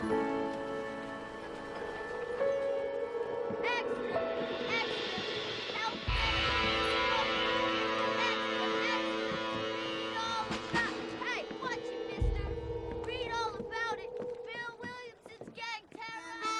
Hey, watch it, mister. Read all about it. Bill Williamson's gang terrorized.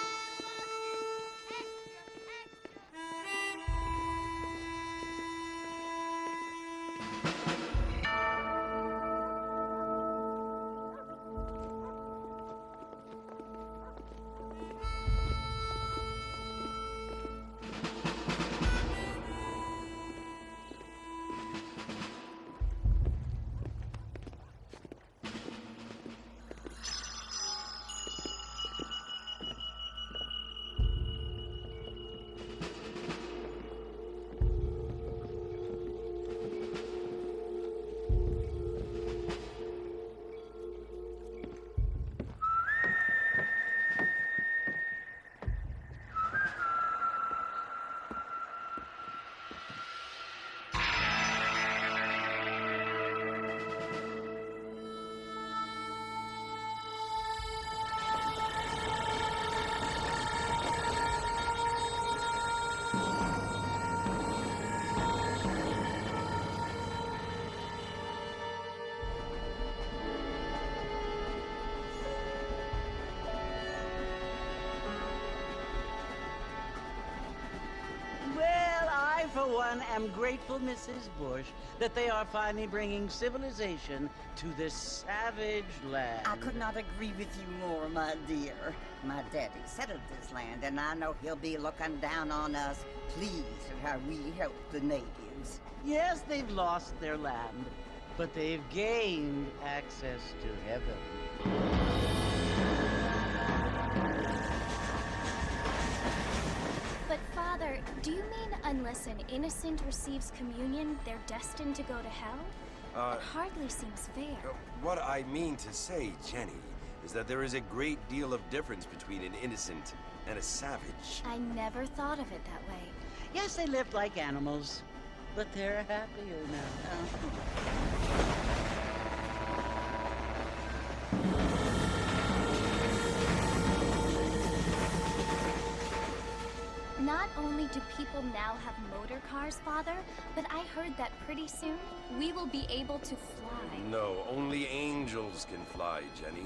For one, am grateful, Mrs. Bush, that they are finally bringing civilization to this savage land. I could not agree with you more, my dear. My daddy settled this land, and I know he'll be looking down on us, pleased at how we help the natives. Yes, they've lost their land, but they've gained access to heaven. But, Father, do you mean unless an innocent receives communion, they're destined to go to hell? It hardly seems fair. What I mean to say, Jenny, is that there is a great deal of difference between an innocent and a savage. I never thought of it that way. Yes, they lived like animals, but they're happier now. Not only do people now have motor cars, Father, but I heard that pretty soon we will be able to fly. No, only angels can fly, Jenny.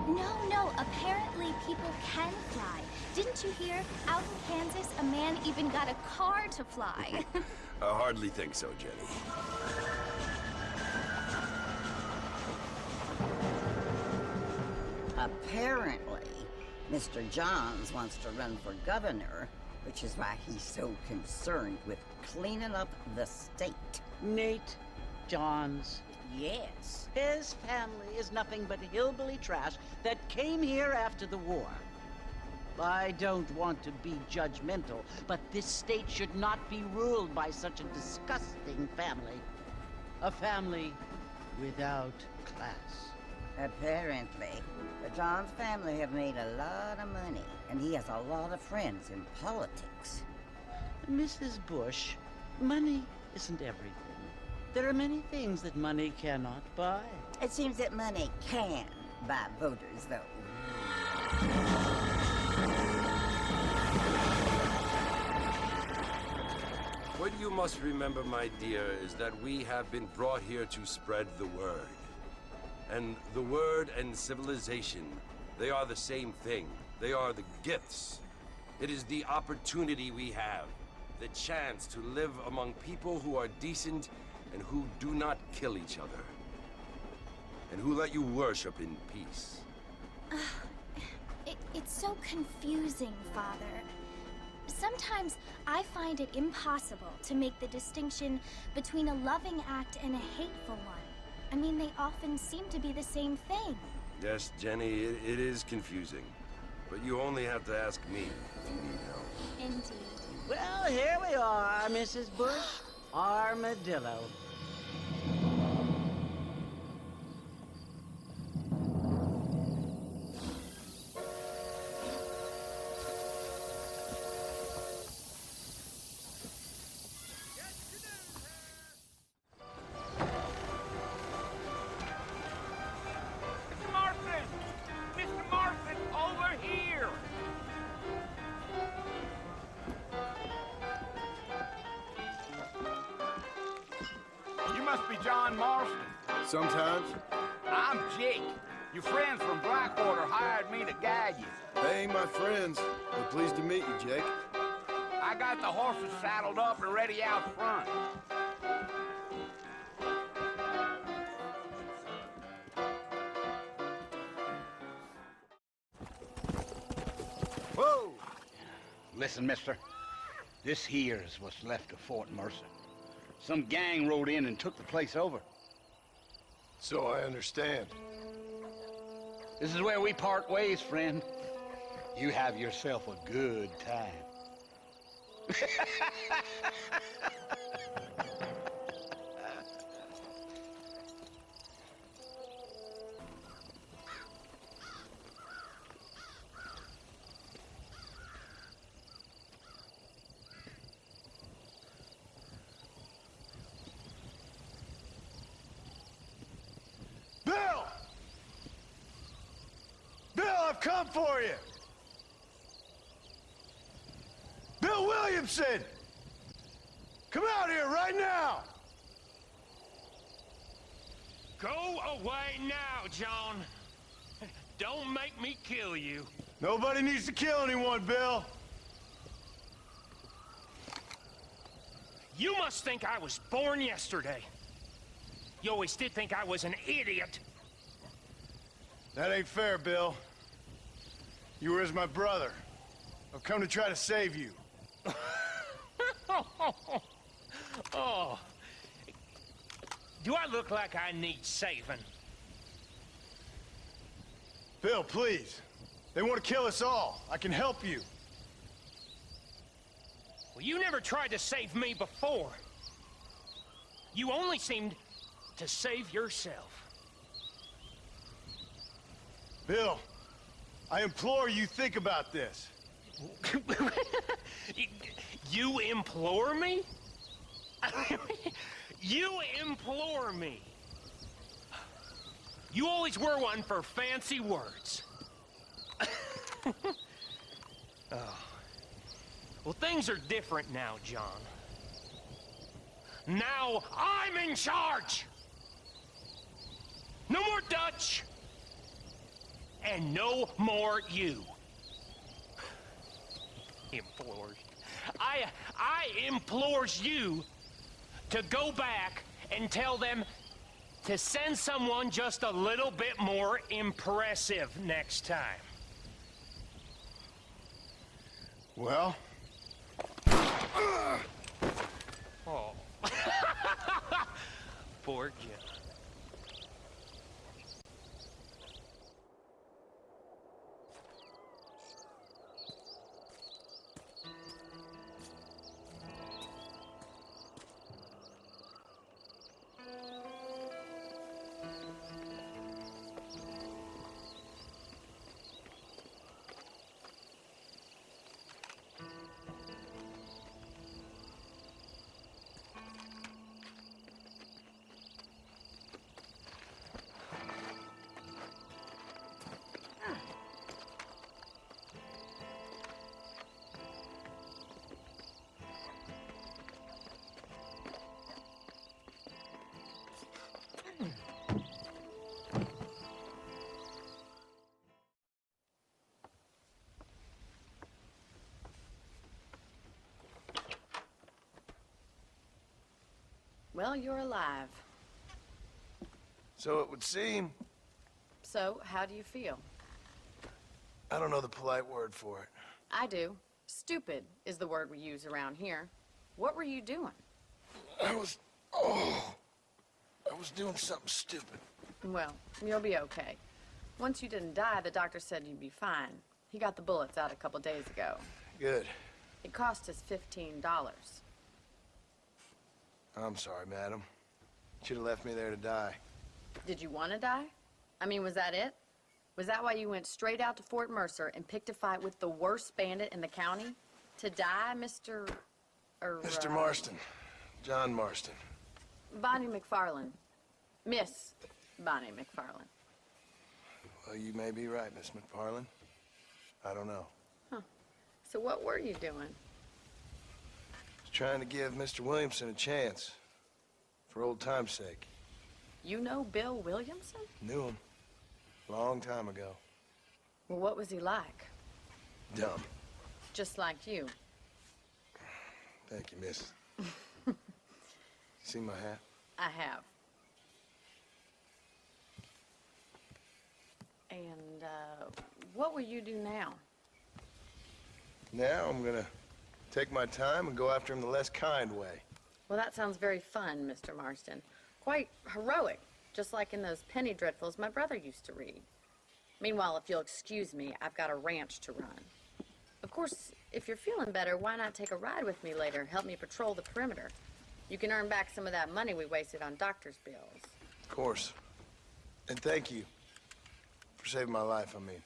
No, apparently people can fly. Didn't you hear? Out in Kansas, a man even got a car to fly. I hardly think so, Jenny. Apparently, Mr. Johns wants to run for governor, which is why he's so concerned with cleaning up the state. Nate Johns. Yes. His family is nothing but hillbilly trash that came here after the war. I don't want to be judgmental, but this state should not be ruled by such a disgusting family. A family without class. Apparently, the Johns family have made a lot of money, and he has a lot of friends in politics. Mrs. Bush, money isn't everything. There are many things that money cannot buy. It seems that money can buy voters, though. What you must remember, my dear, is that we have been brought here to spread the word. And the word and civilization, they are the same thing. They are the gifts. It is the opportunity we have, the chance to live among people who are decent and who do not kill each other, and who let you worship in peace. It's so confusing, Father. Sometimes I find it impossible to make the distinction between a loving act and a hateful one. I mean, they often seem to be the same thing. Yes, Jenny, it is confusing. But you only have to ask me if you need help. Indeed. Well, here we are, Mrs. Bush. Armadillo. Mr. Marston, over John Marston? Sometimes. I'm Jake. Your friends from Blackwater hired me to guide you. They ain't my friends, but pleased to meet you, Jake. I got the horses saddled up and ready out front. Whoa! Listen, mister. This here is what's left of Fort Mercer. Some gang rode in and took the place over. So I understand. This is where we part ways, friend. You have yourself a good time. Bill! Bill, I've come for you! Bill Williamson! Come out here right now! Go away now, John. Don't make me kill you. Nobody needs to kill anyone, Bill. You must think I was born yesterday. You always did think I was an idiot. That ain't fair, Bill. You were as my brother. I've come to try to save you. Oh. Do I look like I need saving? Bill, please. They want to kill us all. I can help you. Well, you never tried to save me before. You only seemed to save yourself. Bill, I implore you, think about this. You implore me? You implore me. You always were one for fancy words. Oh. Well, things are different now, John. Now I'm in charge! No more Dutch! And no more you. Implores. I implores you to go back and tell them to send someone just a little bit more impressive next time. Well? Oh. Poor John. Well, you're alive. So it would seem. So, how do you feel? I don't know the polite word for it. I do. Stupid is the word we use around here. What were you doing? I was doing something stupid. Well, you'll be okay. Once you didn't die, the doctor said you'd be fine. He got the bullets out a couple days ago. Good. It cost us $15. I'm sorry, madam. Should have left me there to die. Did you want to die? I mean, was that it? Was that why you went straight out to Fort Mercer and picked a fight with the worst bandit in the county? To die, Mr. Mr. Marston. John Marston. Bonnie McFarland. Miss Bonnie McFarland. Well, you may be right, Miss McFarland. I don't know. Huh. So what were you doing? Trying to give Mr. Williamson a chance. For old time's sake. You know Bill Williamson? Knew him. Long time ago. Well, what was he like? Dumb. Just like you. Thank you, miss. See my hat? I have. And, what will you do now? Now I'm gonna take my time and go after him the less kind way. Well, that sounds very fun, Mr. Marston. Quite heroic, just like in those penny dreadfuls my brother used to read. Meanwhile, if you'll excuse me, I've got a ranch to run. Of course, if you're feeling better, why not take a ride with me later? Help me patrol the perimeter. You can earn back some of that money we wasted on doctor's bills. Of course. And thank you for saving my life, I mean.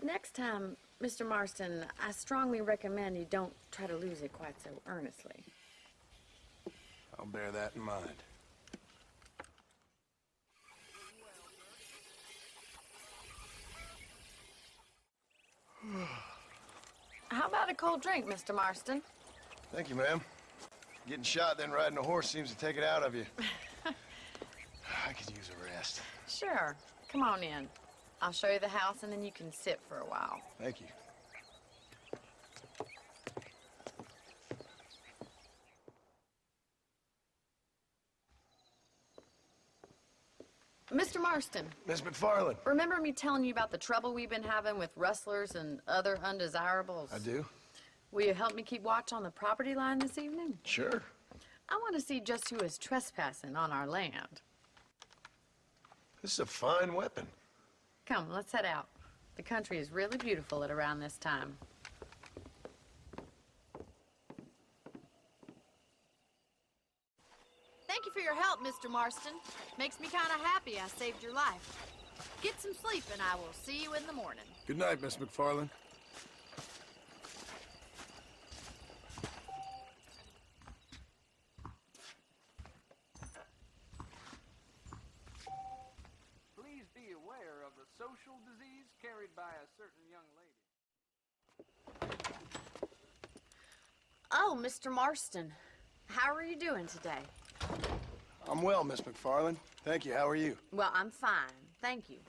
Next time, Mr. Marston, I strongly recommend you don't try to lose it quite so earnestly. I'll bear that in mind. How about a cold drink, Mr. Marston? Thank you, ma'am. Getting shot, then riding a horse seems to take it out of you. I could use a rest. Sure. Come on in. I'll show you the house, and then you can sit for a while. Thank you. Mr. Marston. Miss McFarland. Remember me telling you about the trouble we've been having with rustlers and other undesirables? I do? Will you help me keep watch on the property line this evening? Sure. I want to see just who is trespassing on our land. This is a fine weapon. Come, let's head out. The country is really beautiful at around this time. Thank you for your help, Mr. Marston. Makes me kind of happy I saved your life. Get some sleep, and I will see you in the morning. Good night, Miss McFarland. Please be aware of the social disease carried by a certain young lady. Oh, Mr. Marston. How are you doing today? I'm well, Miss McFarland. Thank you. How are you? Well, I'm fine. Thank you.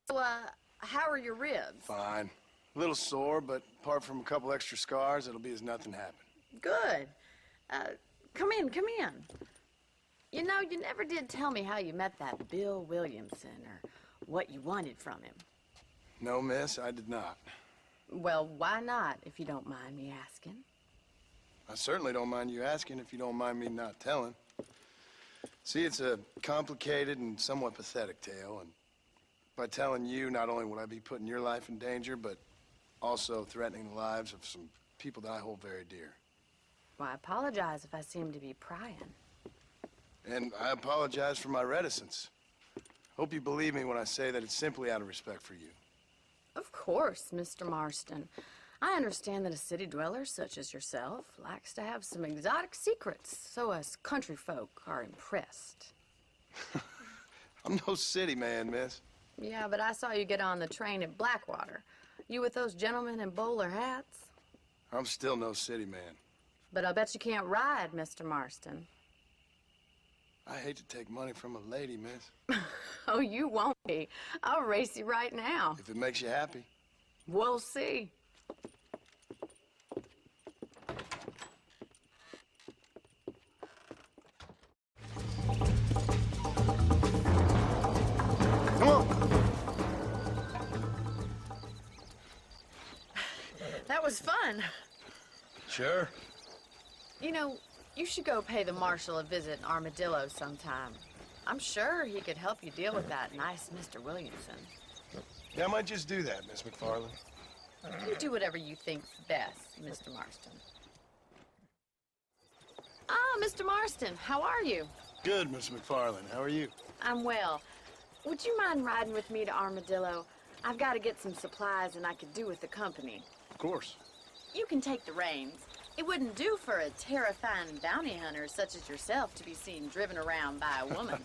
So, how are your ribs? Fine. A little sore, but apart from a couple extra scars, it'll be as nothing happened. Good. Come in, come in. You know, you never did tell me how you met that Bill Williamson or what you wanted from him. No, miss, I did not. Well, why not, if you don't mind me asking? I certainly don't mind you asking if you don't mind me not telling. See, it's a complicated and somewhat pathetic tale, and by telling you, not only would I be putting your life in danger, but also threatening the lives of some people that I hold very dear. Well, I apologize if I seem to be prying. And I apologize for my reticence. Hope you believe me when I say that it's simply out of respect for you. Of course, Mr. Marston. I understand that a city dweller such as yourself likes to have some exotic secrets, so us country folk are impressed. I'm no city man, miss. Yeah, but I saw you get on the train at Blackwater. You with those gentlemen in bowler hats? I'm still no city man. But I'll bet you can't ride, Mr. Marston. I hate to take money from a lady, miss. Oh, you won't be. I'll race you right now. If it makes you happy. We'll see. Come on. That was fun. Sure. You know, you should go pay the marshal a visit in Armadillo sometime. I'm sure he could help you deal with that nice Mr. Williamson. Yeah, I might just do that, Miss McFarland. You do whatever you think's best, Mr. Marston. Ah, Mr. Marston, how are you? Good, Miss McFarland. How are you? I'm well. Would you mind riding with me to Armadillo? I've got to get some supplies and I could do with the company. Of course. You can take the reins. It wouldn't do for a terrifying bounty hunter such as yourself to be seen driven around by a woman.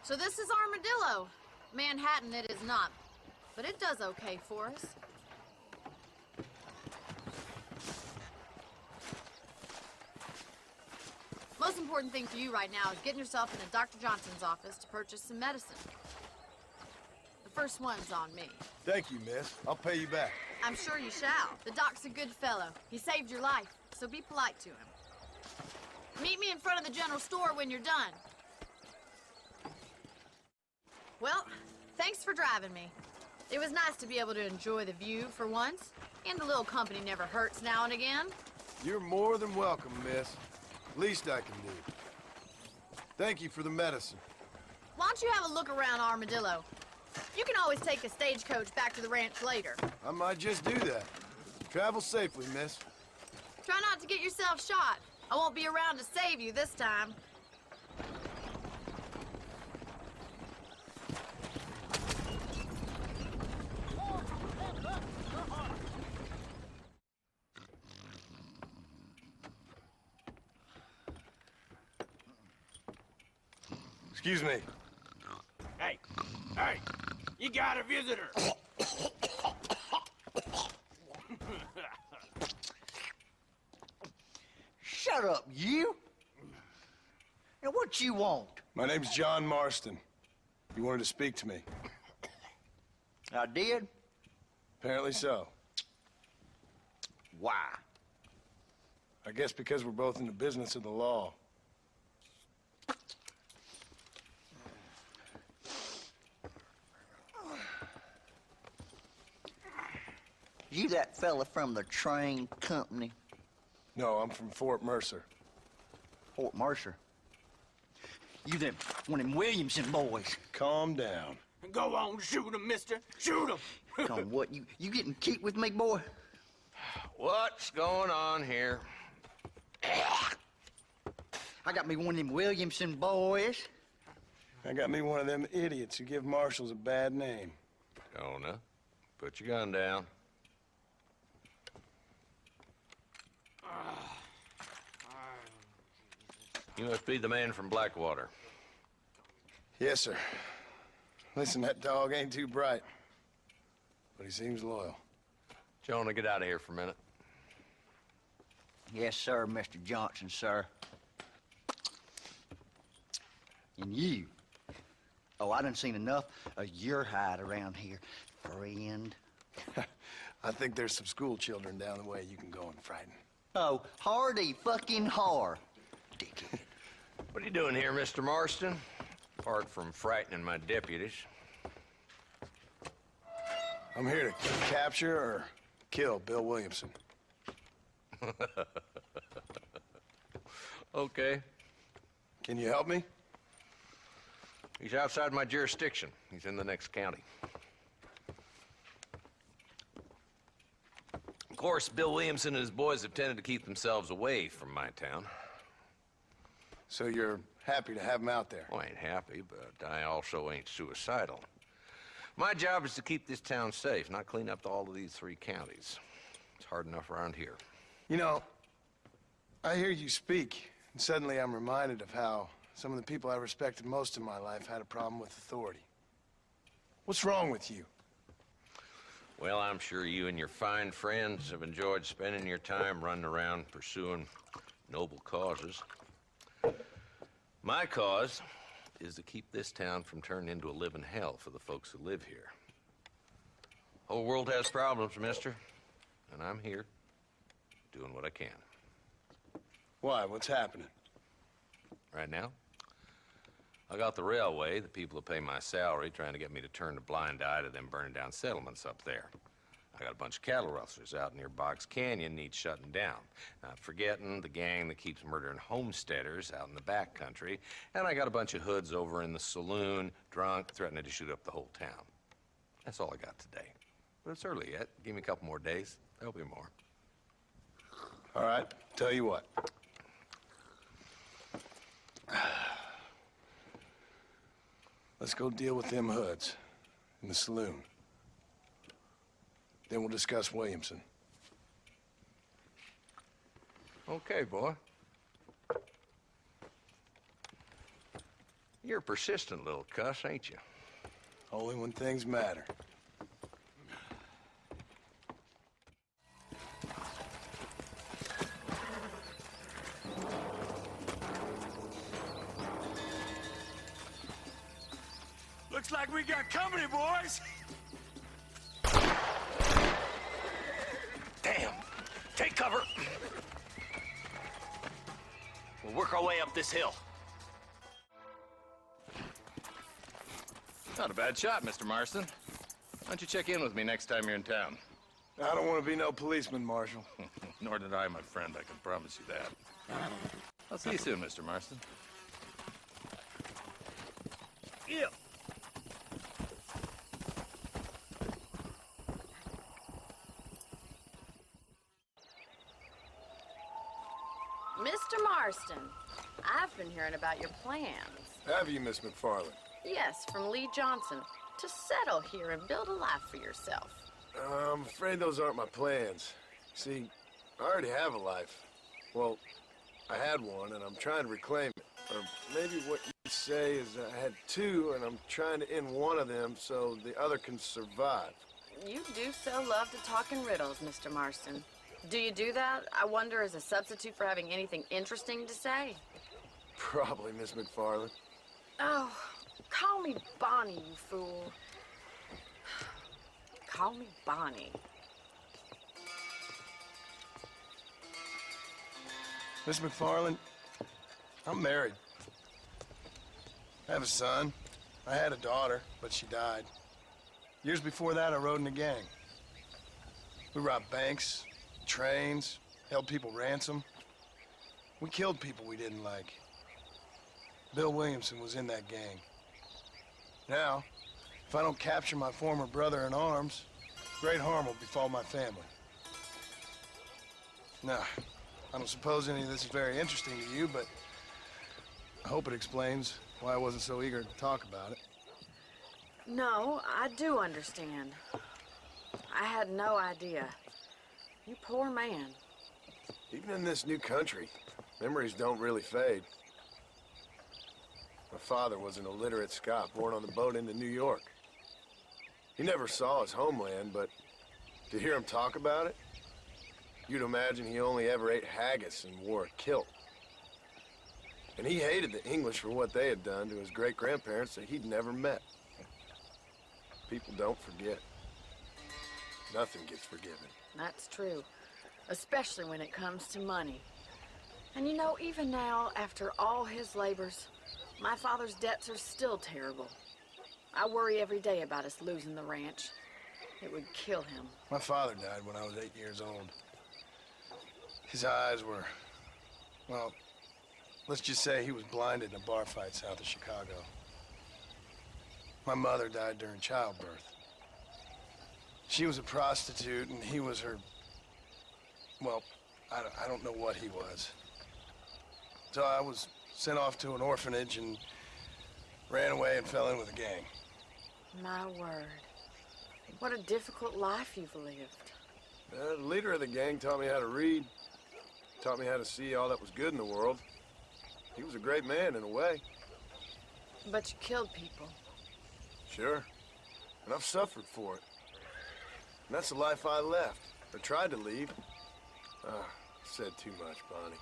So this is Armadillo. Manhattan it is not, but it does okay for us. Most important thing for you right now is getting yourself into Dr. Johnson's office to purchase some medicine. The first one's on me. Thank you, miss. I'll pay you back. I'm sure you shall. The doc's a good fellow. He saved your life, so be polite to him. Meet me in front of the general store when you're done. Well, thanks for driving me. It was nice to be able to enjoy the view for once, and a little company never hurts now and again. You're more than welcome, miss. Least I can do. Thank you for the medicine. Why don't you have a look around Armadillo? You can always take a stagecoach back to the ranch later. I might just do that. Travel safely, miss. Try not to get yourself shot. I won't be around to save you this time. Excuse me. Hey, hey, you got a visitor. Shut up, you! Now, what you want? My name's John Marston. You wanted to speak to me. I did? Apparently so. Why? I guess because we're both in the business of the law. You that fella from the train company? No, I'm from Fort Mercer. Fort Mercer? You them, one of them Williamson boys. Calm down. Go on, shoot him, mister. Shoot him. Come on, what, you getting kicked with me, boy? What's going on here? I got me one of them Williamson boys. I got me one of them idiots who give marshals a bad name. Jonah, put your gun down. You must be the man from Blackwater. Yes, sir. Listen, that dog ain't too bright, but he seems loyal. Jonah, get out of here for a minute. Yes, sir, Mr. Johnson, sir. And you. Oh, I done seen enough of your hide around here, friend. I think there's some school children down the way you can go and frighten. Oh, hardy fucking har. Dickhead. What are you doing here, Mr. Marston? Apart from frightening my deputies. I'm here to capture or kill Bill Williamson. Okay. Can you help me? He's outside my jurisdiction. He's in the next county. Of course, Bill Williamson and his boys have tended to keep themselves away from my town. So you're happy to have him out there? Well, I ain't happy, but I also ain't suicidal. My job is to keep this town safe, not clean up all of these 3 counties. It's hard enough around here. You know, I hear you speak, and suddenly I'm reminded of how some of the people I respected most in my life had a problem with authority. What's wrong with you? Well, I'm sure you and your fine friends have enjoyed spending your time running around pursuing noble causes. My cause is to keep this town from turning into a living hell for the folks who live here. Whole world has problems, mister, and I'm here doing what I can. Why? What's happening? Right now, I got the railway, the people who pay my salary, trying to get me to turn a blind eye to them burning down settlements up there. I got a bunch of cattle rustlers out near Boggs Canyon needs shutting down. Not forgetting the gang that keeps murdering homesteaders out in the back country. And I got a bunch of hoods over in the saloon, drunk, threatening to shoot up the whole town. That's all I got today. But it's early yet. Give me a couple more days. There'll be more. All right, tell you what. Let's go deal with them hoods in the saloon. Then we'll discuss Williamson. Okay, boy. You're a persistent little cuss, ain't you? Only when things matter. Looks like we got company, boys! Damn! Take cover! We'll work our way up this hill. Not a bad shot, Mr. Marston. Why don't you check in with me next time you're in town? I don't want to be no policeman, Marshal. Nor did I, my friend. I can promise you that. I'll see you soon, Mr. Marston. Yeah. Mr. Marston, I've been hearing about your plans. Have you, Miss McFarland? Yes, from Lee Johnson, to settle here and build a life for yourself. I'm afraid those aren't my plans. See, I already have a life. Well, I had one, and I'm trying to reclaim it. Or maybe what you say is I had two, and I'm trying to end one of them so the other can survive. You do so love to talk in riddles, Mr. Marston. Do you do that, I wonder, as a substitute for having anything interesting to say? Probably, Miss McFarland. Oh, call me Bonnie, you fool. Call me Bonnie. Miss McFarland, I'm married. I have a son. I had a daughter, but she died. Years before that, I rode in a gang. We robbed banks, trains, held people ransom. We killed people we didn't like. Bill Williamson was in that gang. Now, if I don't capture my former brother in arms, great harm will befall my family. Now, I don't suppose any of this is very interesting to you, but I hope it explains why I wasn't so eager to talk about it. No, I do understand. I had no idea. You poor man. Even in this new country, memories don't really fade. My father was an illiterate Scot born on the boat into New York. He never saw his homeland, but to hear him talk about it, you'd imagine he only ever ate haggis and wore a kilt. And he hated the English for what they had done to his great-grandparents that he'd never met. People don't forget. Nothing gets forgiven. That's true, especially when it comes to money. And you know, even now, after all his labors, my father's debts are still terrible. I worry every day about us losing the ranch. It would kill him. My father died when I was 8 years old. His eyes were, well, let's just say he was blinded in a bar fight south of Chicago. My mother died during childbirth. She was a prostitute, and he was her, well, I don't know what he was. So I was sent off to an orphanage and ran away and fell in with a gang. My word. What a difficult life you've lived. The leader of the gang taught me how to read, taught me how to see all that was good in the world. He was a great man in a way. But you killed people. Sure. And I've suffered for it. And that's the life I left, or tried to leave. Said too much, Bonnie.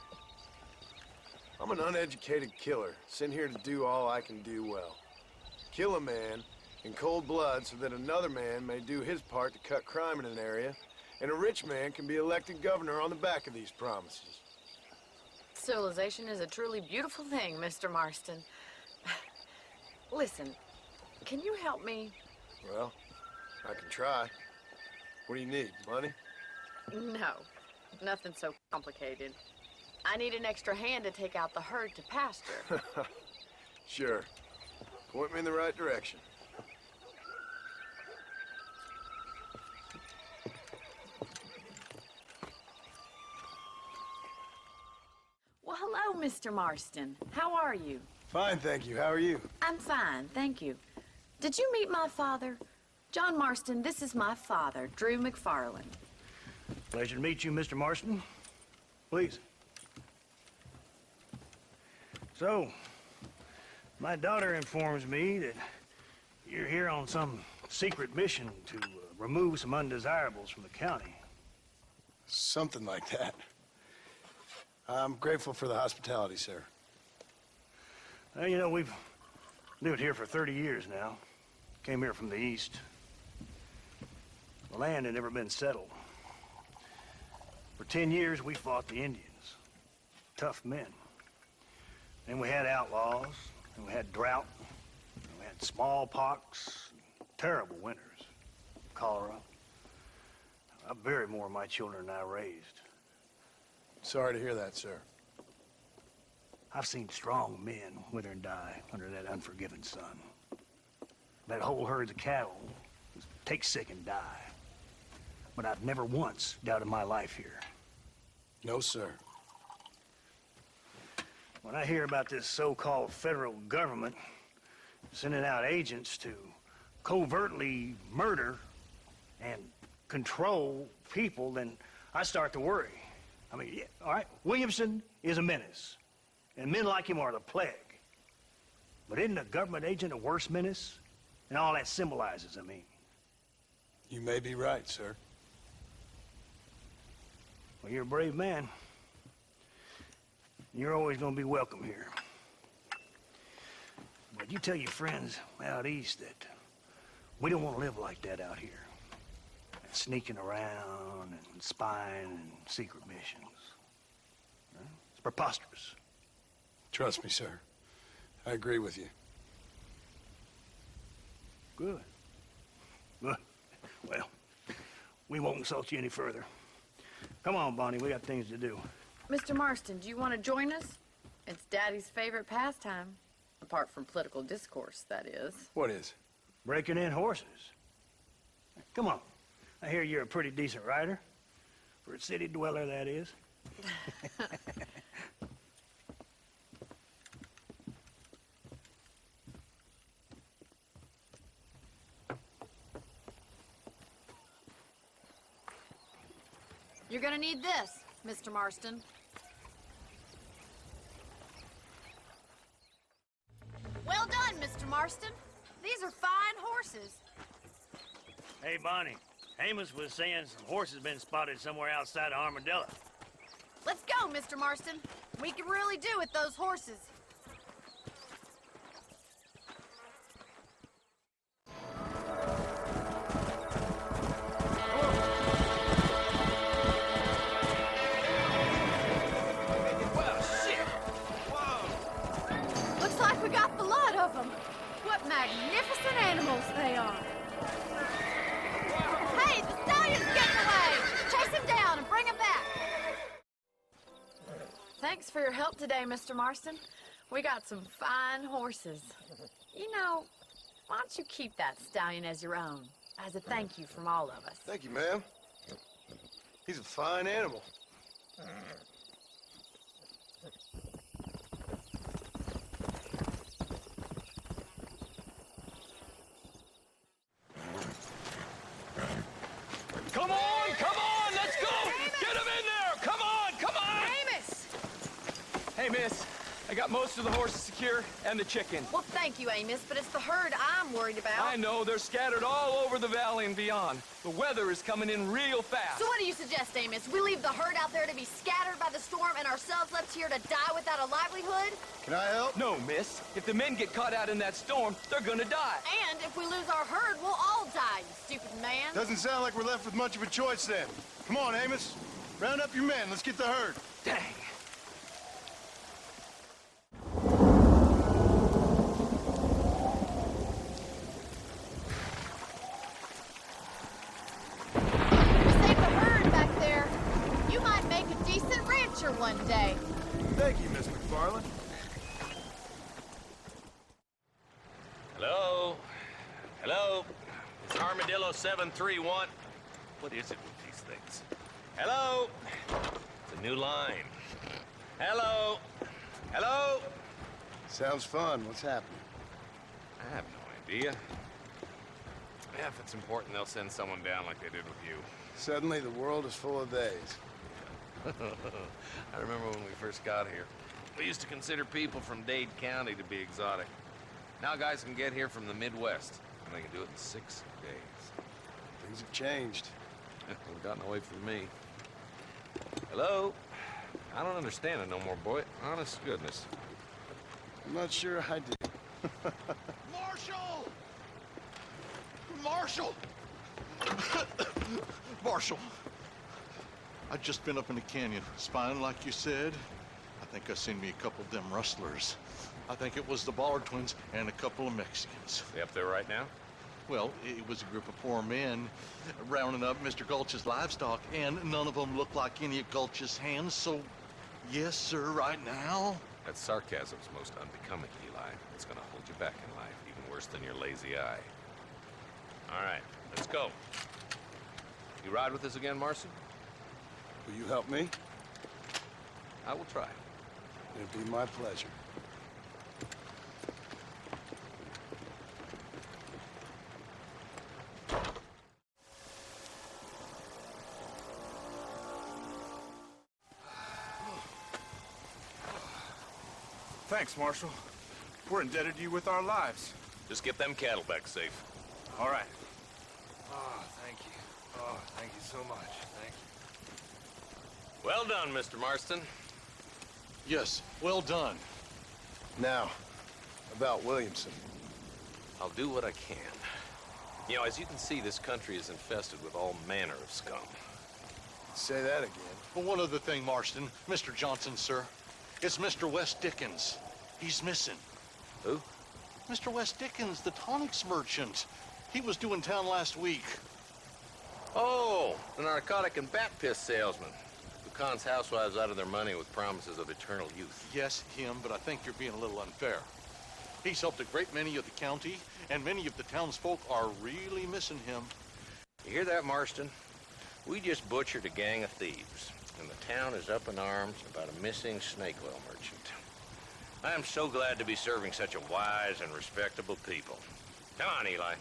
I'm an uneducated killer, sent here to do all I can do well. Kill a man in cold blood so that another man may do his part to cut crime in an area, and a rich man can be elected governor on the back of these promises. Civilization is a truly beautiful thing, Mr. Marston. Listen, can you help me? Well, I can try. What do you need, money? No, nothing so complicated. I need an extra hand to take out the herd to pasture. Sure. Point me in the right direction. Well, hello, Mr. Marston. How are you? Fine, thank you. How are you? I'm fine, thank you. Did you meet my father? John Marston, this is my father, Drew McFarland. Pleasure to meet you, Mr. Marston. Please. So, my daughter informs me that you're here on some secret mission to remove some undesirables from the county. Something like that. I'm grateful for the hospitality, sir. Well, you know, we've lived here for 30 years now. Came here from the east. The land had never been settled. For 10 years, we fought the Indians. Tough men. Then we had outlaws, and we had drought, and we had smallpox, terrible winters, cholera. I buried more of my children than I raised. Sorry to hear that, sir. I've seen strong men wither and die under that unforgiving sun. That whole herds of cattle take sick and die. But I've never once doubted my life here. No, sir. When I hear about this so-called federal government sending out agents to covertly murder and control people, then I start to worry. I mean, yeah, all right, Williamson is a menace, and men like him are the plague. But isn't a government agent a worse menace? And all that symbolizes, I mean. You may be right, sir. Well, you're a brave man. You're always going to be welcome here. But you tell your friends out east that we don't want to live like that out here. Sneaking around and spying and secret missions. It's preposterous. Trust me, sir. I agree with you. Good. Good. Well, we won't insult you any further. Come on, Bonnie, we got things to do. Mr. Marston, do you want to join us? It's Daddy's favorite pastime. Apart from political discourse, that is. What is? Breaking in horses. Come on. I hear you're a pretty decent rider. For a city dweller, that is. You're gonna need this, Mr. Marston. Well done, Mr. Marston. These are fine horses. Hey, Bonnie. Amos was saying some horses been spotted somewhere outside of Armadillo. Let's go, Mr. Marston. We can really do with those horses. Well, shit! Whoa! Looks like we got the lot of them. What magnificent animals they are. Hey, the stallion's getting away! Chase him down and bring him back! Thanks for your help today, Mr. Marston. We got some fine horses. You know, why don't you keep that stallion as your own, as a thank you from all of us? Thank you, ma'am. He's a fine animal. Come on, let's go! Get him in there! Come on! Amos! Hey, miss. I got most of the horses secure and the chicken. Well, thank you, Amos, but it's the herd I'm worried about. I know, they're scattered all over the valley and beyond. The weather is coming in real fast. So what do you suggest, Amos? We leave the herd out there to be scattered by the storm and ourselves left here to die without a livelihood? Can I help? No, miss. If the men get caught out in that storm, they're gonna die. And if we lose our herd, we'll all die, you stupid man. Doesn't sound like we're left with much of a choice then. Come on, Amos. Round up your men. Let's get the herd. Dang. Save the herd back there. You might make a decent rancher one day. Thank you, Miss McFarland. Hello? Hello? It's Armadillo 731. What is it with these things? Hello? It's a new line. Hello? Hello? Sounds fun. What's happening? I have no idea. Yeah, if it's important, they'll send someone down like they did with you. Suddenly, the world is full of days. I remember when we first got here. We used to consider people from Dade County to be exotic. Now guys can get here from the Midwest, and they can do it in 6 days. Things have changed. They've gotten away from me. Hello? I don't understand it no more, boy. Honest to goodness. I'm not sure I do. Marshal! Marshal! Marshal, I've just been up in the canyon, spying like you said. I think I seen me a couple of them rustlers. I think it was the Ballard twins and a couple of Mexicans. They up there right now? Well, it was a group of poor men rounding up Mr. Gulch's livestock, and none of them looked like any of Gulch's hands, so yes, sir, right now. That sarcasm's most unbecoming, Eli. It's gonna hold you back in life, even worse than your lazy eye. All right, let's go. You ride with us again, Marston? Will you help me? I will try. It'll be my pleasure. Thanks, Marshal. We're indebted to you with our lives. Just get them cattle back safe. All right. Oh, thank you. Oh, thank you so much. Thank you. Well done, Mr. Marston. Yes, well done. Now, about Williamson. I'll do what I can. You know, as you can see, this country is infested with all manner of scum. Say that again. Well, one other thing, Marston. Mr. Johnson, sir. It's Mr. West Dickens. He's missing. Who? Mr. West Dickens, the tonics merchant. He was due in town last week. Oh, the narcotic and bat piss salesman. Who cons housewives out of their money with promises of eternal youth. Yes, him, but I think you're being a little unfair. He's helped a great many of the county, and many of the townsfolk are really missing him. You hear that, Marston? We just butchered a gang of thieves, and the town is up in arms about a missing snake oil merchant. I am so glad to be serving such a wise and respectable people. Come on, Eli.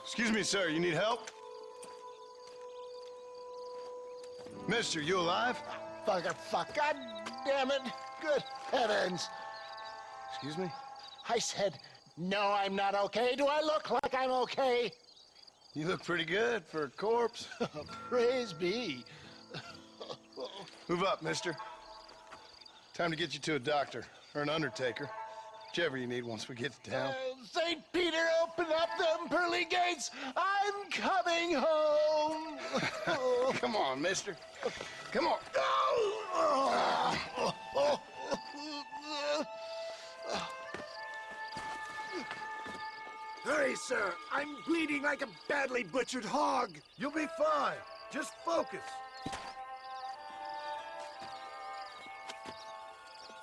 Excuse me, sir. You need help? Mister, you alive? Fuck. God damn it. Good heavens. Excuse me? I said, no, I'm not okay. Do I look like I'm okay? You look pretty good for a corpse. Praise be. Move up, mister. Time to get you to a doctor or an undertaker. Whichever you need once we get to town. St. Peter, open up them pearly gates. I'm coming home. Come on, mister. Come on. Hurry, sir. I'm bleeding like a badly butchered hog. You'll be fine. Just focus.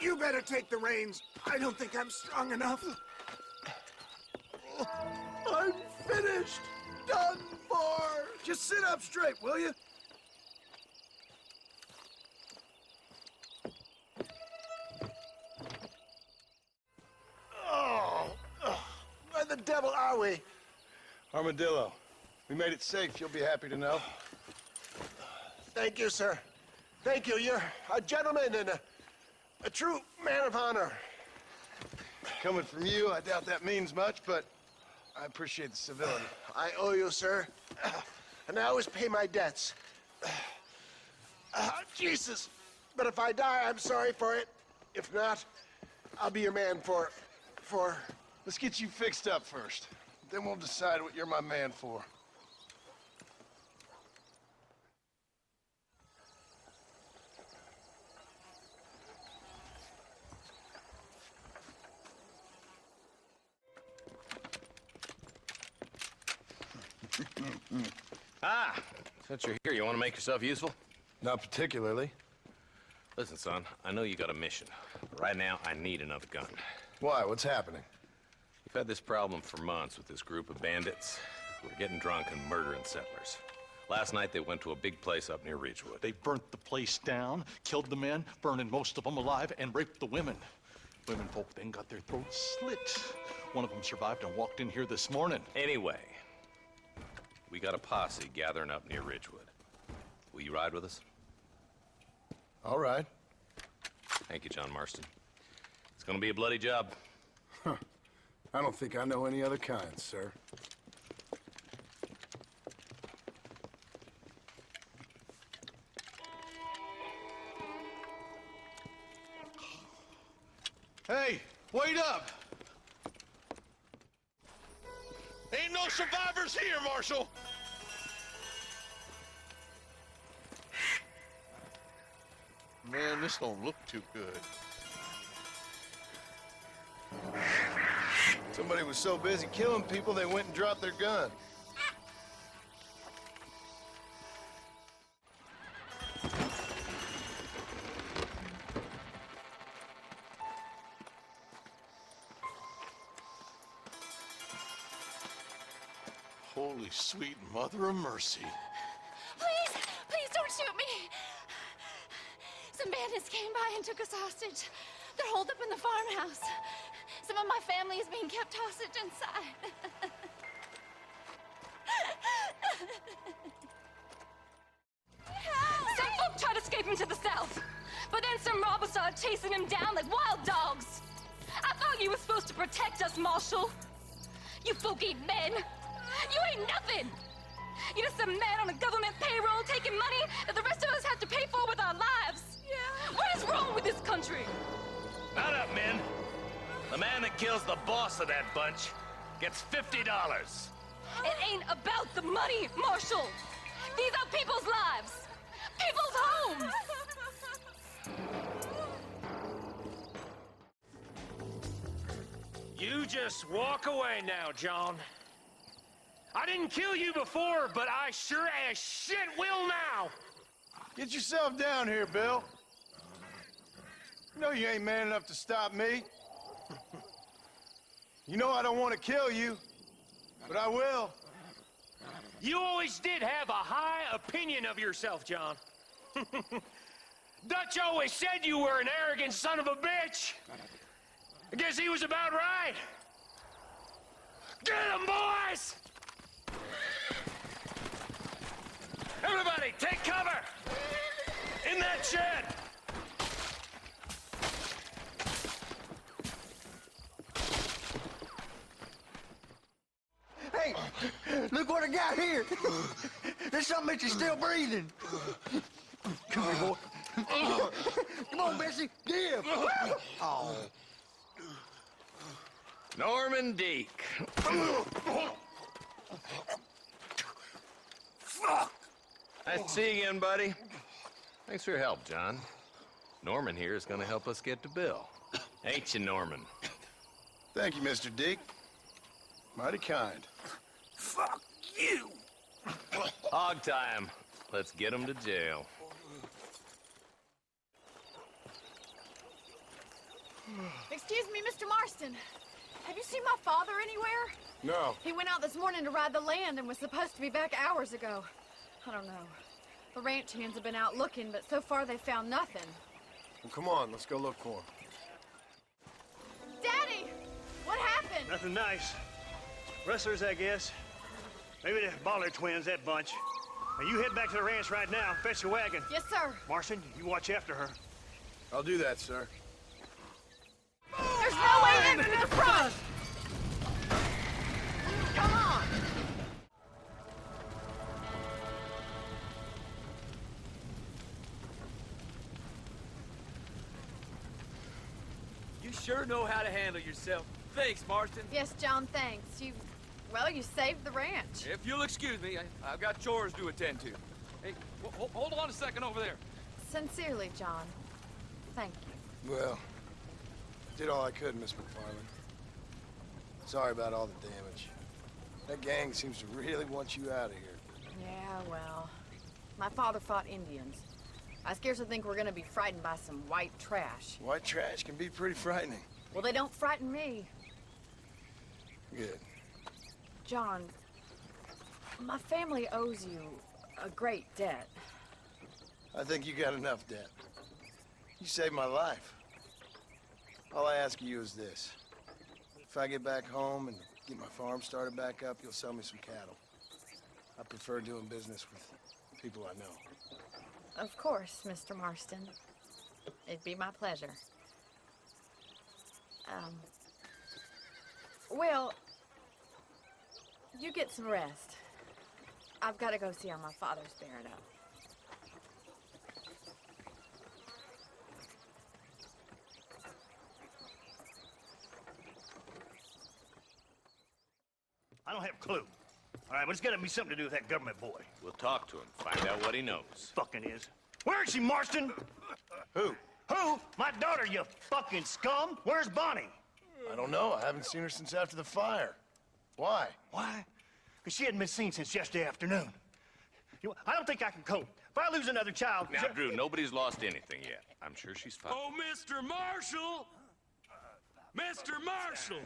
You better take the reins. I don't think I'm strong enough. I'm finished. Done for. Just sit up straight, will you? Where the devil are we? Armadillo. We made it safe, you'll be happy to know. Thank you, sir. Thank you. You're a gentleman and a true man of honor. Coming from you, I doubt that means much, but I appreciate the civility. I owe you, sir. And I always pay my debts. Jesus. But if I die, I'm sorry for it. If not, I'll be your man for... Let's get you fixed up first. Then we'll decide what you're my man for. Since you're here, you want to make yourself useful? Not particularly. Listen, son, I know you got a mission. But right now, I need another gun. Why? What's happening? We've had this problem for months with this group of bandits who are getting drunk and murdering settlers. Last night, they went to a big place up near Ridgewood. They burnt the place down, killed the men, burning most of them alive, and raped the women. Women folk then got their throats slit. One of them survived and walked in here this morning. Anyway, we got a posse gathering up near Ridgewood. Will you ride with us? All right. Thank you, John Marston. It's gonna be a bloody job. Huh. I don't think I know any other kind, sir. Hey, wait up! Ain't no survivors here, Marshal! Man, this don't look too good. Somebody was so busy killing people, they went and dropped their gun. Holy sweet mother of mercy. Please, please don't shoot me. Some bandits came by and took us hostage. They're holed up in the farmhouse. Some of my family is being kept hostage inside. Some folk tried to escape him to the south, but then some robbers started chasing him down like wild dogs. I thought you were supposed to protect us, Marshal. You folk ain't men. You ain't nothing. You're just some man on a government payroll taking money that the rest of us have to pay for with our lives. Yeah. What is wrong with this country? Mount up, men. The man that kills the boss of that bunch gets $50. It ain't about the money, Marshal. These are people's lives. People's homes. You just walk away now, John. I didn't kill you before, but I sure as shit will now. Get yourself down here, Bill. You know you ain't man enough to stop me. You know I don't want to kill you, but I will. You always did have a high opinion of yourself, John. Dutch always said you were an arrogant son of a bitch. I guess he was about right. Get him, boys! Everybody, take cover! In that shed! Hey, look what I got here. There's something that you're still breathing. Come here, boy. Come on, Bessie, give. Oh. Norman Deek. Fuck! Nice to see you again, buddy. Thanks for your help, John. Norman here is gonna help us get to Bill. Ain't you, Norman? Thank you, Mr. Deek. Mighty kind. Fuck you! Hog time. Let's get him to jail. Excuse me, Mr. Marston. Have you seen my father anywhere? No. He went out this morning to ride the land and was supposed to be back hours ago. I don't know. The ranch hands have been out looking, but so far they found nothing. Well, come on, let's go look for him. Daddy! What happened? Nothing nice. Rustlers, I guess. Maybe the Baller twins, that bunch. Now you head back to the ranch right now. Fetch the wagon. Yes, sir. Marston, you watch after her. I'll do that, sir. There's no way into the front! Come on! You sure know how to handle yourself. Thanks, Marston. Yes, John, thanks. Well, you saved the ranch. If you'll excuse me, I've got chores to attend to. Hey, hold on a second over there. Sincerely, John. Thank you. Well, did all I could, Miss McFarland. Sorry about all the damage. That gang seems to really want you out of here. Yeah, well, my father fought Indians. I scarcely think we're gonna be frightened by some white trash. White trash can be pretty frightening. Well, they don't frighten me. Good. John, my family owes you a great debt. I think you got enough debt. You saved my life. All I ask of you is this. If I get back home and get my farm started back up, you'll sell me some cattle. I prefer doing business with people I know. Of course, Mr. Marston. It'd be my pleasure. Well, you get some rest. I've got to go see how my father's bearing up. I don't have a clue. All right, but it's got to be something to do with that government boy. We'll talk to him, find out what he knows. Fucking is. Where is she, Marston? Who? Who? My daughter, you fucking scum. Where's Bonnie? I don't know. I haven't seen her since after the fire. Why? Why? Because she hadn't been seen since yesterday afternoon. You know, I don't think I can cope. If I lose another child... Now, Drew, nobody's lost anything yet. I'm sure she's fine. Oh, Mr. Marshall! Mr. Marshall!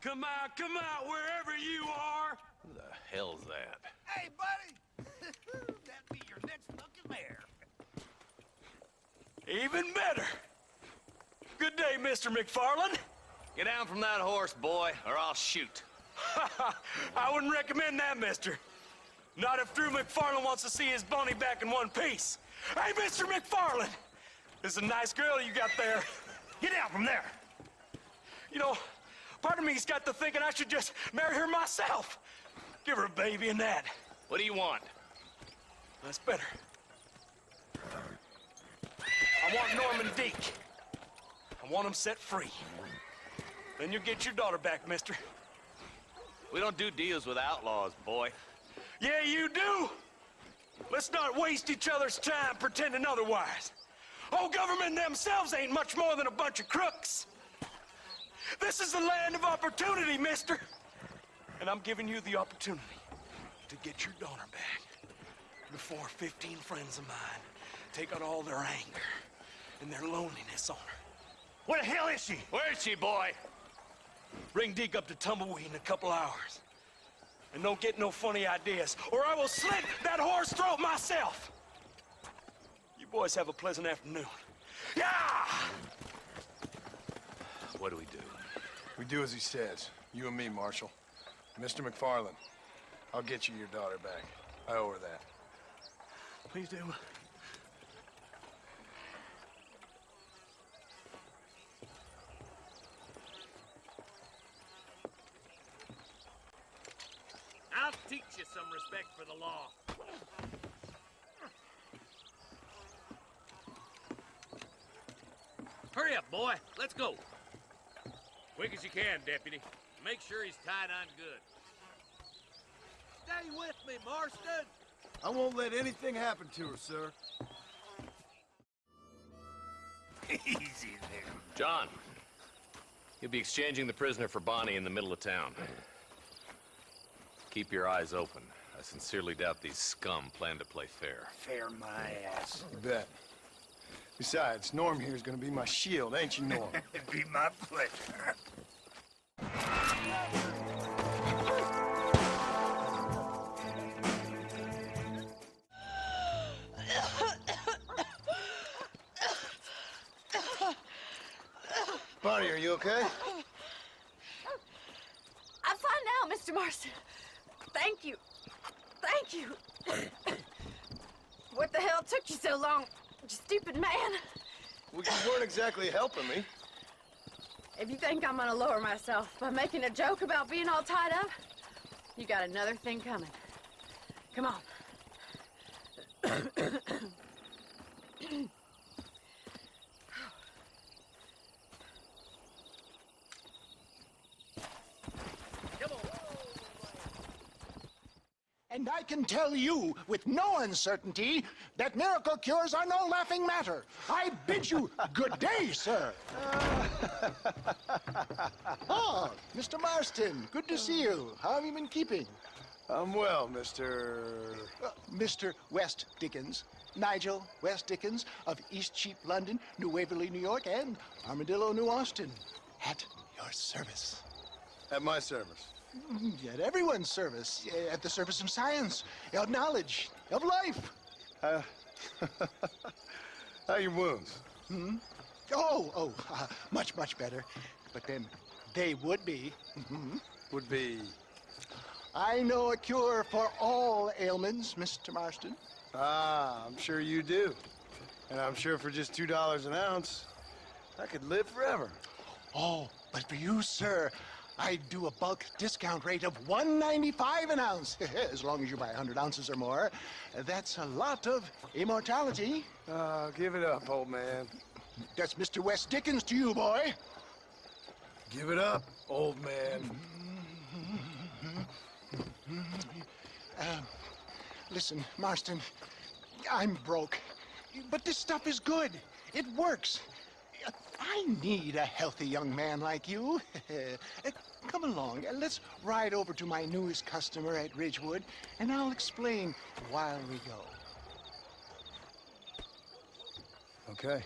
Come out, wherever you are! Who the hell's that? Hey, buddy! That'd be your next fucking mayor. Even better. Good day, Mr. McFarland. Get down from that horse, boy, or I'll shoot. I wouldn't recommend that, mister. Not if Drew McFarland wants to see his Bonnie back in one piece. Hey, Mr. McFarland! This is a nice girl you got there. Get out from there! You know, part of me's got to thinking I should just marry her myself. Give her a baby and that. What do you want? That's better. I want Norman Deek. I want him set free. Then you'll get your daughter back, mister. We don't do deals with outlaws, boy. Yeah, you do. Let's not waste each other's time pretending otherwise. Oh, government themselves ain't much more than a bunch of crooks. This is the land of opportunity, mister. And I'm giving you the opportunity to get your daughter back before 15 friends of mine take out all their anger and their loneliness on her. Where the hell is she? Where is she, boy? Bring Deke up to Tumbleweed in a couple hours. And don't get no funny ideas, or I will slit that whore's throat myself. You boys have a pleasant afternoon. Yeah! What do we do? We do as he says. You and me, Marshal. Mr. McFarland, I'll get you your daughter back. I owe her that. Please do. I'll teach you some respect for the law. Hurry up, boy. Let's go. Quick as you can, Deputy. Make sure he's tied on good. Stay with me, Marston. I won't let anything happen to her, sir. Easy there. John, you'll be exchanging the prisoner for Bonnie in the middle of town. Keep your eyes open. I sincerely doubt these scum plan to play fair. Fair my ass. You bet. Besides, Norm here is gonna be my shield, ain't you, Norm? It'd be my pleasure. Bonnie, are you okay? I'm fine now, Mr. Marston. Thank you. Thank you. What the hell took you so long, you stupid man? Well, you weren't exactly helping me. If you think I'm gonna lower myself by making a joke about being all tied up, you got another thing coming. Come on. And I can tell you with no uncertainty that miracle cures are no laughing matter. I bid you good day, sir. Oh, Mr. Marston, good to see you. How have you been keeping? I'm well, Mr. Mr. West Dickens. Nigel West Dickens of East Cheap, London, New Waverly, New York, and Armadillo, New Austin. At your service. At my service. At everyone's service. At the service of science, of knowledge, of life. How are your wounds? Much, much better. But then they would be. Would be? I know a cure for all ailments, Mr. Marston. Ah, I'm sure you do. And I'm sure for just $2 an ounce, I could live forever. Oh, but for you, sir, I do a bulk discount rate of $1.95 an ounce, as long as you buy 100 ounces or more. That's a lot of immortality. Give it up, old man. That's Mr. West Dickens to you, boy. Give it up, old man. Listen, Marston, I'm broke, but this stuff is good. It works. I need a healthy young man like you. Come along, let's ride over to my newest customer at Ridgewood, and I'll explain while we go. Okay.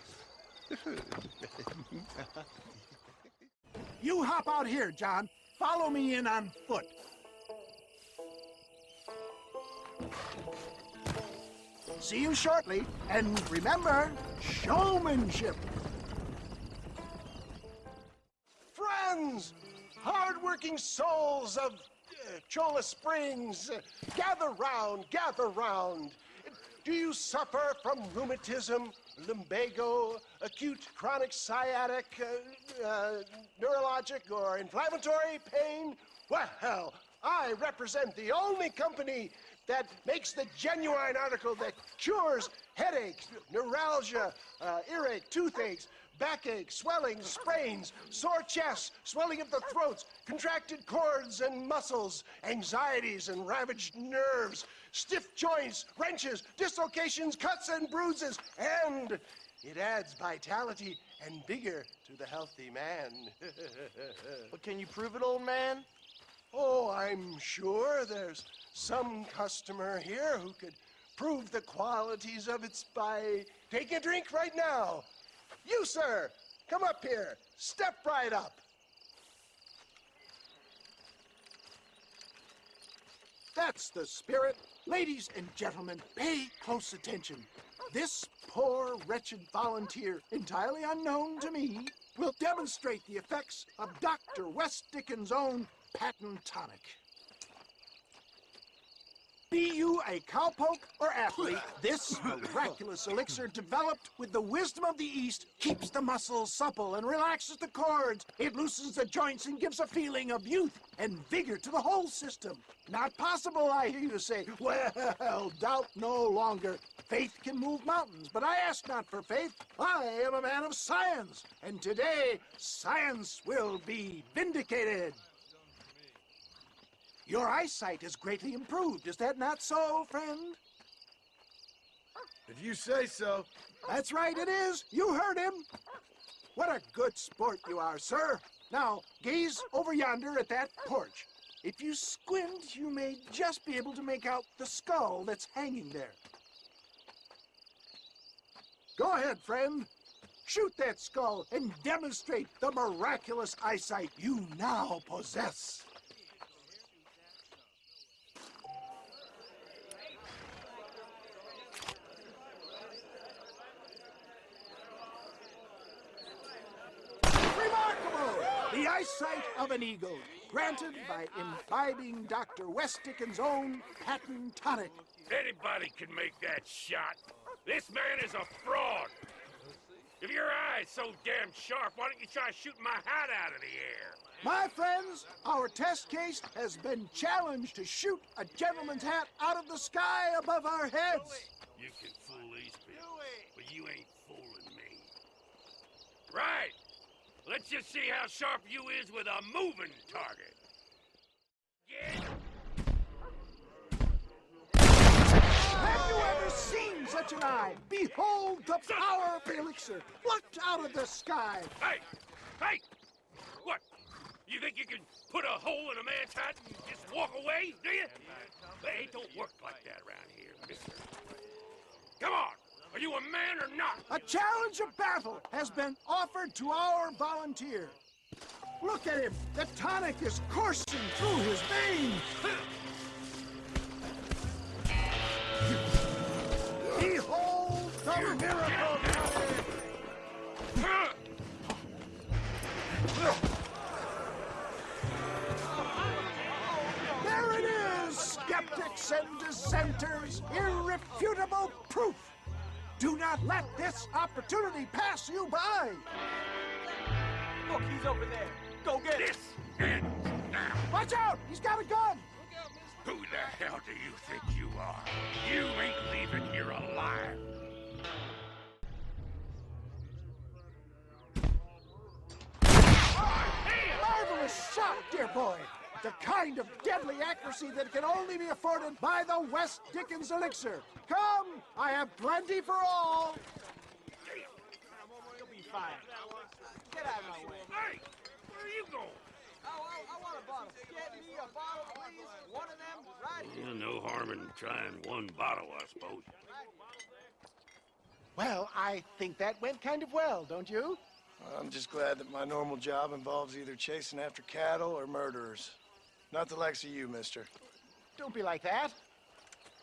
You hop out here, John. Follow me in on foot. See you shortly, and remember, showmanship. Friends, hard-working souls of Cholla Springs, gather round, gather round. Do you suffer from rheumatism, lumbago, acute chronic sciatic, neurologic, or inflammatory pain? Well, I represent the only company that makes the genuine article that cures headaches, neuralgia, earache, toothaches, backache, swelling, sprains, sore chests, swelling of the throats, contracted cords and muscles, anxieties and ravaged nerves, stiff joints, wrenches, dislocations, cuts and bruises, and it adds vitality and vigor to the healthy man. But can you prove it, old man? Oh, I'm sure there's some customer here who could prove the qualities of it by taking a drink right now. You, sir, come up here. Step right up. That's the spirit. Ladies and gentlemen, pay close attention. This poor, wretched volunteer, entirely unknown to me, will demonstrate the effects of Dr. West Dickens' own patent tonic. Be you a cowpoke or athlete, this miraculous elixir developed with the wisdom of the East keeps the muscles supple and relaxes the cords. It loosens the joints and gives a feeling of youth and vigor to the whole system. Not possible, I hear you say. Well, doubt no longer. Faith can move mountains, but I ask not for faith. I am a man of science, and today science will be vindicated. Your eyesight is greatly improved. Is that not so, friend? If you say so. That's right, it is. You heard him. What a good sport you are, sir. Now, gaze over yonder at that porch. If you squint, you may just be able to make out the skull that's hanging there. Go ahead, friend. Shoot that skull and demonstrate the miraculous eyesight you now possess. The eyesight of an eagle, granted by imbibing Dr. West Dickens' own patent tonic. Anybody can make that shot. This man is a fraud. If your eye's so damn sharp, why don't you try shooting my hat out of the air? My friends, our test case has been challenged to shoot a gentleman's hat out of the sky above our heads. You can fool these people, but you ain't fooling me. Right. Let's just see how sharp you is with a moving target. Have you ever seen such an eye? Behold the power of the elixir, plucked out of the sky. Hey! Hey! What? You think you can put a hole in a man's hat and just walk away, do you? Hey, it don't work like that around here, mister. Come on! Are you a man or not? A challenge of battle has been offered to our volunteer. Look at him. The tonic is coursing through his veins. Behold the miracle tonic. There it is, skeptics and dissenters. Irrefutable proof. Do not let this opportunity pass you by. Look, he's over there. go get it. This ends now. Watch out! He's got a gun! Who the hell do you think you are? You ain't leaving here alive. Marvelous shot, dear boy. The kind of deadly accuracy that can only be afforded by the West Dickens elixir. Come, I have plenty for all. You'll be fine. Get out of my way. Hey, where are you going? I want a bottle. Get me a bottle, please. One of them right here. No harm in trying one bottle, I suppose. Well, I think that went kind of well, don't you? I'm just glad that my normal job involves either chasing after cattle or murderers. Not the likes of you, mister. Don't be like that.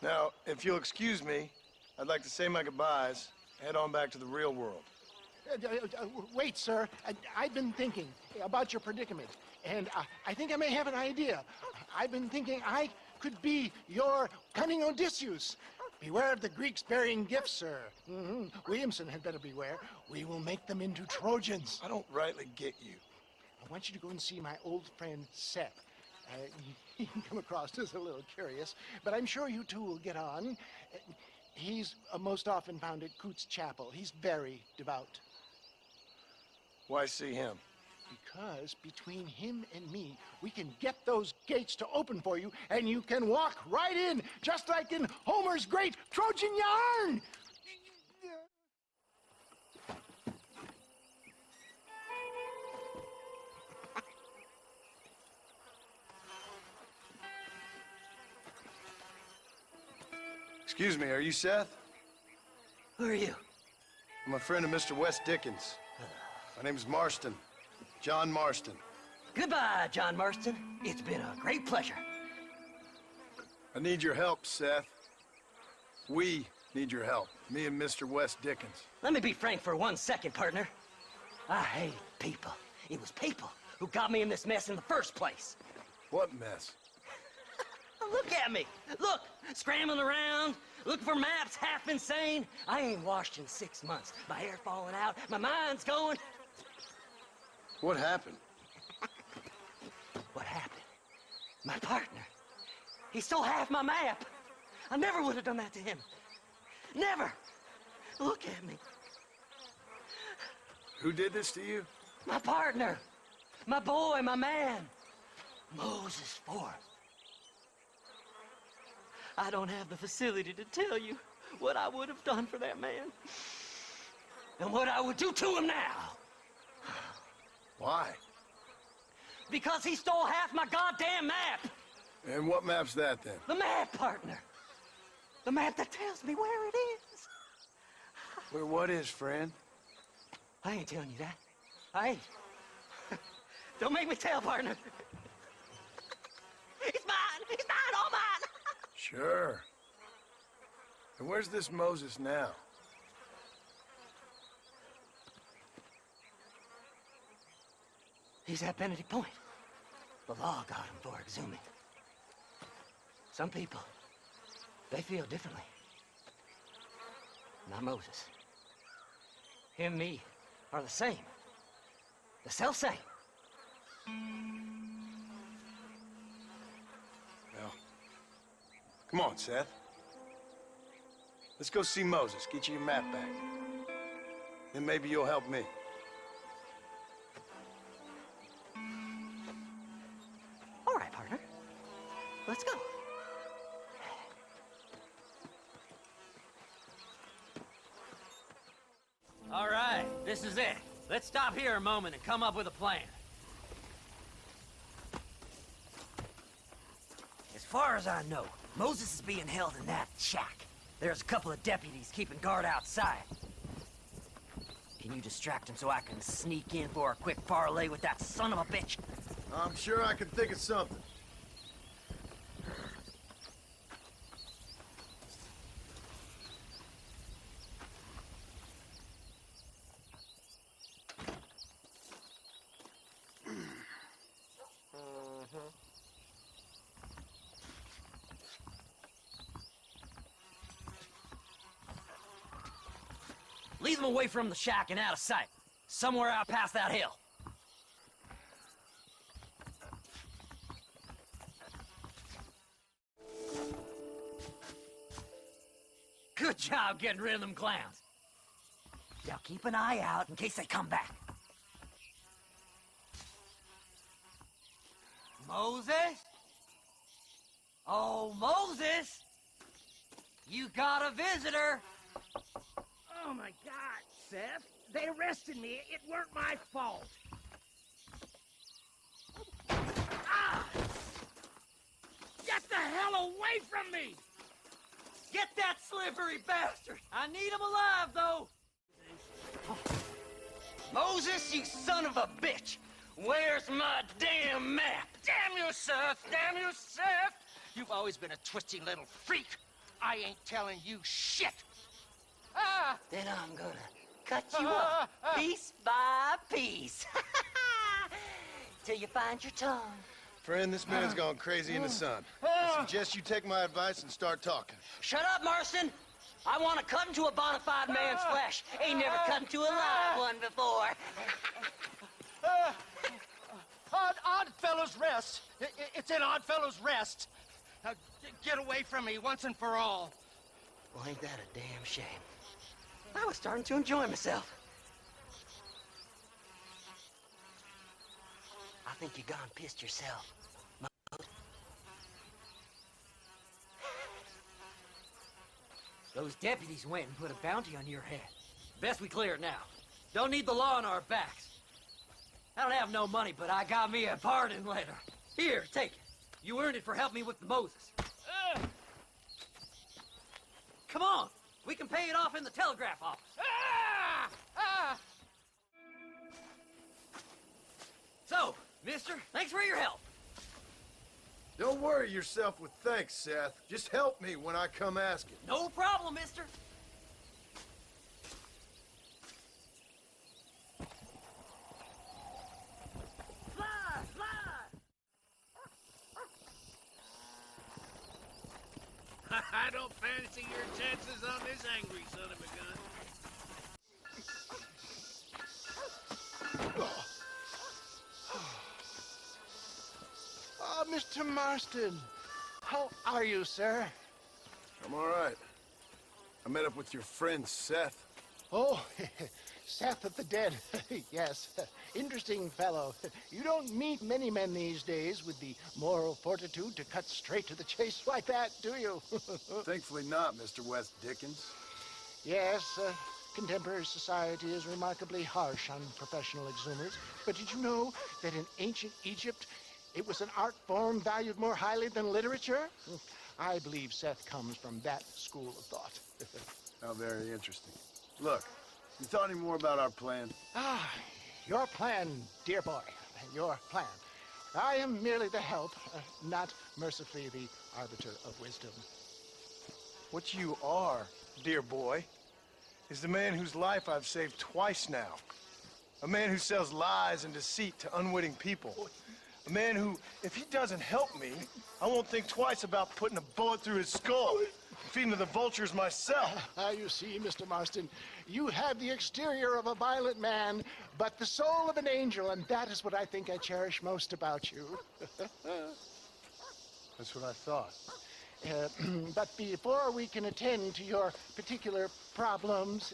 Now, if you'll excuse me, I'd like to say my goodbyes, head on back to the real world. Wait, sir. I've been thinking about your predicament, and I think I may have an idea. I've been thinking I could be your cunning Odysseus. Beware of the Greeks bearing gifts, sir. Williamson had better beware. We will make them into Trojans. I don't rightly get you. I want you to go and see my old friend Seth. He can come across as a little curious, but I'm sure you two will get on. He's most often found at Coots Chapel. He's very devout. Why see him? Because between him and me, we can get those gates to open for you, and you can walk right in, just like in Homer's great Trojan yarn! Excuse me, are you Seth? Who are you? I'm a friend of Mr. West Dickens. My name's Marston. John Marston. Goodbye, John Marston. It's been a great pleasure. I need your help, Seth. We need your help. Me and Mr. West Dickens. Let me be frank for 1 second, partner. I hate people. It was people who got me in this mess in the first place. What mess? Look at me. Look, scrambling around, looking for maps, half insane. I ain't washed in 6 months. My hair falling out, my mind's going. What happened? What happened? My partner. He stole half my map. I never would have done that to him. Never. Look at me. Who did this to you? My partner. My boy, my man. Moses Ford. I don't have the facility to tell you what I would have done for that man. And what I would do to him now. Why? Because he stole half my goddamn map. And what map's that, then? The map, partner. The map that tells me where it is. Where what is, friend? I ain't telling you that. I ain't. Don't make me tell, partner. It's mine! It's mine! All mine! Sure. And where's this Moses now? He's at Benedict Point. The law got him for exhuming. Some people, they feel differently. Not Moses. Him and me are the same. The self-same. Well, come on, Seth. Let's go see Moses, get you your map back. Then maybe you'll help me. All right, partner. Let's go. All right, this is it. Let's stop here a moment and come up with a plan. As far as I know, Moses is being held in that shack. There's a couple of deputies keeping guard outside. Can you distract him so I can sneak in for a quick parlay with that son of a bitch? I'm sure I can think of something. Lead them away from the shack and out of sight. Somewhere out past that hill. Good job getting rid of them clowns. Now keep an eye out in case they come back. Moses? Oh, Moses! You got a visitor! Oh my God, Seth. They arrested me. It weren't my fault. Ah! Get the hell away from me! Get that slivery bastard! I need him alive, though! Moses, you son of a bitch! Where's my damn map? Damn you, Seth! Damn you, Seth! You've always been a twisty little freak. I ain't telling you shit. Ah! Then I'm gonna cut you up piece by piece. Till you find your tongue. Friend, this man's gone crazy in the sun. I suggest you take my advice and start talking. Shut up, Marston! I want to cut into a bona fide man's flesh. Ain't never cut into a live one before. Oddfellows Rest. It's in Oddfellows Rest. Now, get away from me once and for all. Well, ain't that a damn shame? I was starting to enjoy myself. I think you gone pissed yourself. Those deputies went and put a bounty on your head. Best we clear it now. Don't need the law on our backs. I don't have no money, but I got me a pardon letter. Here, take it. You earned it for helping me with the Moses. Come on. We can pay it off in the telegraph office. So, mister, thanks for your help. Don't worry yourself with thanks, Seth. Just help me when I come asking. No problem, mister. I don't fancy your chances on this angry son of a gun. Ah, Mr. Marston. How are you, sir? I'm all right. I met up with your friend, Seth. Oh, Seth of the Dead. Yes, interesting fellow. You don't meet many men these days with the moral fortitude to cut straight to the chase like that, do you? Thankfully not, Mr. West Dickens. Yes, contemporary society is remarkably harsh on professional exhumers. But did you know that in ancient Egypt, it was an art form valued more highly than literature? I believe Seth comes from that school of thought. How very interesting. Look, you thought any more about our plan? Ah, your plan, dear boy. Your plan. I am merely the help, not mercifully the arbiter of wisdom. What you are, dear boy, is the man whose life I've saved twice now. A man who sells lies and deceit to unwitting people. A man who, if he doesn't help me, I won't think twice about putting a bullet through his skull, feeding to the vultures myself. You see, Mr. Marston, you have the exterior of a violent man, but the soul of an angel, and that is what I think I cherish most about you. That's what I thought. But before we can attend to your particular problems,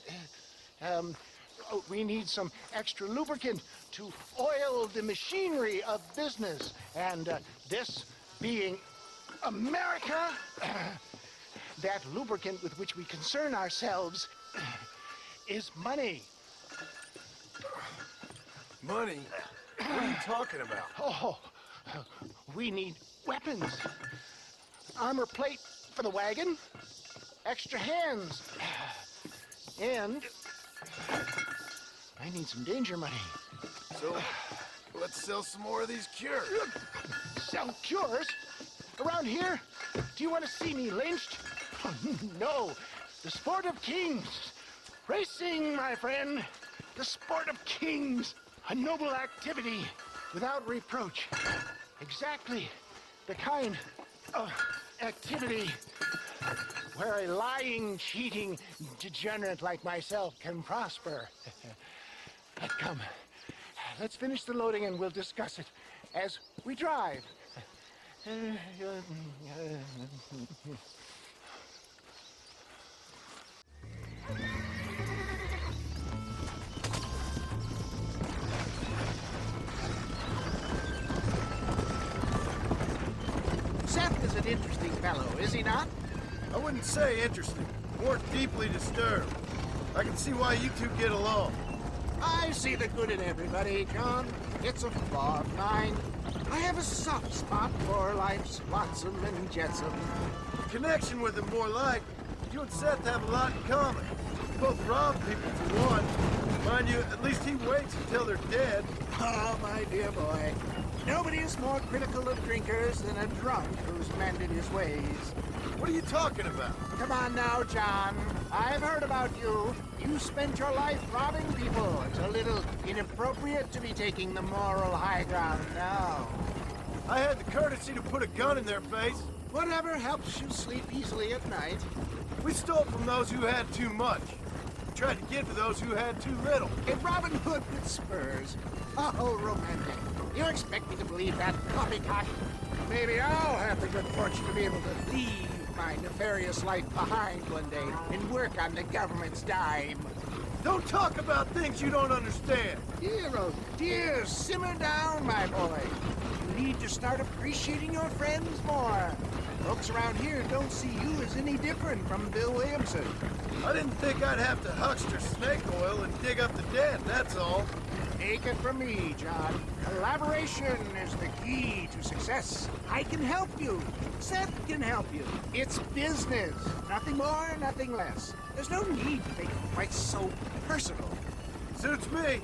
we need some extra lubricant to oil the machinery of business. And this being America, that lubricant with which we concern ourselves is money. Money? What are you talking about? Oh, we need weapons. Armor plate for the wagon, extra hands, and I need some danger money. So, let's sell some more of these cures. Sell cures? Around here? Do you want to see me lynched? Oh, no. The sport of kings. Racing, my friend. The sport of kings. A noble activity without reproach. Exactly the kind of activity where a lying, cheating degenerate like myself can prosper. But come, let's finish the loading and we'll discuss it as we drive. Seth is an interesting fellow, is he not? I wouldn't say interesting, more deeply disturbed. I can see why you two get along. I see the good in everybody, John. It's a flaw of mine. I have a soft spot for life's flotsam and jetsam. Connection with him, more like. You and Seth have a lot in common. You both rob people for one. Mind you, at least he waits until they're dead. Oh, my dear boy. Nobody is more critical of drinkers than a drunk who's mended his ways. What are you talking about? Come on now, John. I've heard about you. You spent your life robbing people. It's a little inappropriate to be taking the moral high ground now. I had the courtesy to put a gun in their face. Whatever helps you sleep easily at night. We stole from those who had too much. Tried to give to those who had too little. A Robin Hood with spurs. Oh, romantic. You expect me to believe that poppycock? Maybe I'll have the good fortune to be able to leave my nefarious life behind one day and work on the government's dime. Don't talk about things you don't understand. Dear, oh dear, simmer down, my boy. You need to start appreciating your friends more. Folks around here don't see you as any different from Bill Williamson. I didn't think I'd have to huckster snake oil and dig up the dead, that's all. Take it from me, John. Collaboration is the key to success. I can help you. Seth can help you. It's business. Nothing more, nothing less. There's no need to make it quite so personal. Suits me.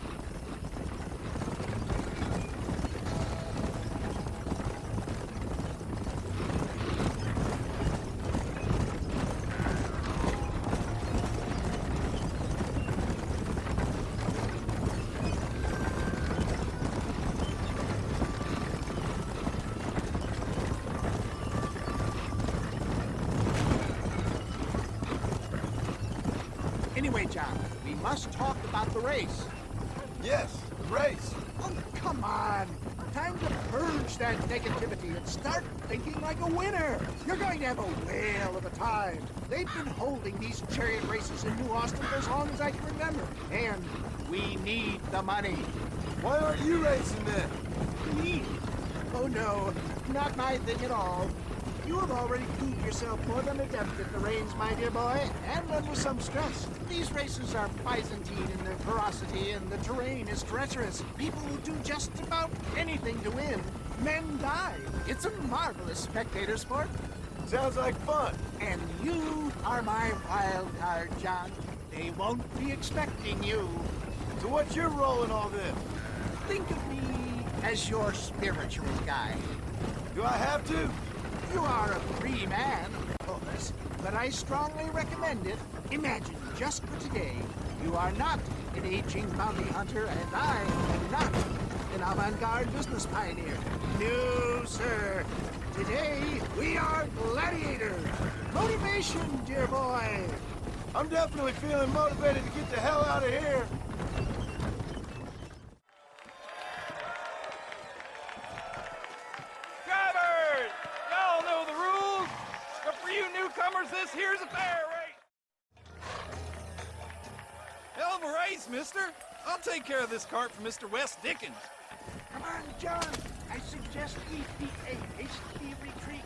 Anyway, John, we must talk about the race. Yes, the race. Oh, come on. Time to purge that negativity and start thinking like a winner. You're going to have a whale of a time. They've been holding these chariot races in New Austin for as long as I can remember. And we need the money. Why aren't you racing then? Me? Oh, no. Not my thing at all. You have already proved yourself more than adept at the reins, my dear boy, and under some stress. These races are Byzantine in their ferocity, and the terrain is treacherous. People will do just about anything to win. Men die. It's a marvelous spectator sport. Sounds like fun. And you are my wild card, John. They won't be expecting you. So what's your role in all this? Think of me as your spiritual guide. Do I have to? You are a free man, of course, but I strongly recommend it. Imagine, just for today, you are not an aging bounty hunter, and I am not an avant-garde business pioneer. No, sir. Today, we are gladiators. Motivation, dear boy. I'm definitely feeling motivated to get the hell out of here. Drivers! Y'all know the rules, but for you newcomers, this here's a fair race. Hell of a race, mister. I'll take care of this cart for Mr. West Dickens. Come on, John. I suggest we beat a hasty retreat.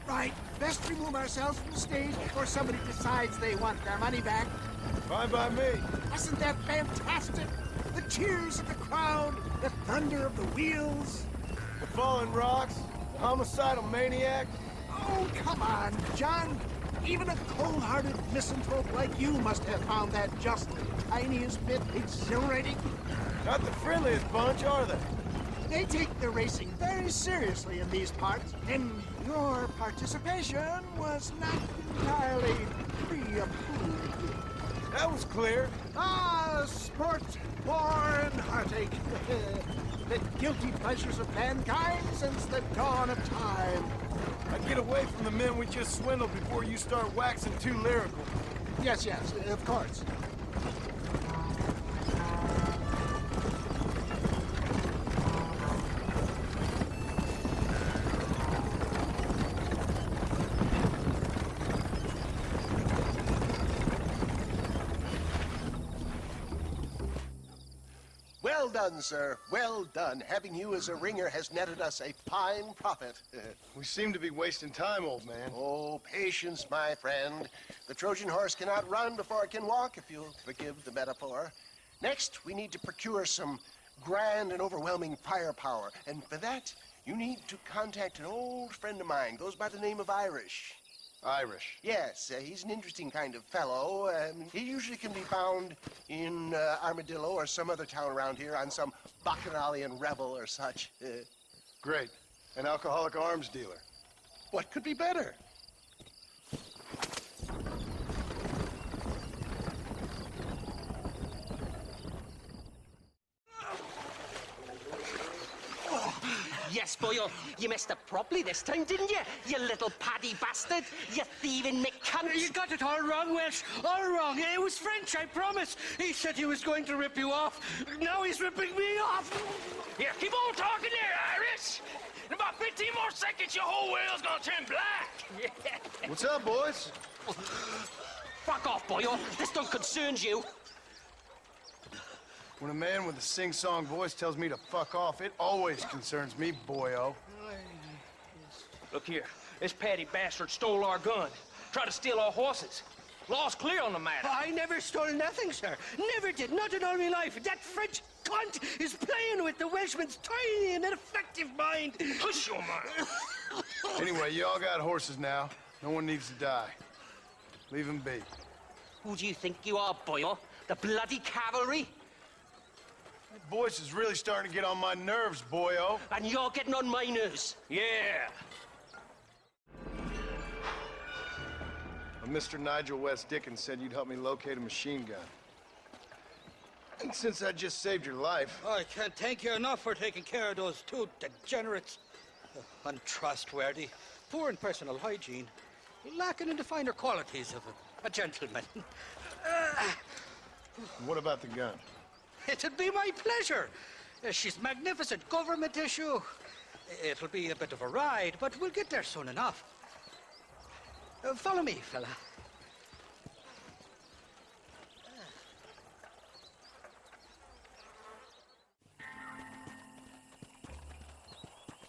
Right. Best remove ourselves from the stage before somebody decides they want their money back. Fine by me. Wasn't that fantastic? The cheers of the crowd, the thunder of the wheels. The falling rocks, the homicidal maniac. Oh, come on, John. Even a cold-hearted misanthrope like you must have found that just the tiniest bit exhilarating. Not the friendliest bunch, are they? They take their racing very seriously in these parts, and your participation was not entirely free of food. That was clear. Ah, sport, war, and heartache. The guilty pleasures of mankind since the dawn of time. I'd get away from the men we just swindled before you start waxing too lyrical. Yes, of course. Well, done, sir. Well done. Having you as a ringer has netted us a fine profit. We seem to be wasting time, old man. Oh, patience, my friend. The Trojan horse cannot run before it can walk, if you'll forgive the metaphor. Next, we need to procure some grand and overwhelming firepower. And for that, you need to contact an old friend of mine. Goes by the name of Irish. Irish? Yes, he's an interesting kind of fellow. He usually can be found in Armadillo or some other town around here on some bacchanalian revel or such. Great. An alcoholic arms dealer. What could be better? Yes, boyo, you messed up properly this time, didn't you? You little paddy bastard. You thieving McCunt. You got it all wrong, Welsh. All wrong. It was French, I promise. He said he was going to rip you off. Now he's ripping me off. Here, keep on talking there, Irish. In about 15 more seconds, your whole whale's gonna turn black. What's up, boys? Fuck off, boyo. This don't concern you. When a man with a sing-song voice tells me to fuck off, it always concerns me, boyo. Look here, this patty bastard stole our gun. Tried to steal our horses. Law's clear on the matter. I never stole nothing, sir. Never did. Not in all my life. That French cunt is playing with the Welshman's tiny and ineffective mind. Hush your mind. Anyway, you all got horses now. No one needs to die. Leave them be. Who do you think you are, boyo? The bloody cavalry? That voice is really starting to get on my nerves, boyo. And you're getting on my nerves. Yeah. Mr. Nigel West Dickens said you'd help me locate a machine gun. And since I just saved your life... I can't thank you enough for taking care of those two degenerates. Untrustworthy, poor in personal hygiene, lacking in the finer qualities of a gentleman. What about the gun? It'd be my pleasure. She's magnificent, government issue. It'll be a bit of a ride, but we'll get there soon enough. Follow me, fella.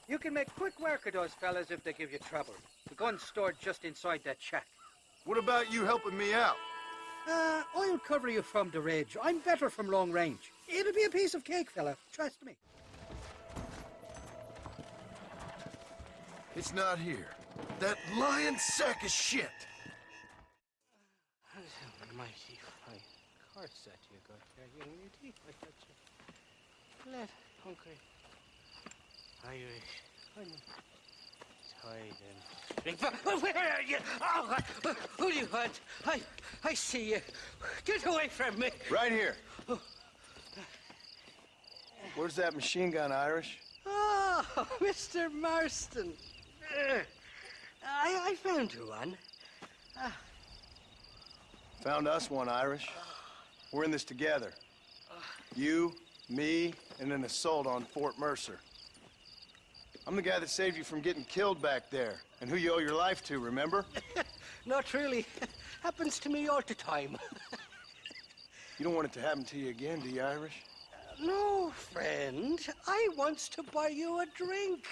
You can make quick work of those fellas if they give you trouble. The gun's stored just inside that shack. What about you helping me out? I'll cover you from the ridge. I'm better from long range. It'll be a piece of cake, fella. Trust me. It's not here. That lying sack of shit. Mighty fine corset you got there, young lady. I got you. Let hungry. Irish. Where are you? Oh, who do you want? I see you. Get away from me. Right here. Where's that machine gun, Irish? Oh, Mr. Marston. I found you one. Found us one, Irish. We're in this together. You, me, and an assault on Fort Mercer. I'm the guy that saved you from getting killed back there, and who you owe your life to, remember? Not really. Happens to me all the time. You don't want it to happen to you again, do you, Irish? No, friend. I wants to buy you a drink.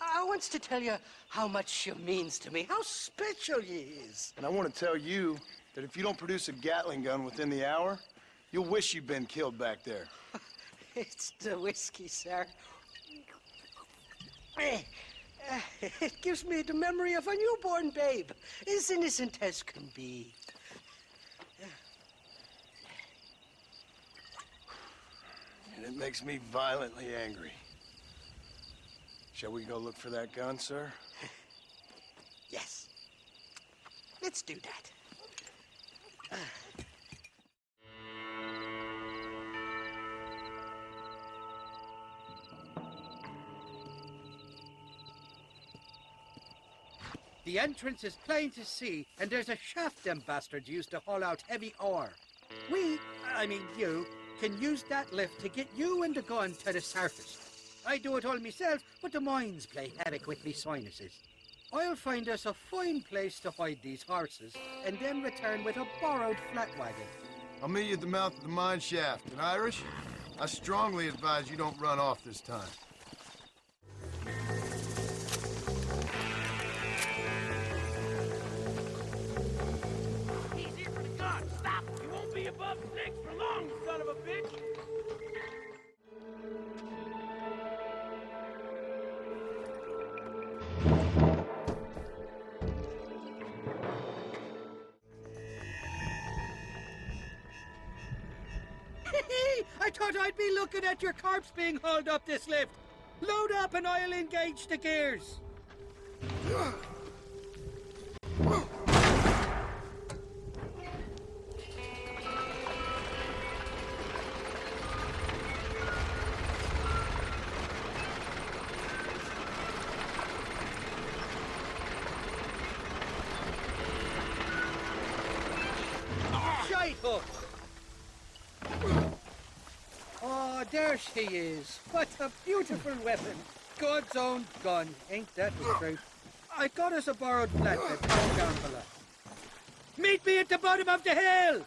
I wants to tell you how much you means to me, how special you is. And I want to tell you that if you don't produce a Gatling gun within the hour, you'll wish you'd been killed back there. It's the whiskey, sir. It gives me the memory of a newborn babe, as innocent as can be. And it makes me violently angry. Shall we go look for that gun, sir? Yes. Let's do that. The entrance is plain to see, and there's a shaft them bastards used to haul out heavy ore. You, can use that lift to get you and the gun to the surface. I do it all myself, but the mines play havoc with me sinuses. I'll find us a fine place to hide these horses, and then return with a borrowed flat wagon. I'll meet you at the mouth of the mine shaft. And Irish, I strongly advise you don't run off this time. Easier for the gun. Stop! You won't be above 6 for long, you son of a bitch! I thought I'd be looking at your corpse being hauled up this lift. Load up and I'll engage the gears. Shite hook! Oh, there she is. What a beautiful weapon. God's own gun. Ain't that the truth? I got us a borrowed flatbed from down below. Meet me at the bottom of the hill!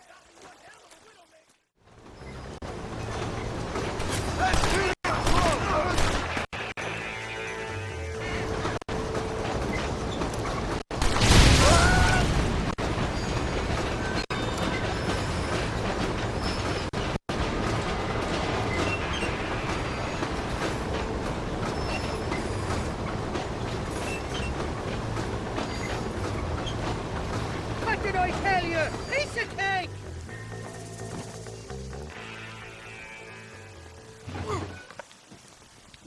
What did I tell you? Piece of cake!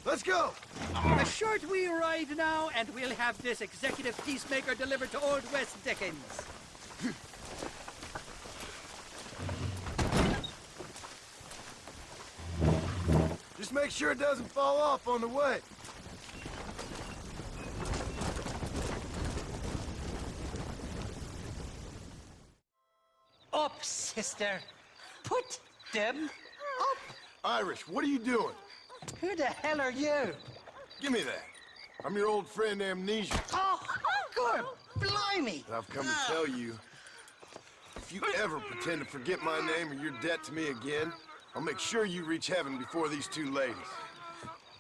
Let's go! A short wee ride now, and we'll have this executive peacemaker delivered to Old West Dickens. Just make sure it doesn't fall off on the way. Up, sister. Put them up. Irish, what are you doing? Who the hell are you? Give me that. I'm your old friend Amnesia. Oh, good. Blimey. I've come to tell you, if you ever pretend to forget my name or your debt to me again, I'll make sure you reach heaven before these two ladies.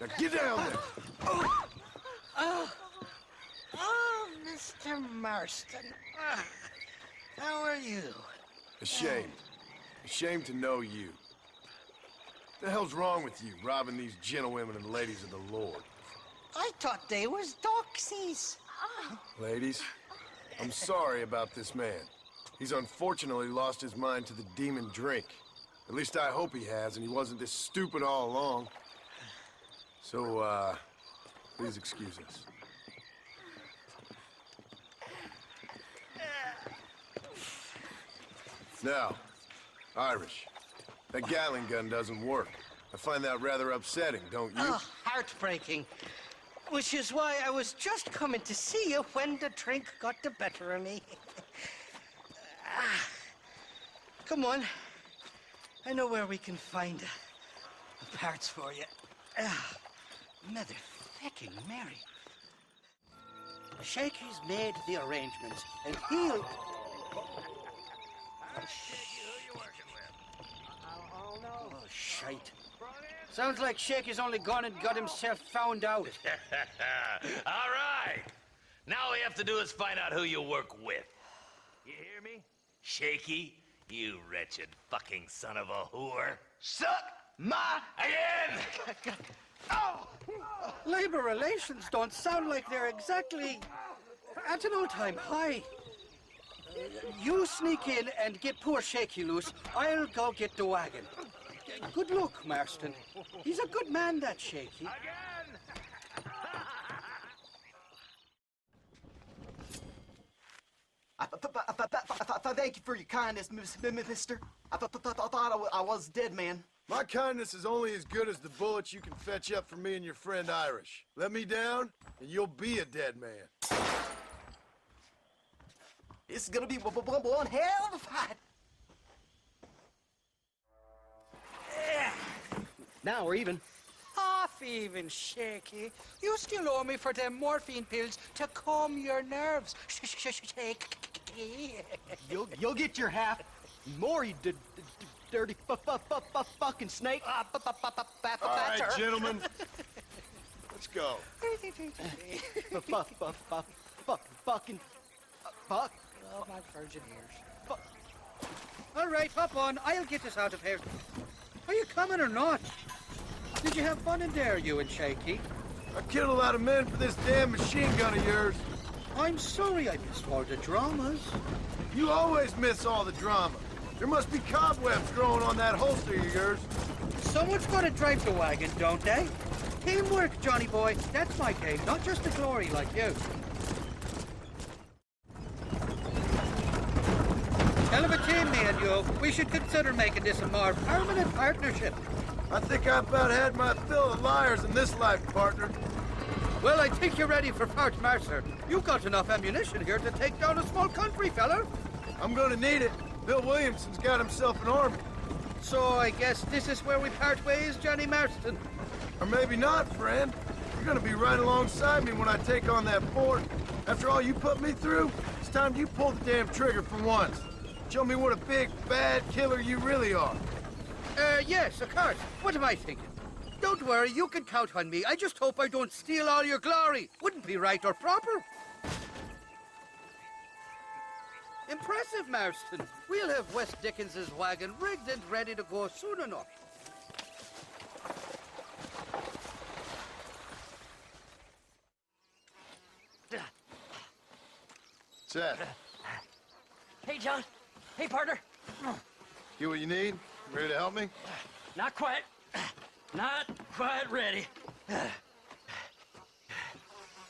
Now get down there. Oh, Mr. Marston. How are you? Ashamed. Ashamed to know you. What the hell's wrong with you, robbing these gentlewomen and ladies of the Lord? I thought they was doxies. Ladies, I'm sorry about this man. He's unfortunately lost his mind to the demon drink. At least I hope he has, and he wasn't this stupid all along. So, please excuse us. Now, Irish, that Gatling gun doesn't work. I find that rather upsetting, don't you? Oh, heartbreaking. Which is why I was just coming to see you when the drink got the better of me. Come on. I know where we can find the parts for you. Mother-fecking Mary. Shakey's made the arrangements, and he'll... Oh, shite. Sounds like Shakey's only gone and got himself found out. All right. Now all we have to do is find out who you work with. You hear me? Shaky, you wretched fucking son of a whore. Suck my again! Oh! Labor relations don't sound like they're exactly at an all-time high. You sneak in and get poor Shaky loose. I'll go get the wagon. Good luck, Marston. He's a good man, that Shaky. Thank you for your kindness, mister. I thought I was dead, man. My kindness is only as good as the bullets you can fetch up for me and your friend Irish. Let me down, and you'll be a dead man. This is gonna be one hell of a fight. Now we're even. Half even, Shaky. You still owe me for them morphine pills to calm your nerves. Shaky. You'll get your half. More you dirty fucking snake. All right, gentlemen. Let's go. Fucking fuck. Oh, my virgin ears. All right, hop on. I'll get us out of here. Are you coming or not? Did you have fun in there, you and Shaky? I killed a lot of men for this damn machine gun of yours. I'm sorry I missed all the dramas. You always miss all the drama. There must be cobwebs growing on that holster of yours. Someone's got to drive the wagon, don't they? Teamwork, Johnny boy. That's my game, not just the glory like you. Hell of a team, me and you. We should consider making this a more permanent partnership. I think I about had my fill of liars in this life, partner. Well, I think you're ready for Fort Mercer. You've got enough ammunition here to take down a small country, fella. I'm gonna need it. Bill Williamson's got himself an army. So I guess this is where we part ways, Johnny Marston. Or maybe not, friend. You're gonna be right alongside me when I take on that fort. After all you put me through, it's time you pull the damn trigger for once. Show me what a big, bad killer you really are. Yes, of course. What am I thinking? Don't worry, you can count on me. I just hope I don't steal all your glory. Wouldn't be right or proper. Impressive, Marston. We'll have West Dickens's wagon rigged and ready to go soon enough. Seth, Hey, John. Hey, partner. you what you need? Ready to help me? Not quite. Not quite ready.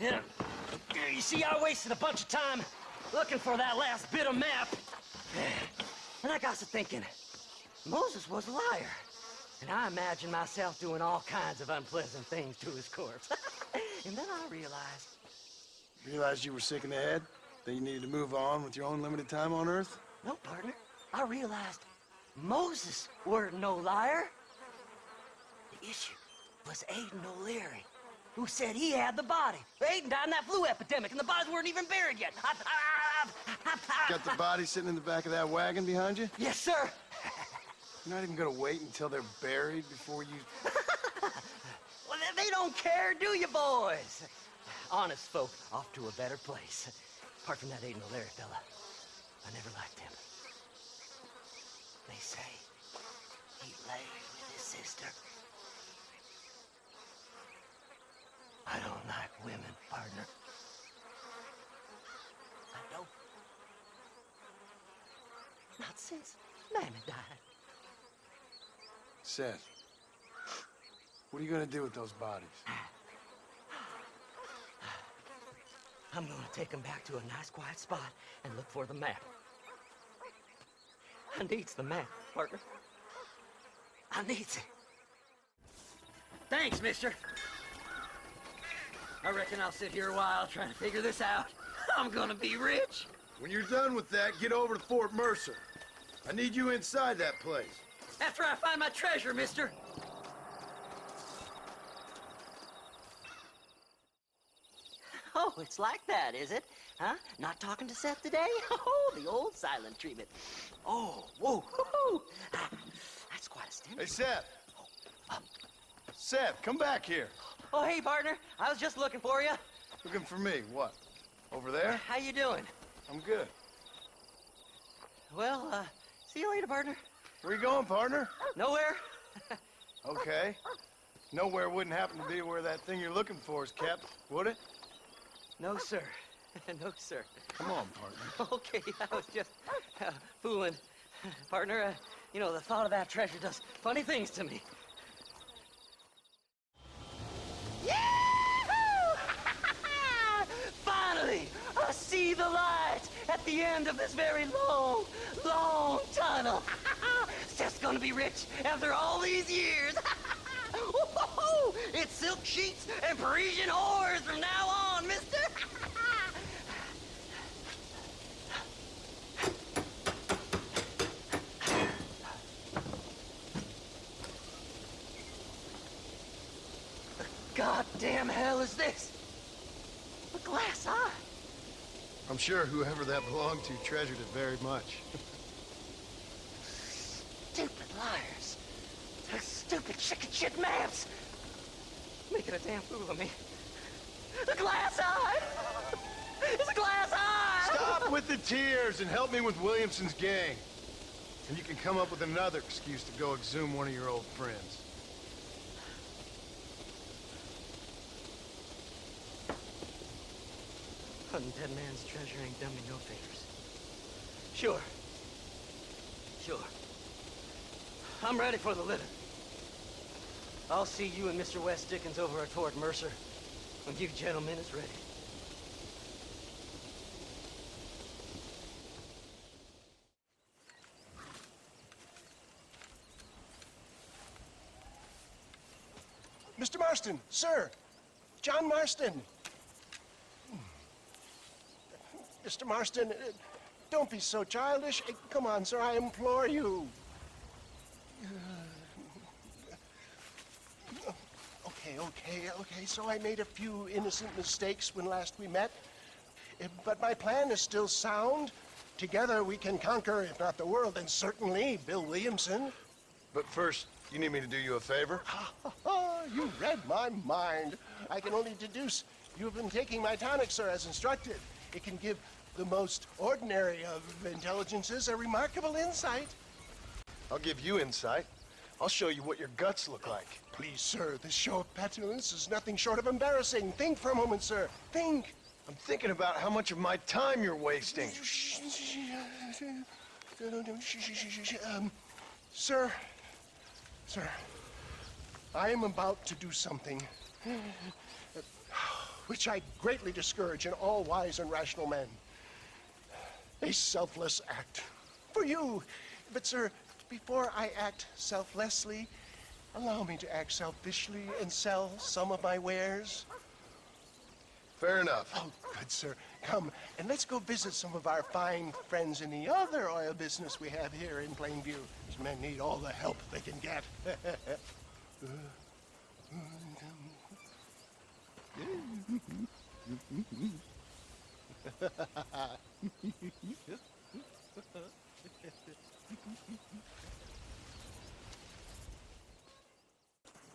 You see, I wasted a bunch of time looking for that last bit of map. And I got to thinking, Moses was a liar. And I imagined myself doing all kinds of unpleasant things to his corpse. And then I realized... Realized you were sick in the head? That you needed to move on with your own limited time on Earth? No, partner. I realized Moses weren't no liar. The issue was Aiden O'Leary, who said he had the body. Aiden died in that flu epidemic, and the bodies weren't even buried yet. Got the body sitting in the back of that wagon behind you? Yes, sir. You're not even gonna wait until they're buried before you... Well, they don't care, do you, boys? Honest folk off to a better place. Apart from that Aiden O'Leary fella, I never liked him. They say he lay with his sister. I don't like women, partner. I don't. Not since Mammy died. Seth, what are you gonna do with those bodies? I'm gonna take them back to a nice quiet spot and look for the map. I needs the map, partner. I needs it. Thanks, mister. I reckon I'll sit here a while trying to figure this out. I'm gonna be rich. When you're done with that, get over to Fort Mercer. I need you inside that place. After I find my treasure, mister. Oh, it's like that, is it? Huh? Not talking to Seth today? Oh, the old silent treatment. Oh, whoa, woo-hoo. That's quite a stimulus. Hey, Seth. Seth, come back here. Oh, hey, partner. I was just looking for you. Looking for me? What? Over there? How you doing? I'm good. Well, see you later, partner. Where you going, partner? Nowhere. Okay. Nowhere wouldn't happen to be where that thing you're looking for is kept, would it? No, sir. No, sir. Come on, partner. Okay, I was just fooling. Partner, you know, the thought of that treasure does funny things to me. Yahoo! Finally, I see the light at the end of this very long, long tunnel. Seth's gonna be rich after all these years. It's silk sheets and Parisian whores from now on, mister. The goddamn hell is this? A glass eye. I'm sure whoever that belonged to treasured it very much. Stupid liars. Those stupid chicken shit maps. Making a damn fool of me. The glass eye! It's a glass eye! Stop with the tears and help me with Williamson's gang. And you can come up with another excuse to go exhume one of your old friends. Hunting dead man's treasure ain't done me no favors. Sure. I'm ready for the living. I'll see you and Mr. West Dickens over at Fort Mercer when you gentlemen is ready. Mr. Marston, sir. John Marston. Mr. Marston, don't be so childish. Come on, sir, I implore you. Okay. So I made a few innocent mistakes when last we met. But my plan is still sound. Together we can conquer, if not the world, then certainly Bill Williamson. But first, you need me to do you a favor? You read my mind. I can only deduce you've been taking my tonic, sir, as instructed. It can give the most ordinary of intelligences a remarkable insight. I'll give you insight. I'll show you what your guts look like. Please, sir, this show of petulance is nothing short of embarrassing. Think for a moment, sir. Think. I'm thinking about how much of my time you're wasting. Sir, I am about to do something which I greatly discourage in all wise and rational men. A selfless act for you. But, sir, before I act selflessly, allow me to act selfishly and sell some of my wares. Fair enough. Oh, good, sir. Come, and let's go visit some of our fine friends in the other oil business we have here in Plainview. These men need all the help they can get.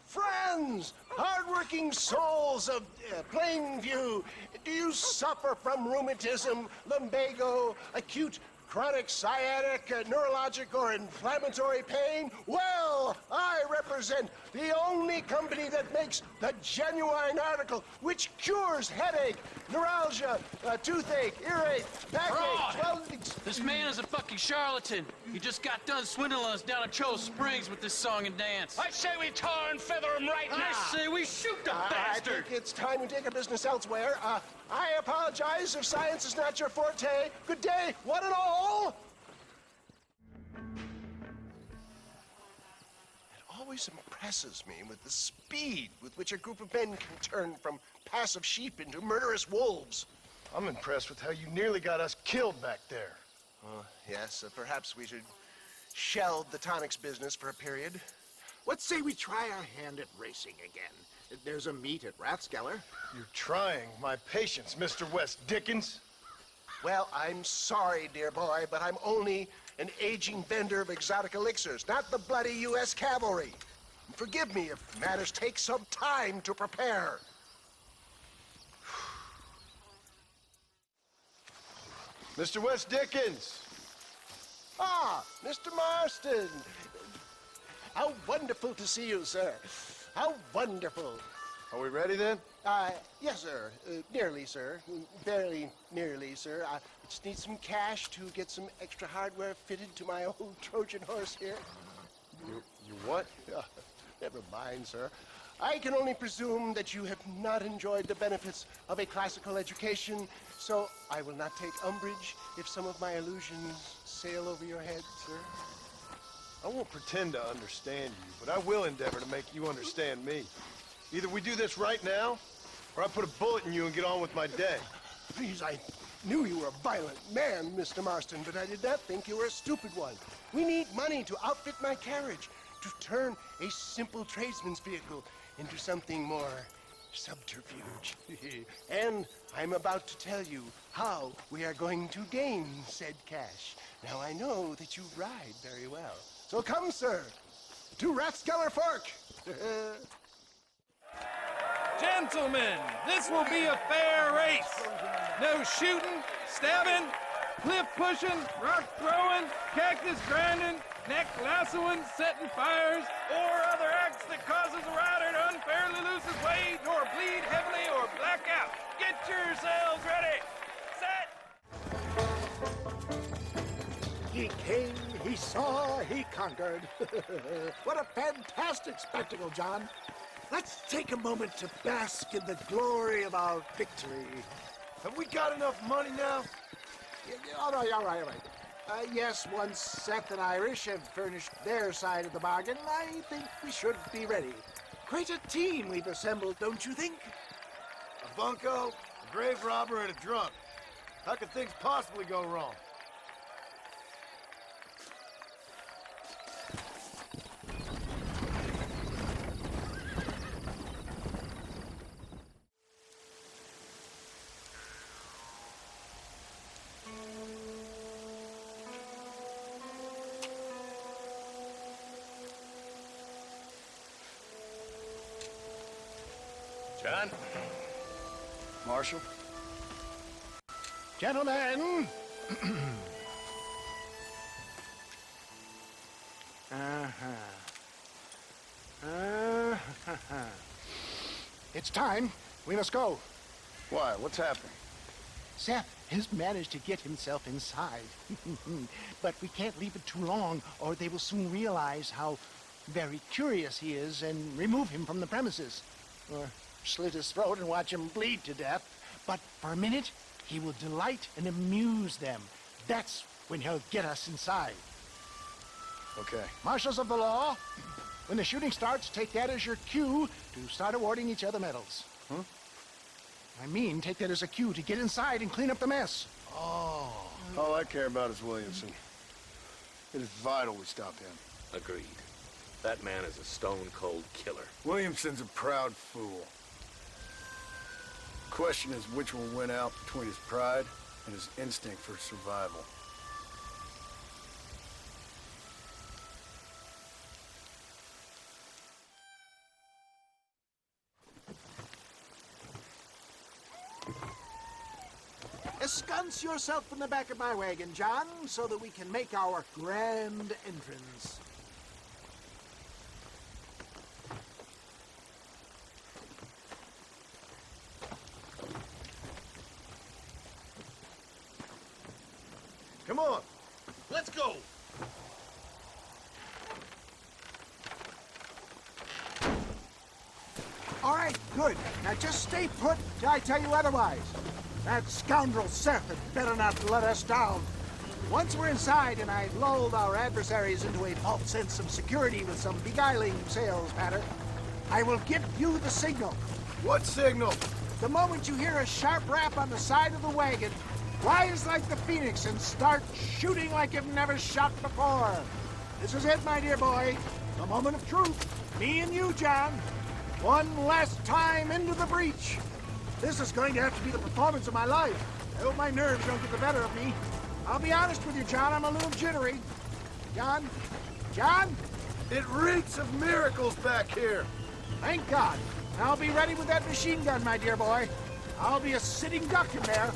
Friends, hardworking souls of Plainview, do you suffer from rheumatism, lumbago, acute chronic sciatic, neurologic, or inflammatory pain? Well, I represent the only company that makes the genuine article which cures headache, neuralgia, toothache, earache, backache. Well, this man is a fucking charlatan. He just got done swindling us down at Cho Springs with this song and dance. I say we tar and feather him right now. I say we shoot the I bastard. think it's time we take our business elsewhere. I apologize if science is not your forte. Good day, one and all. It always impresses me with the speed with which a group of men can turn from passive sheep into murderous wolves. I'm impressed with how you nearly got us killed back there. Yes, perhaps we should shelve the tonics business for a period. What say we try our hand at racing again? There's a meet at Rathskeller. You're trying my patience, Mr. West Dickens. Well, I'm sorry, dear boy, but I'm only an aging vendor of exotic elixirs, not the bloody U.S. cavalry. Forgive me if matters take some time to prepare. Mr. West Dickens! Ah, Mr. Marston! How wonderful to see you, sir. How wonderful. Are we ready then? Yes, sir. Nearly, sir. Barely nearly, sir. I just need some cash to get some extra hardware fitted to my old Trojan horse here. You what? Never mind, sir. I can only presume that you have not enjoyed the benefits of a classical education, so I will not take umbrage if some of my illusions sail over your head, sir. I won't pretend to understand you, but I will endeavor to make you understand me. Either we do this right now, or I put a bullet in you and get on with my day. Please, I knew you were a violent man, Mr. Marston, but I did not think you were a stupid one. We need money to outfit my carriage, to turn a simple tradesman's vehicle into something more subterfuge. And I'm about to tell you how we are going to gain said cash. Now, I know that you ride very well, So come, sir, to Rathskeller Fork. Gentlemen, this will be a fair race. No shooting, stabbing, cliff pushing, rock throwing, cactus grinding, neck lassoing, setting fires, or other acts that causes a rider to unfairly lose his way, or bleed heavily, or black out. Get yourselves ready. Set. He came, he saw, he conquered. What a fantastic spectacle, John. Let's take a moment to bask in the glory of our victory. Have we got enough money now? All right. Yes, once Seth and Irish have furnished their side of the bargain, I think we should be ready. Quite a team we've assembled, don't you think? A bunco, a grave robber, and a drunk. How could things possibly go wrong? John? Marshal? Gentlemen! It's time. We must go. Why? What's happening? Seth has managed to get himself inside. But we can't leave it too long, or they will soon realize how very curious he is and remove him from the premises. Or slit his throat and watch him bleed to death. But for a minute, he will delight and amuse them. That's when he'll get us inside. Okay. Marshals of the law, when the shooting starts, take that as your cue to start awarding each other medals. Huh? I mean, take that as a cue to get inside and clean up the mess. Oh. All I care about is Williamson. It is vital we stop him. Agreed. That man is a stone-cold killer. Williamson's a proud fool. The question is which will win out between his pride and his instinct for survival. Ensconce yourself in the back of my wagon, John, so that we can make our grand entrance. Come on. Let's go. All right, good. Now just stay put till I tell you otherwise. That scoundrel Seth had better not let us down. Once we're inside and I've lulled our adversaries into a false sense of security with some beguiling sales patter, I will give you the signal. What signal? The moment you hear a sharp rap on the side of the wagon, rise like the phoenix and start shooting like you've never shot before. This is it, my dear boy. The moment of truth. Me and you, John. One last time into the breach. This is going to have to be the performance of my life. I hope my nerves don't get the better of me. I'll be honest with you, John. I'm a little jittery. John? John? It reeks of miracles back here. Thank God. I'll be ready with that machine gun, my dear boy. I'll be a sitting duck in there.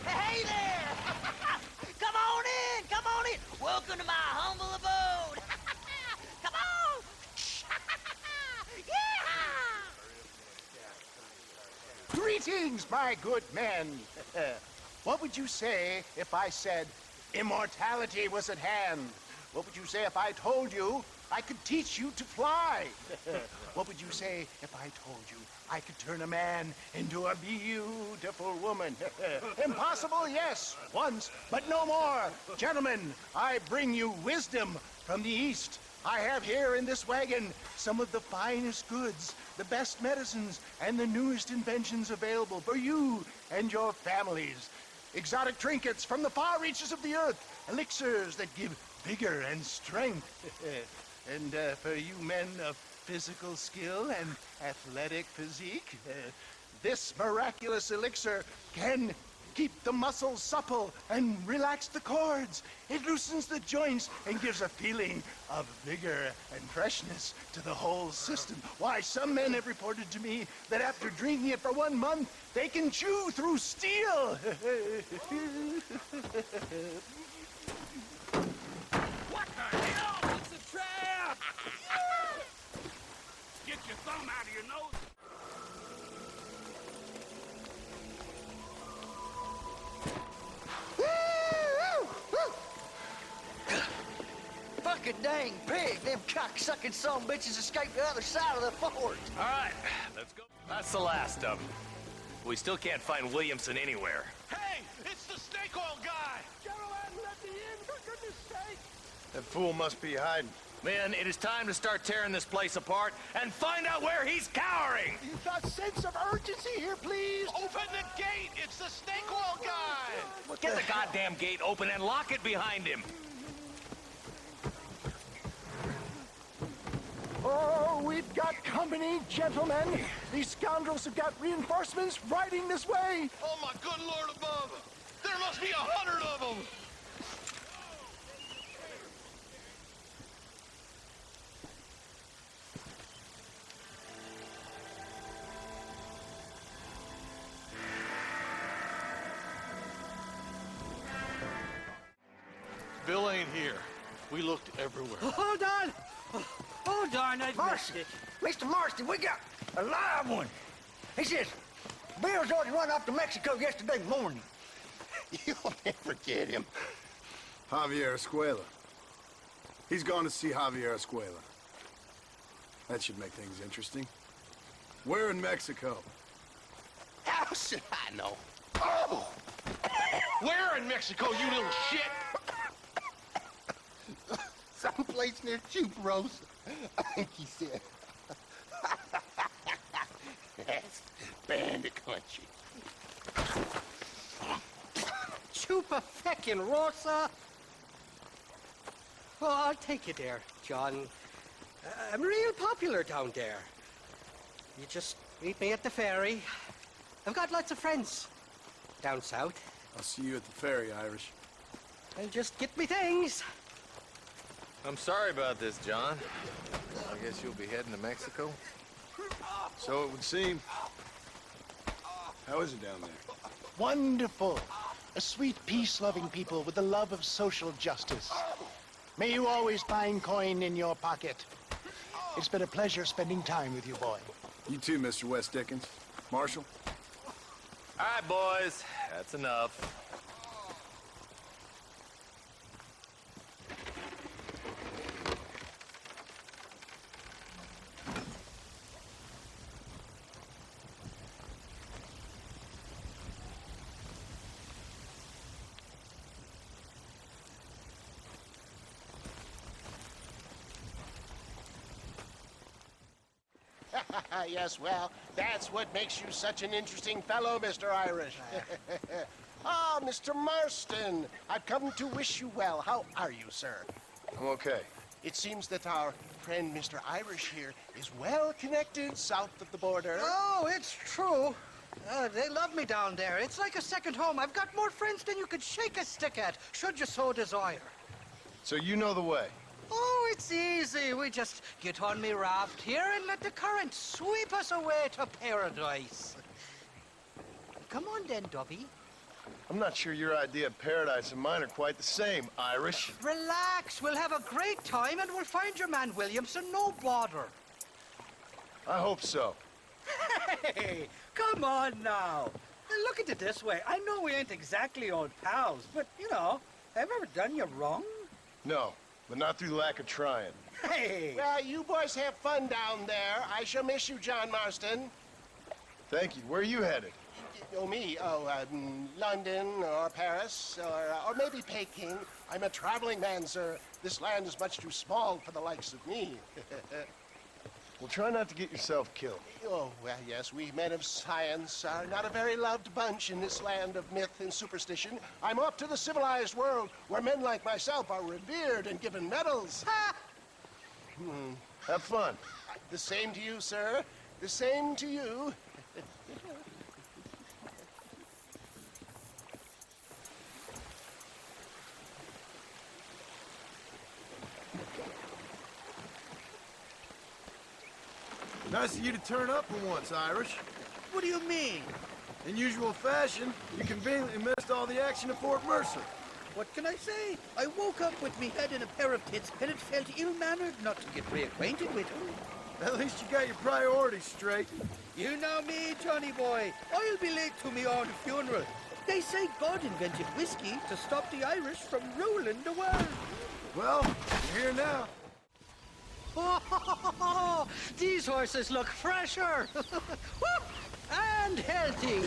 Hey there! Come on in! Come on in! Welcome to my humble abode! Come on! Yeah! Greetings, my good men. What would you say if I said immortality was at hand? What would you say if I told you I could teach you to fly? What would you say if I told you I could turn a man into a beautiful woman? Impossible, yes, once, but no more. Gentlemen, I bring you wisdom from the East. I have here in this wagon some of the finest goods, the best medicines, and the newest inventions available for you and your families. Exotic trinkets from the far reaches of the earth, elixirs that give vigor and strength. And for you men of physical skill and athletic physique, this miraculous elixir can keep the muscles supple and relax the cords. It loosens the joints and gives a feeling of vigor and freshness to the whole system. Why, some men have reported to me that after drinking it for 1 month, they can chew through steel. What the hell? It's a trap! Get your thumb out of your nose. Fucking dang pig! Them cocksucking son of bitches escaped the other side of the fort! All right, let's go. That's the last of them. We still can't find Williamson anywhere. Hey, it's the snake oil guy! Gentlemen, let me in, for goodness sake! That fool must be hiding. Men, it is time to start tearing this place apart and find out where he's cowering! You've got sense of urgency here, please! Open the gate! It's the snake oil guy! Get the goddamn gate open and lock it behind him! Oh, we've got company, gentlemen. These scoundrels have got reinforcements riding this way. Oh, my good Lord above! There must be 100 of them! Bill ain't here. We looked everywhere. Hold on! Oh, darn, I missed it. Mr. Marston, we got a live one. He says, Bill's already run off to Mexico yesterday morning. You'll never get him. Javier Escuella. He's gone to see Javier Escuella. That should make things interesting. Where in Mexico? How should I know? Oh! Where in Mexico, you little shit? Someplace near Chuparosa, I think he said. That's bandit country. Chupa-feckin'-rosa? Oh, I'll take you there, John. I'm real popular down there. You just meet me at the ferry. I've got lots of friends down south. I'll see you at the ferry, Irish. And just get me things. I'm sorry about this, John. I guess you'll be heading to Mexico? So it would seem. How is it down there? Wonderful. A sweet, peace-loving people with the love of social justice. May you always find coin in your pocket. It's been a pleasure spending time with you, boy. You too, Mr. West Dickens. Marshal? All right, boys. That's enough. Yes, well, that's what makes you such an interesting fellow, Mr. Irish. Ah, Mr. Marston, I've come to wish you well. How are you, sir? I'm okay. It seems that our friend Mr. Irish here is well connected south of the border. Oh, it's true. They love me down there. It's like a second home. I've got more friends than you could shake a stick at, should you so desire. So you know the way? Oh, it's easy. We just get on me raft here and let the current sweep us away to paradise. Come on then, Dubby. I'm not sure your idea of paradise and mine are quite the same, Irish. Relax. We'll have a great time and we'll find your man Williamson, no bother. I hope so. Hey, come on now. Look at it this way. I know we ain't exactly old pals, but, you know, have I ever done you wrong? No, but not through lack of trying. Hey! Well, you boys have fun down there. I shall miss you, John Marston. Thank you. Where are you headed? Oh, me? Oh, London or Paris or maybe Peking. I'm a traveling man, sir. This land is much too small for the likes of me. Well, try not to get yourself killed. Oh, well, yes, we men of science are not a very loved bunch in this land of myth and superstition. I'm off to the civilized world where men like myself are revered and given medals. Ha! Have fun. The same to you, sir. The same to you. Nice of you to turn up for once, Irish. What do you mean? In usual fashion, you conveniently missed all the action at Fort Mercer. What can I say? I woke up with me head in a pair of tits, and it felt ill-mannered not to get reacquainted with him. At least you got your priorities straight. You know me, Johnny boy. I'll be late to me own funeral. They say God invented whiskey to stop the Irish from ruling the world. Well, you're here now. Oh, these horses look fresher and healthy.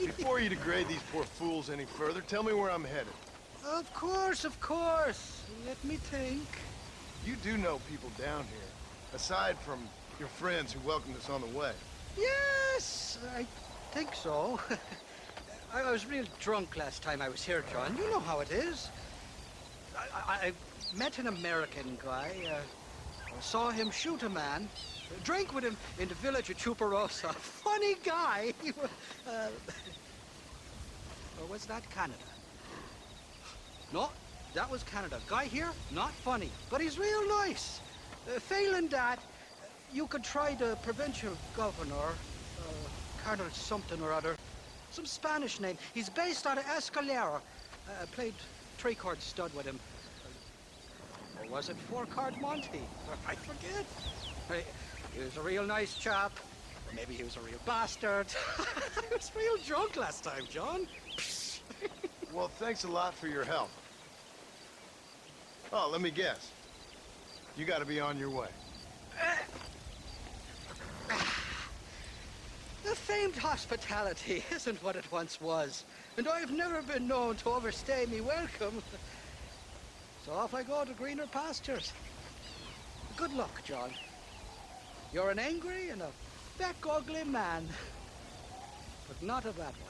Before you degrade these poor fools any further, tell me where I'm headed. Of course, of course. Let me think. You do know people down here, aside from your friends who welcomed us on the way. Yes, I think so. I was real drunk last time I was here, John. You know how it is. I met an American guy, saw him shoot a man, drank with him in the village of Chuparosa. Funny guy. Or was that Canada? No, that was Canada. Guy here, not funny, but he's real nice. Failing that, you could try the provincial governor, Colonel something or other. Some Spanish name. He's based out of Escuella. Played three-card stud with him. Or was it four-card Monty? I forget. He was a real nice chap. Or maybe he was a real bastard. I was real drunk last time, John. Well, thanks a lot for your help. Oh, let me guess. You gotta be on your way. The famed hospitality isn't what it once was, and I've never been known to overstay me welcome. So off I go to greener pastures. Good luck, John. You're an angry and a back ugly man, but not a bad one.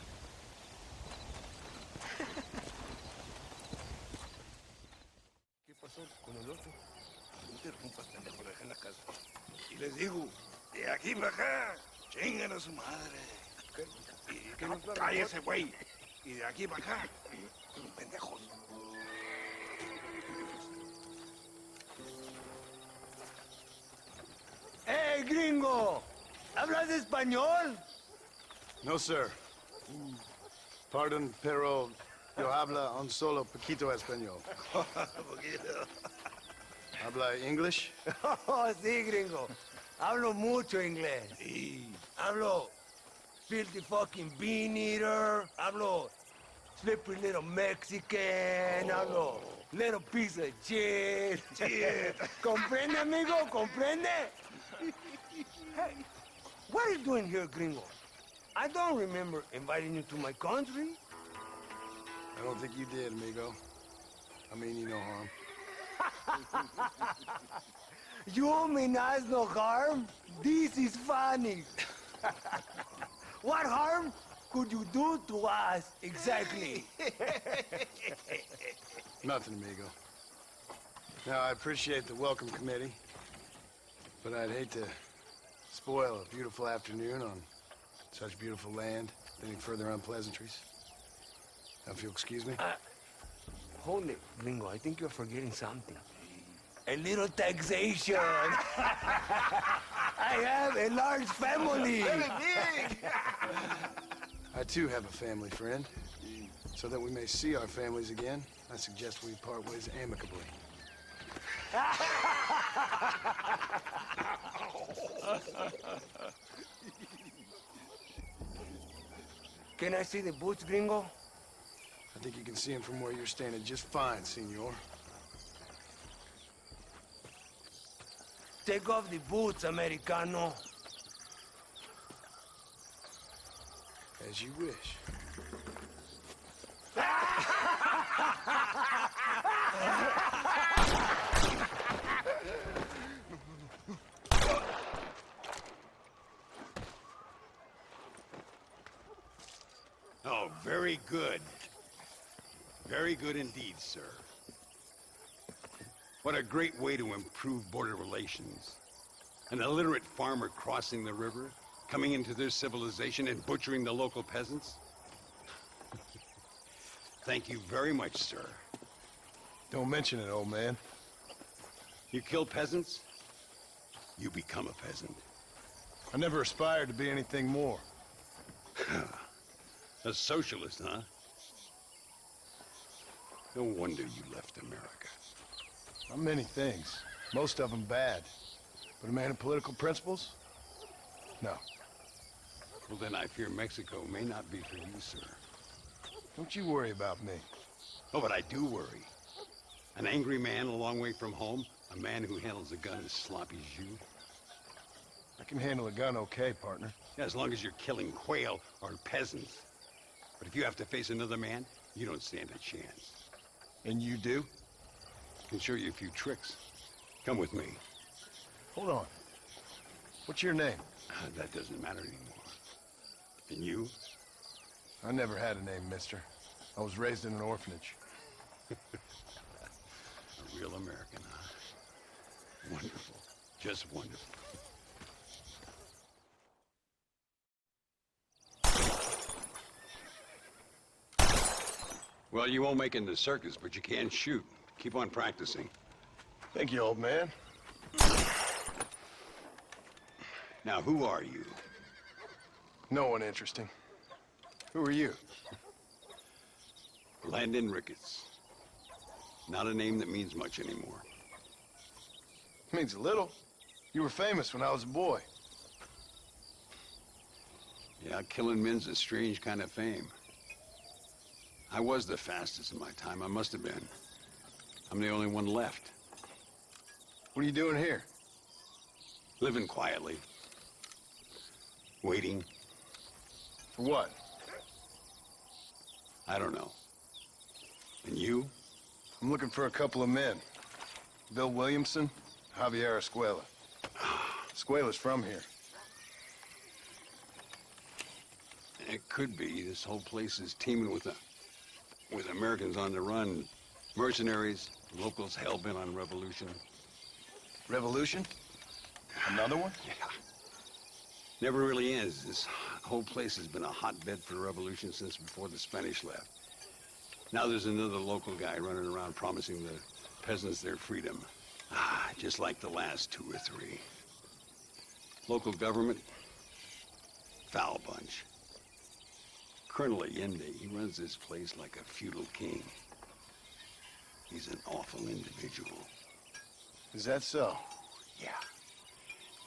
¿Qué pasó con el otro? No interrumpas, pendejo, deja en la casa. Y les digo, de aquí para acá, chingan a su madre. Cállese, güey. Y de aquí para acá, pendejos. ¡Hey, gringo! ¿Hablas español? No, sir. Pardon, pero yo habla un solo poquito español. ¿Habla English? Oh, sí, gringo. Hablo mucho inglés. Sí. Hablo filthy fucking bean eater. Hablo slippery little Mexican. Hablo little piece of shit. ¿Comprende, amigo? ¿Comprende? Hey, what are you doing here, gringo? I don't remember inviting you to my country. I don't think you did, amigo. I mean you no harm. You mean us no harm? This is funny. What harm could you do to us, exactly? Nothing, amigo. Now, I appreciate the welcome committee, but I'd hate to spoil a beautiful afternoon on such beautiful land. Any further unpleasantries? Now, if you'll excuse me. Hold it, gringo. I think you're forgetting something. A little taxation. I have a large family. Very big. I too have a family, friend. So that we may see our families again, I suggest we part ways amicably. Can I see the boots, gringo? I think you can see him from where you're standing just fine, senor. Take off the boots, Americano. As you wish. Oh, very good. Very good indeed, sir. What a great way to improve border relations. An illiterate farmer crossing the river, coming into their civilization and butchering the local peasants? Thank you very much, sir. Don't mention it, old man. You kill peasants, you become a peasant. I never aspired to be anything more. A socialist, huh? No wonder you left America. I'm many things. Most of them bad. But a man of political principles? No. Well, then I fear Mexico may not be for you, sir. Don't you worry about me. Oh, but I do worry. An angry man a long way from home, a man who handles a gun as sloppy as you. I can handle a gun okay, partner. Yeah, as long as you're killing quail or peasants. But if you have to face another man, you don't stand a chance. And you do? I can show you a few tricks. Come with me. Hold on. What's your name? That doesn't matter anymore. And you? I never had a name, mister. I was raised in an orphanage. A real American, huh? Wonderful. Just wonderful. Well, you won't make it in the circus, but you can shoot. Keep on practicing. Thank you, old man. Now, who are you? No one interesting. Who are you? Landon Ricketts. Not a name that means much anymore. Means a little. You were famous when I was a boy. Yeah, killing men's a strange kind of fame. I was the fastest in my time. I must have been. I'm the only one left. What are you doing here? Living quietly. Waiting. For what? I don't know. And you? I'm looking for a couple of men. Bill Williamson, Javier Escuella. Escuella's from here. It could be. This whole place is teeming with Americans on the run. Mercenaries, locals hell-bent on revolution. Revolution? Another one? Yeah. Never really ends. This whole place has been a hotbed for revolution since before the Spanish left. Now there's another local guy running around promising the peasants their freedom. Just like the last two or three. Local government, foul bunch. Colonel Linde, he runs this place like a feudal king. He's an awful individual. Is that so? Yeah.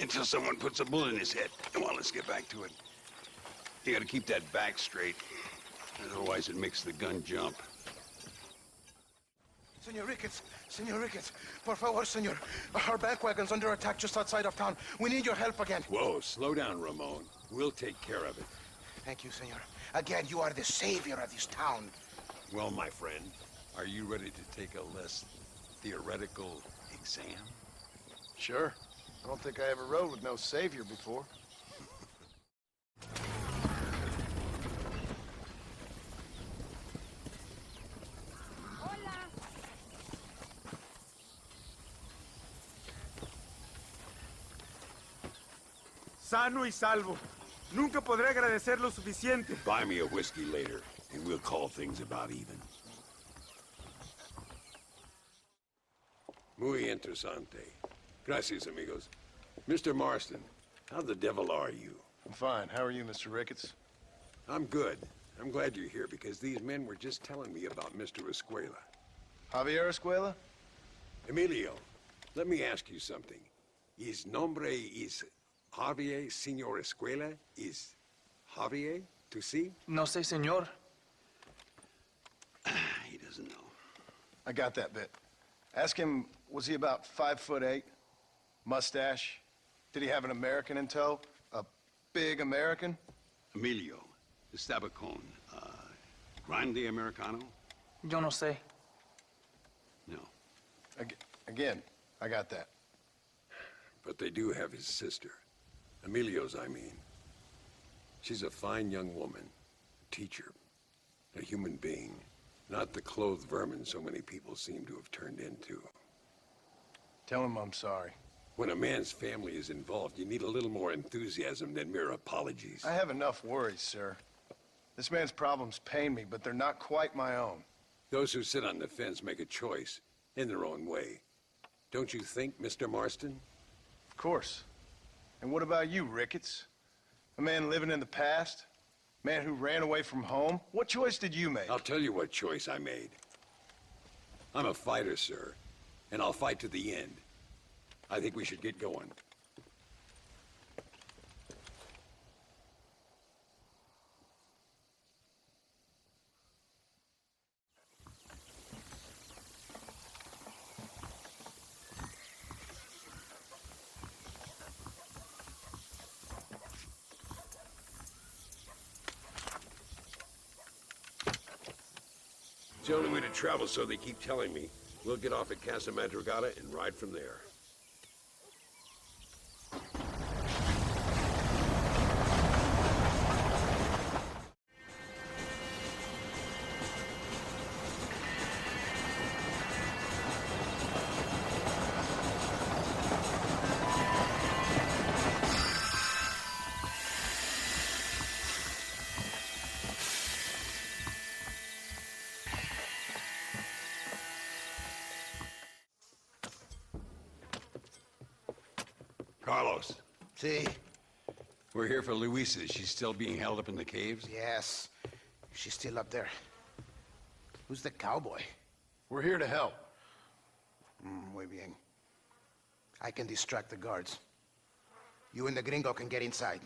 Until someone puts a bullet in his head. Come on, let's get back to it. You gotta keep that back straight. Otherwise it makes the gun jump. Senor Ricketts, por favor, senor. Our bank wagon's under attack just outside of town. We need your help again. Whoa, slow down, Ramon. We'll take care of it. Thank you, senor. Again, you are the savior of this town. Well, my friend, are you ready to take a less theoretical exam? Sure. I don't think I ever rode with no savior before. Sano y salvo. Nunca podré agradecer lo suficiente. Buy me a whiskey later, and we'll call things about even. Muy interesante. Gracias, amigos. Mr. Marston, how the devil are you? I'm fine. How are you, Mr. Ricketts? I'm good. I'm glad you're here because these men were just telling me about Mr. Escuella. Javier Escuella? Emilio, let me ask you something. His nombre is Javier Señor Escuella? Is Javier to see? No sé, señor. He doesn't know. I got that bit. Ask him, was he about 5'8"? Mustache? Did he have an American in tow? A big American? Emilio, Estabacon, grande Americano? Yo no sé. No. Again, I got that. But they do have his sister. Emilio's, I mean. She's a fine young woman, a teacher, a human being, not the clothed vermin so many people seem to have turned into. Tell him I'm sorry. When a man's family is involved, you need a little more enthusiasm than mere apologies. I have enough worries, sir. This man's problems pain me, but they're not quite my own. Those who sit on the fence make a choice in their own way. Don't you think, Mr. Marston? Of course. And what about you, Ricketts? A man living in the past? A man who ran away from home? What choice did you make? I'll tell you what choice I made. I'm a fighter, sir, and I'll fight to the end. I think we should get going. It's the only way to travel, so they keep telling me. We'll get off at Casa Madrugada and ride from there. Carlos. See? We're here for Luisa. She's still being held up in the caves? Yes. She's still up there. Who's the cowboy? We're here to help. Muy bien. I can distract the guards. You and the gringo can get inside.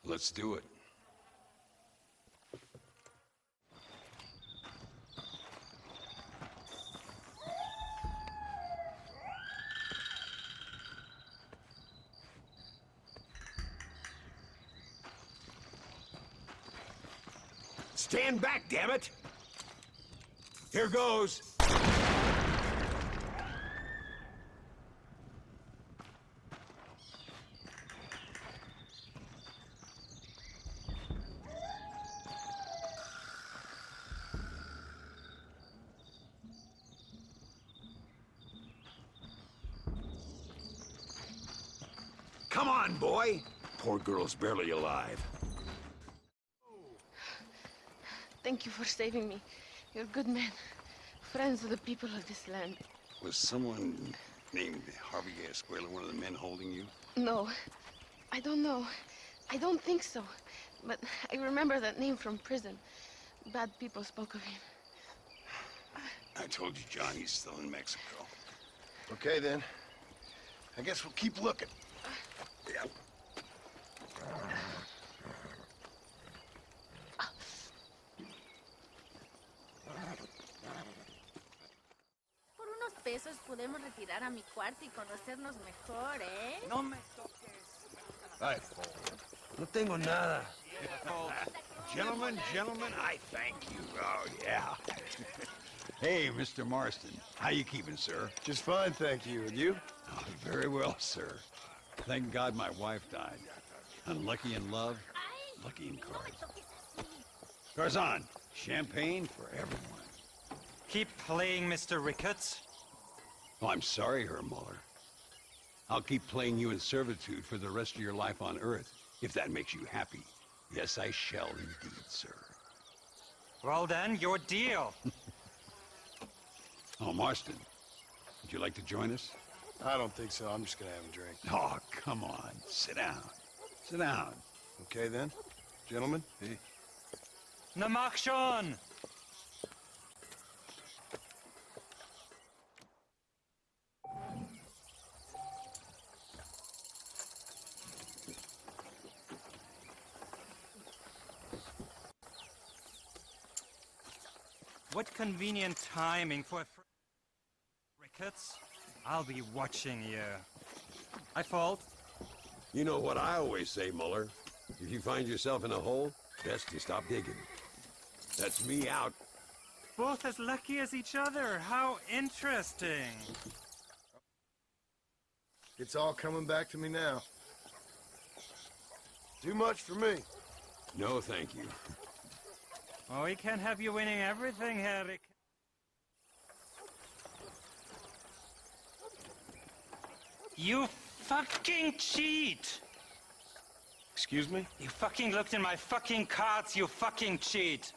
Let's do it. Stand back, damn it! Here goes. Come on, boy. Poor girl's barely alive. Thank you for saving me. You're good men. Friends of the people of this land. Was someone named Javier Escuella one of the men holding you? No, I don't know. I don't think so. But I remember that name from prison. Bad people spoke of him. I told you, John, he's still in Mexico. Okay, then. I guess we'll keep looking. Yeah. Pesos podemos retirar a mi cuarto y conocernos mejor, ¿eh? No me toques. Ay, no tengo nada. Gentlemen, I thank you. Oh, yeah. Hey, Mr. Marston. How you keeping, sir? Just fine, thank you. And you? Oh, very well, sir. Thank God my wife died. Unlucky in love, lucky in cards. Tarzan, champagne for everyone. Keep playing, Mr. Ricketts. Oh, I'm sorry, Herr Muller. I'll keep playing you in servitude for the rest of your life on Earth, if that makes you happy. Yes, I shall indeed, sir. Well then, your deal. Oh, Marston, would you like to join us? I don't think so. I'm just gonna have a drink. Oh, come on. Sit down. Sit down. Okay, then. Gentlemen? Hey. Na mach schon! What convenient timing for Ricketts. I'll be watching you. I fault. You know what I always say, Muller. If you find yourself in a hole, best to stop digging. That's me out. Both as lucky as each other. How interesting. It's all coming back to me now. Too much for me. No, thank you. Oh, he can't have you winning everything, Eric. You fucking cheat! Excuse me? You fucking looked in my fucking cards, you fucking cheat!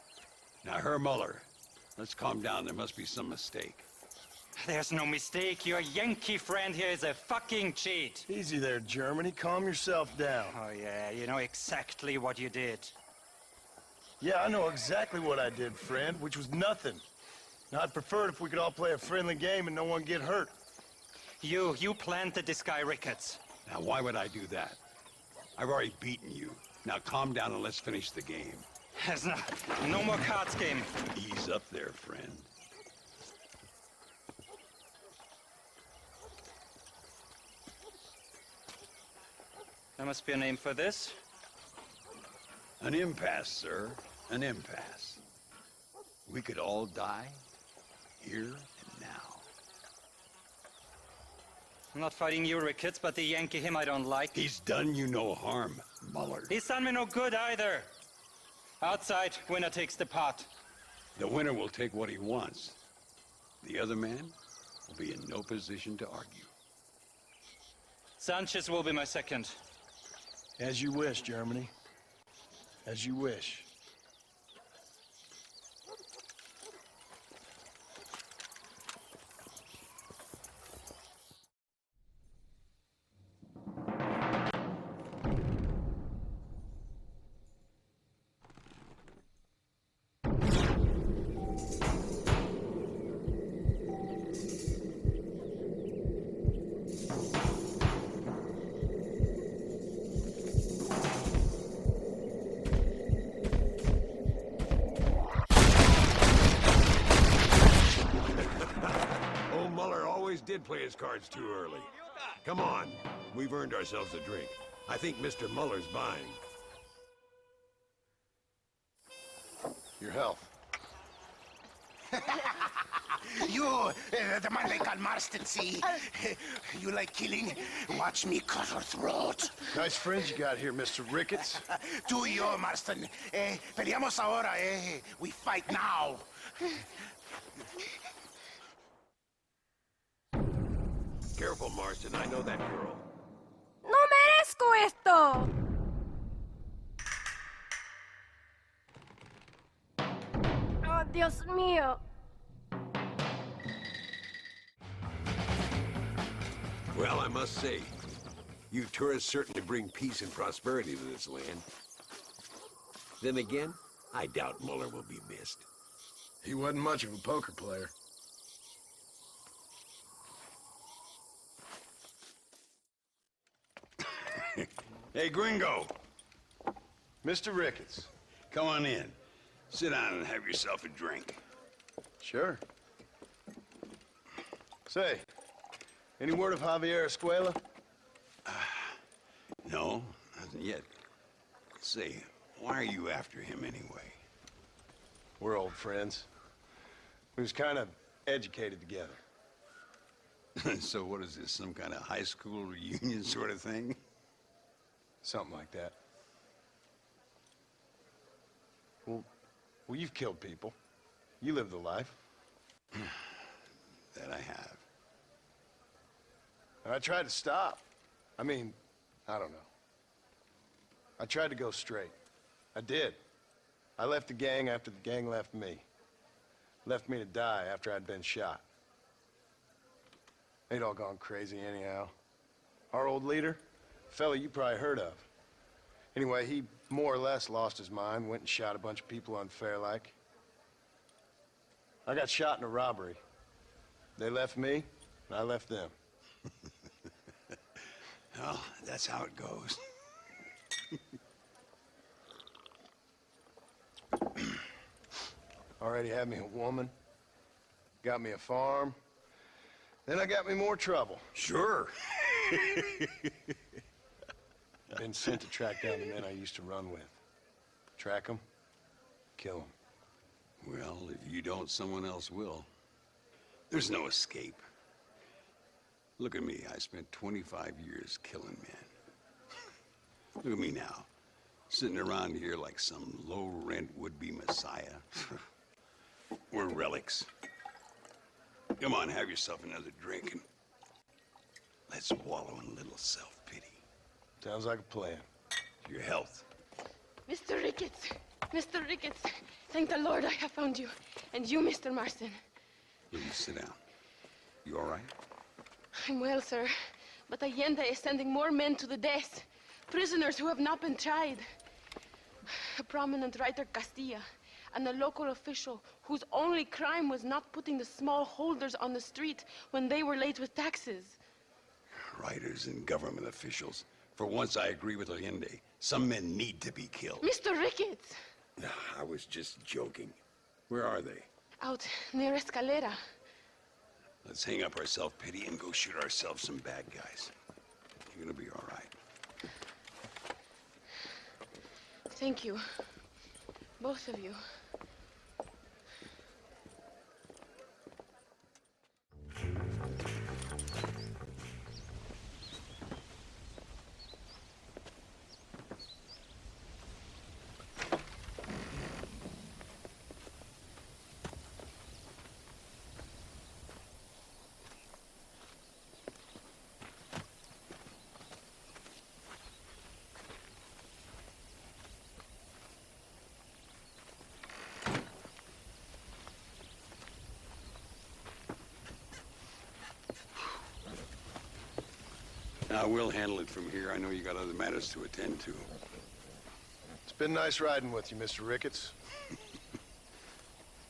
Now, Herr Muller, let's calm down. There must be some mistake. There's no mistake. Your Yankee friend here is a fucking cheat. Easy there, Germany. Calm yourself down. Oh, yeah, you know exactly what you did. Yeah, I know exactly what I did, friend, which was nothing. Now, I'd prefer it if we could all play a friendly game and no one get hurt. You planted this guy Ricketts. Now, why would I do that? I've already beaten you. Now, calm down and let's finish the game. There's no more cards game. Ease up there, friend. There must be a name for this. An impasse, sir. An impasse. We could all die here and now. I'm not fighting you, Ricketts, but the Yankee him I don't like. He's done you no harm, Muller. He's done me no good either. Outside, winner takes the pot. The winner will take what he wants. The other man will be in no position to argue. Sanchez will be my second. As you wish, Germany. As you wish. Did play his cards too early. Come on, we've earned ourselves a drink. I think Mr. Muller's buying. Your health. You, the man they call Marston, see? You like killing? Watch me cut her throat. Nice friends you got here, Mr. Ricketts. Tú y yo, Marston. Peleamos ahora, We fight now. Careful, Marston. I know that girl. ¡No merezco esto! Oh, Dios mío. Well, I must say, you tourists certainly bring peace and prosperity to this land. Then again, I doubt Muller will be missed. He wasn't much of a poker player. Hey, Gringo. Mr. Ricketts. Come on in. Sit down and have yourself a drink. Sure. Say, any word of Javier Escuella? No, nothing yet. Say, why are you after him anyway? We're old friends. We was kind of educated together. So what is this, some kind of high school reunion sort of thing? Something like that. Well, you've killed people. You lived the life. That I have. And I tried to stop. I mean, I don't know. I tried to go straight. I did. I left the gang after the gang left me. Left me to die after I'd been shot. They'd all gone crazy anyhow. Our old leader, a fella you probably heard of. Anyway, he more or less lost his mind, went and shot a bunch of people unfair like. I got shot in a robbery. They left me, and I left them. Well, that's how it goes. Already had me a woman, got me a farm, then I got me more trouble. Sure. Been sent to track down the men I used to run with. Track them, kill them. Well, if you don't, someone else will. There's no escape. Look at me. I spent 25 years killing men. Look at me now, sitting around here like some low-rent would-be messiah. We're relics. Come on, have yourself another drink and Let's wallow in a little self-pity. Sounds like a plan. Your health. Mr. Ricketts! Mr. Ricketts! Thank the Lord I have found you. And you, Mr. Marston. Here, you sit down. You all right? I'm well, sir. But Allende is sending more men to the death. Prisoners who have not been tried. A prominent writer, Castilla, and a local official whose only crime was not putting the small holders on the street when they were late with taxes. Writers and government officials. For once, I agree with Allende. Some men need to be killed. Mr. Ricketts! I was just joking. Where are they? Out near Escalera. Let's hang up our self-pity and go shoot ourselves some bad guys. You're gonna be all right. Thank you. Both of you. Now, we'll handle it from here. I know you got other matters to attend to. It's been nice riding with you, Mr. Ricketts.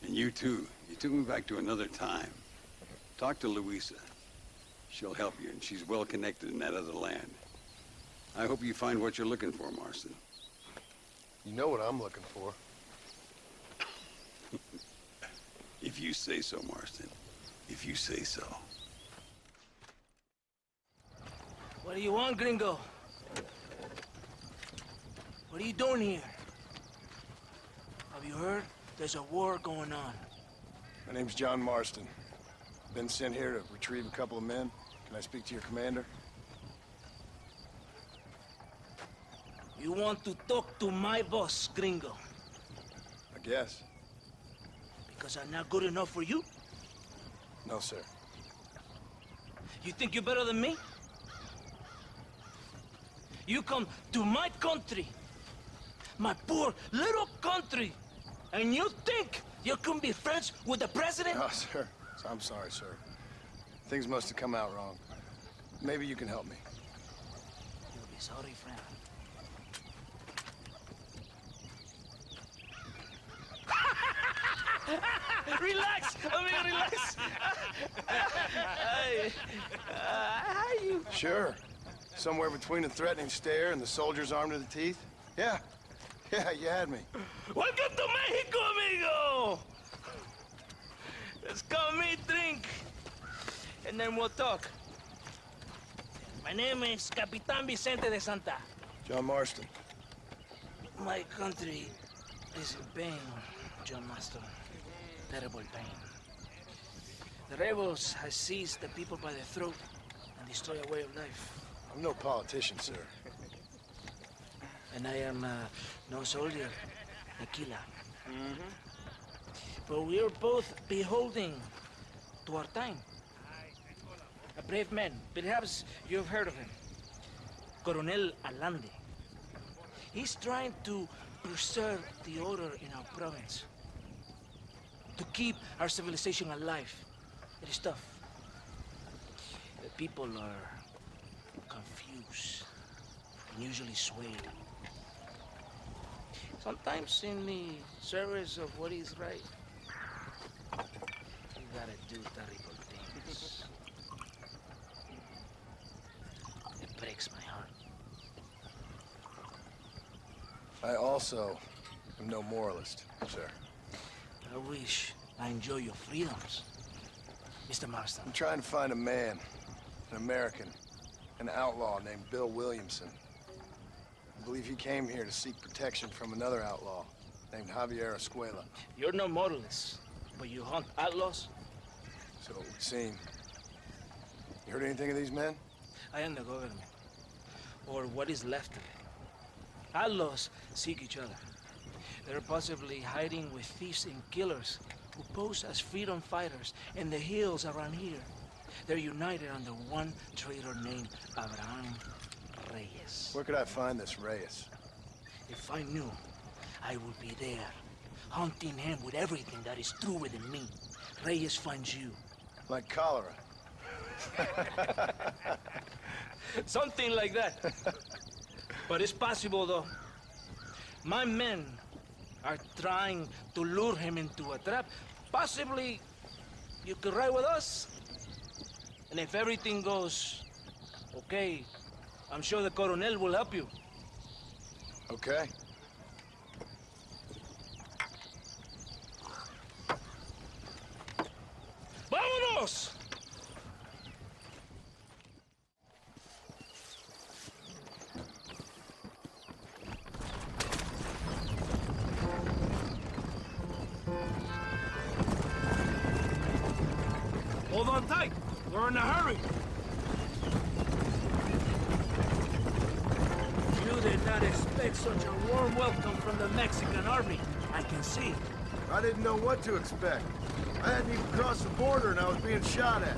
And you, too. You took me back to another time. Talk to Louisa. She'll help you, and she's well connected in that other land. I hope you find what you're looking for, Marston. You know what I'm looking for. If you say so, Marston. If you say so. What do you want, gringo? What are you doing here? Have you heard? There's a war going on. My name's John Marston. Been sent here to retrieve a couple of men. Can I speak to your commander? You want to talk to my boss, gringo? I guess. Because I'm not good enough for you? No, sir. You think you're better than me? You come to my country, my poor little country, and you think you can be friends with the president? Oh, sir. I'm sorry, sir. Things must have come out wrong. Maybe you can help me. You'll be sorry, friend. Relax, amigo, relax. How you? Sure. Somewhere between a threatening stare and the soldier's arm to the teeth? Yeah. Yeah, you had me. Welcome to Mexico, amigo! Let's come meet, drink, and then we'll talk. My name is Capitan Vicente de Santa. John Marston. My country is in pain, John Marston. Terrible pain. The rebels have seized the people by the throat and destroyed a way of life. I'm no politician, sir. And I am no soldier, a killer. But we are both beholding to our time. A brave man, perhaps you've heard of him. Coronel Allende. He's trying to preserve the order in our province. To keep our civilization alive. It is tough. The people are confused and usually swayed. Sometimes in the service of what is right, you gotta do terrible things. It breaks my heart. I also am no moralist, sir. I wish I enjoy your freedoms, Mr. Marston. I'm trying to find a man, an American, an outlaw named Bill Williamson. I believe he came here to seek protection from another outlaw named Javier Escuella. You're no moralist, but you hunt outlaws? So it would seem. You heard anything of these men? I am the government, or what is left of it. Outlaws seek each other. They're possibly hiding with thieves and killers who pose as freedom fighters in the hills around here. They're united under one traitor named Abraham Reyes. Where could I find this Reyes? If I knew, I would be there, hunting him with everything that is true within me. Reyes finds you. Like cholera. Something like that. But it's possible, though. My men are trying to lure him into a trap. Possibly you could ride with us. And if everything goes okay, I'm sure the Coronel will help you. Okay. ¡Vámonos! Hold on tight. We're in a hurry. You did not expect such a warm welcome from the Mexican army, I can see. I didn't know what to expect. I hadn't even crossed the border and I was being shot at.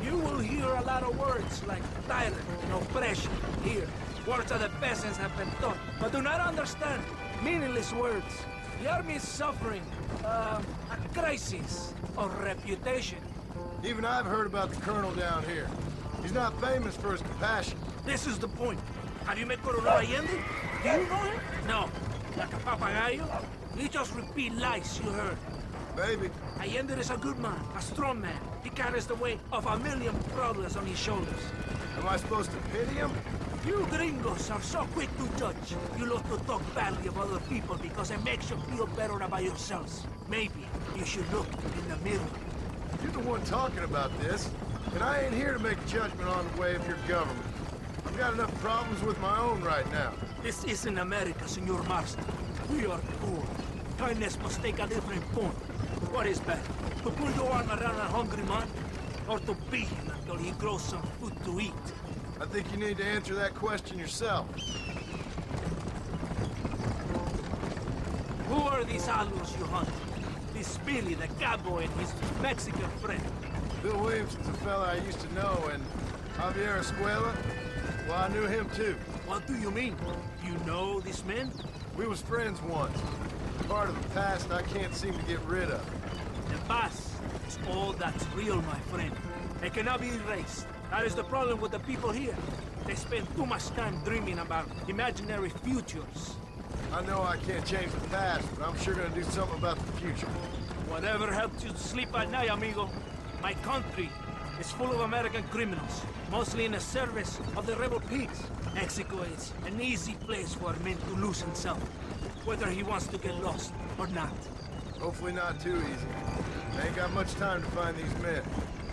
You will hear a lot of words like tyrant and oppression here. Words that the peasants have been taught, but do not understand. Meaningless words. The army is suffering a crisis of reputation. Even I've heard about the colonel down here. He's not famous for his compassion. This is the point. Have you met Coronel Allende? Do you know him? No. Like a papagayo? You just repeat lies you heard. Maybe. Allende is a good man, a strong man. He carries the weight of a million problems on his shoulders. Am I supposed to pity him? You gringos are so quick to judge. You love to talk badly of other people because it makes you feel better about yourselves. Maybe you should look in the mirror. You're the one talking about this, and I ain't here to make a judgment on the way of your government. I've got enough problems with my own right now. This isn't America, Senor Marston. We are poor. Kindness must take a different form. What is better, to put your arm around a hungry man, or to beat him until he grows some food to eat? I think you need to answer that question yourself. Who are these alus you hunt? This Billy, the cowboy, and his Mexican friend. Bill Williamson's a fella I used to know, and Javier Escuella, well, I knew him too. What do you mean? You know these men? We was friends once. Part of the past I can't seem to get rid of. The past is all that's real, my friend. It cannot be erased. That is the problem with the people here. They spend too much time dreaming about imaginary futures. I know I can't change the past, but I'm sure gonna do something about the future. Whatever helps you sleep at night, amigo. My country is full of American criminals, mostly in the service of the rebel pigs. Mexico is an easy place for a man to lose himself, whether he wants to get lost or not. Hopefully not too easy. I ain't got much time to find these men.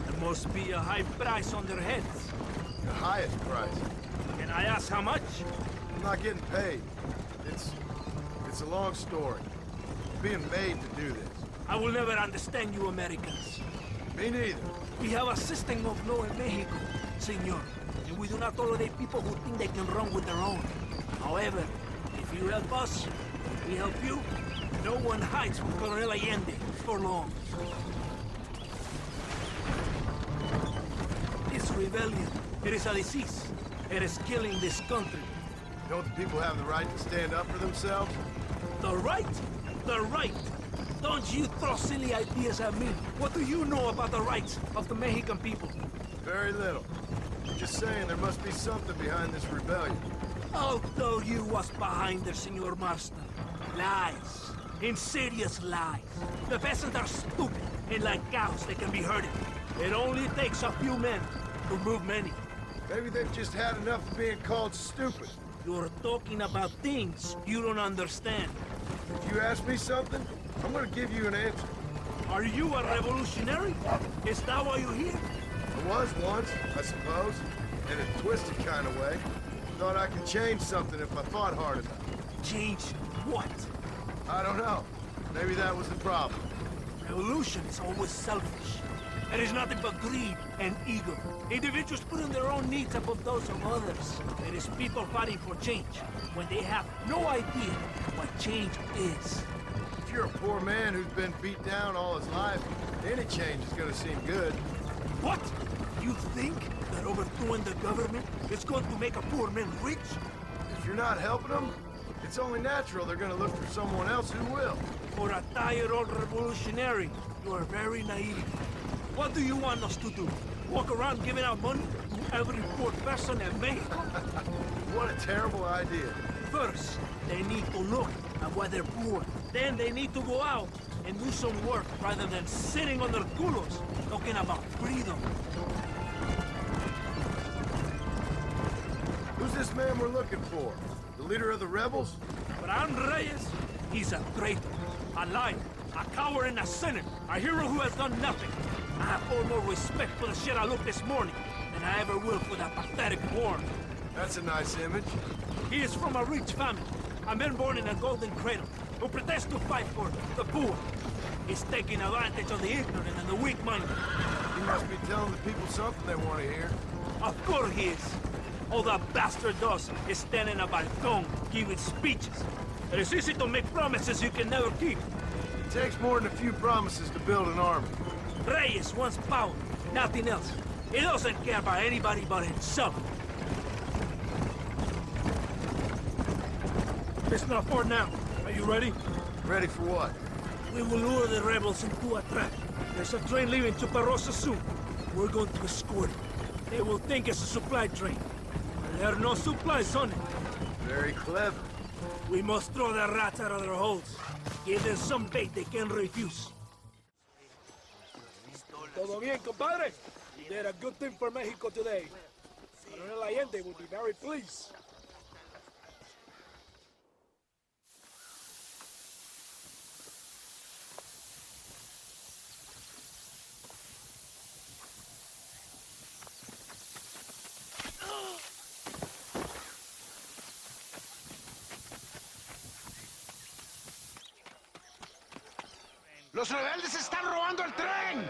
There must be a high price on their heads. The highest price. Can I ask how much? I'm not getting paid. It's a long story. I'm being made to do this. I will never understand you Americans. Me neither. We have a system of law in Mexico, senor. And we do not tolerate people who think they can run with their own. However, if you help us, we help you. No one hides from Coronel Allende for long. This rebellion, it is a disease. It is killing this country. Don't the people have the right to stand up for themselves? The right? The right! Don't you throw silly ideas at me. What do you know about the rights of the Mexican people? Very little. I'm just saying there must be something behind this rebellion. I'll tell you what's behind there, Senor Marston. Lies. Insidious lies. The peasants are stupid, and like cows, they can be herded. It only takes a few men to move many. Maybe they've just had enough of being called stupid. You're talking about things you don't understand. If you ask me something, I'm gonna give you an answer. Are you a revolutionary? Is that why you're here? I was once, I suppose. In a twisted kind of way. Thought I could change something if I fought hard enough. Change what? I don't know. Maybe that was the problem. Revolution is always selfish. It is nothing but greed and ego. Individuals putting their own needs above those of others. It is people fighting for change when they have no idea what change is. If you're a poor man who's been beat down all his life, any change is gonna seem good. What? You think that overthrowing the government is going to make a poor man rich? If you're not helping them, it's only natural they're gonna look for someone else who will. For a tired old revolutionary, you are very naive. What do you want us to do? Walk around giving out money to every poor person in Mexico? What a terrible idea. First, they need to look at why they're poor. Then they need to go out and do some work rather than sitting on their culos talking about freedom. Who's this man we're looking for? The leader of the rebels? Bran Reyes, he's a traitor, a liar, a coward and a sinner, a hero who has done nothing. I have far more respect for the shit I looked this morning than I ever will for that pathetic war. That's a nice image. He is from a rich family, a man born in a golden cradle, who pretends to fight for the poor. He's taking advantage of the ignorant and the weak-minded. He must be telling the people something they want to hear. Of course he is. All that bastard does is stand in a balcón giving speeches. It is easy to make promises you can never keep. It takes more than a few promises to build an army. Reyes wants power, nothing else. He doesn't care about anybody but himself. It's not far now. Are you ready? Ready for what? We will lure the rebels into a trap. There's a train leaving to Barrosa soon. We're going to escort it. They will think it's a supply train. There are no supplies on it. Very clever. We must throw the rats out of their holes. Give them some bait they can refuse. Todo bien, compadre? You did a good thing for Mexico today. Coronel Allende will be very pleased. ¡Los rebeldes están robando el tren!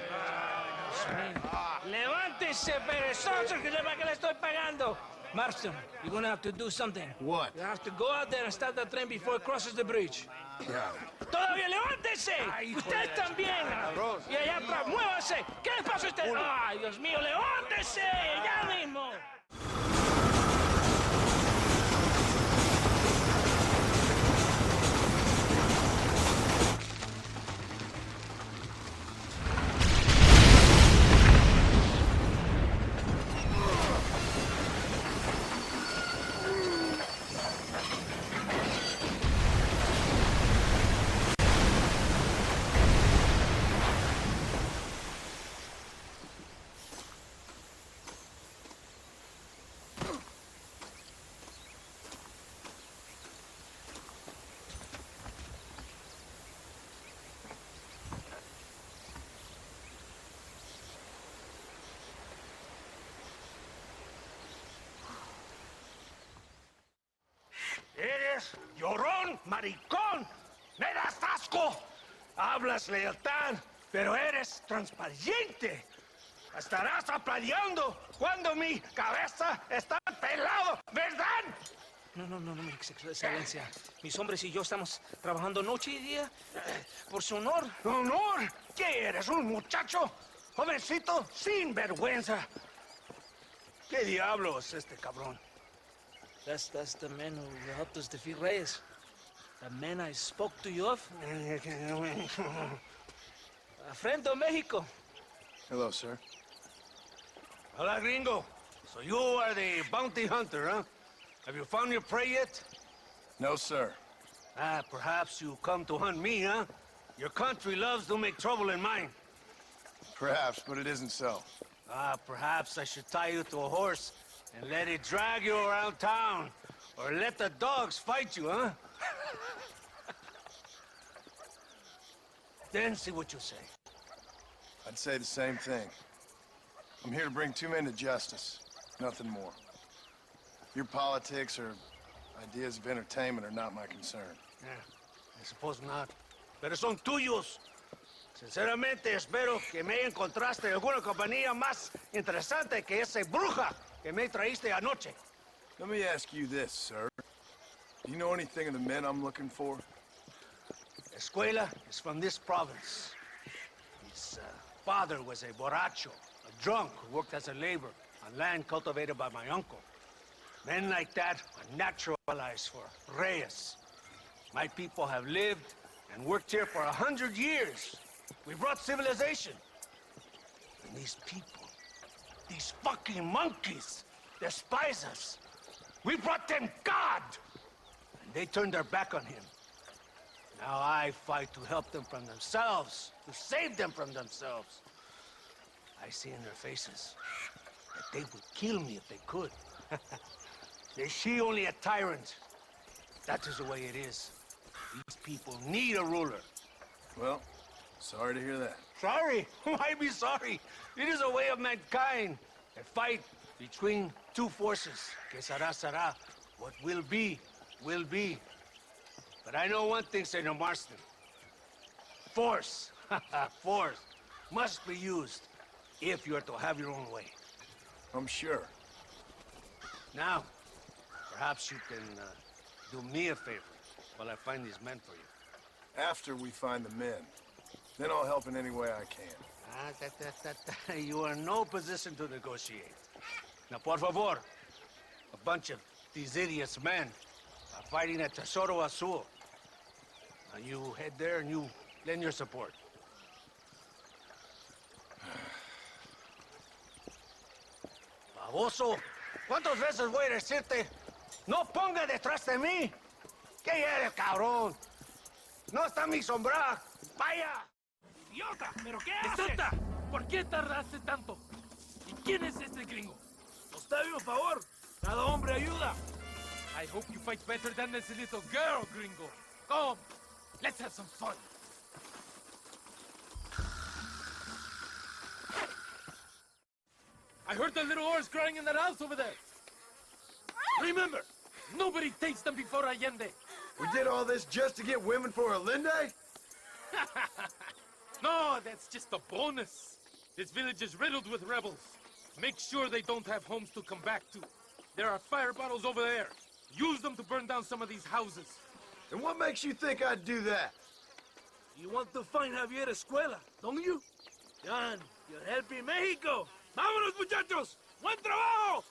¡Levántese, perezoso, que sepa que le estoy pagando! Marston, you're gonna have to do something. What? You have to go out there and stop the train before it crosses the bridge. Yeah. ¡Todavía levántese! ¡Usted también! Y allá atrás, muévase. ¿Qué les pasa a usted? ¡Ay, Dios mío, levántese! ¡Ya mismo! Eres llorón, maricón. Me das asco. Hablas lealtad, pero eres transparente. Estarás aplaudiendo cuando mi cabeza está pelado, ¿verdad? No, mi excelencia. Mis hombres y yo estamos trabajando noche y día por su honor. ¿Honor? ¿Qué eres, un muchacho? Jovencito, sin vergüenza. ¿Qué diablos este cabrón? That's the man who helped us defeat Reyes. The man I spoke to you of. A friend of Mexico. Hello, sir. Hola, gringo. So you are the bounty hunter, huh? Have you found your prey yet? No, sir. Perhaps you come to hunt me, huh? Your country loves to make trouble in mine. Perhaps, but it isn't so. Perhaps I should tie you to a horse and let it drag you around town. Or let the dogs fight you, huh? Then see what you say. I'd say the same thing. I'm here to bring two men to justice. Nothing more. Your politics or ideas of entertainment are not my concern. Yeah, I suppose not. Pero son tuyos. Sinceramente, espero que me encontraste alguna compañía más interesante que esa bruja que me traíste anoche. Let me ask you this, sir. Do you know anything of the men I'm looking for? Escuella is from this province. His father was a borracho, a drunk who worked as a laborer on land cultivated by my uncle. Men like that are natural allies for Reyes. My people have lived and worked here for 100 years. We brought civilization. And these people, these fucking monkeys, despise us. We brought them God! And they turned their back on him. Now I fight to help them from themselves, to save them from themselves. I see in their faces that they would kill me if they could. They see only a tyrant. That is the way it is. These people need a ruler. Well, sorry to hear that. Sorry? Why be sorry? It is a way of mankind. A fight between two forces. Que será, será. What will be, will be. But I know one thing, Senor Marston. Force, force, must be used if you are to have your own way. I'm sure. Now, perhaps you can do me a favor while I find these men for you. After we find the men, then I'll help in any way I can. You are in no position to negotiate. Now, por favor, a bunch of these idiots men are fighting at Tesoro Azul. Now you head there and you lend your support. Baboso, ¿cuántas veces voy a decirte? No ponga detrás de mí. ¿Qué eres, cabrón? No está mi sombra. Vaya. ¡Idiota! ¿Pero qué haces? ¡Santa! ¿Por qué tardaste tanto? ¿Y quién es este gringo? Octavio, por favor. Cada hombre ayuda. I hope you fight better than this little girl, gringo. Come, let's have some fun. I heard the little oars crying in that house over there. Remember, nobody takes them before Allende. We did all this just to get women for a Linde? No, that's just a bonus. This village is riddled with rebels. Make sure they don't have homes to come back to. There are fire bottles over there. Use them to burn down some of these houses. And what makes you think I'd do that? You want to find Javier Escuella, don't you? John, you're helping Mexico. ¡Vámonos, muchachos! ¡Buen trabajo!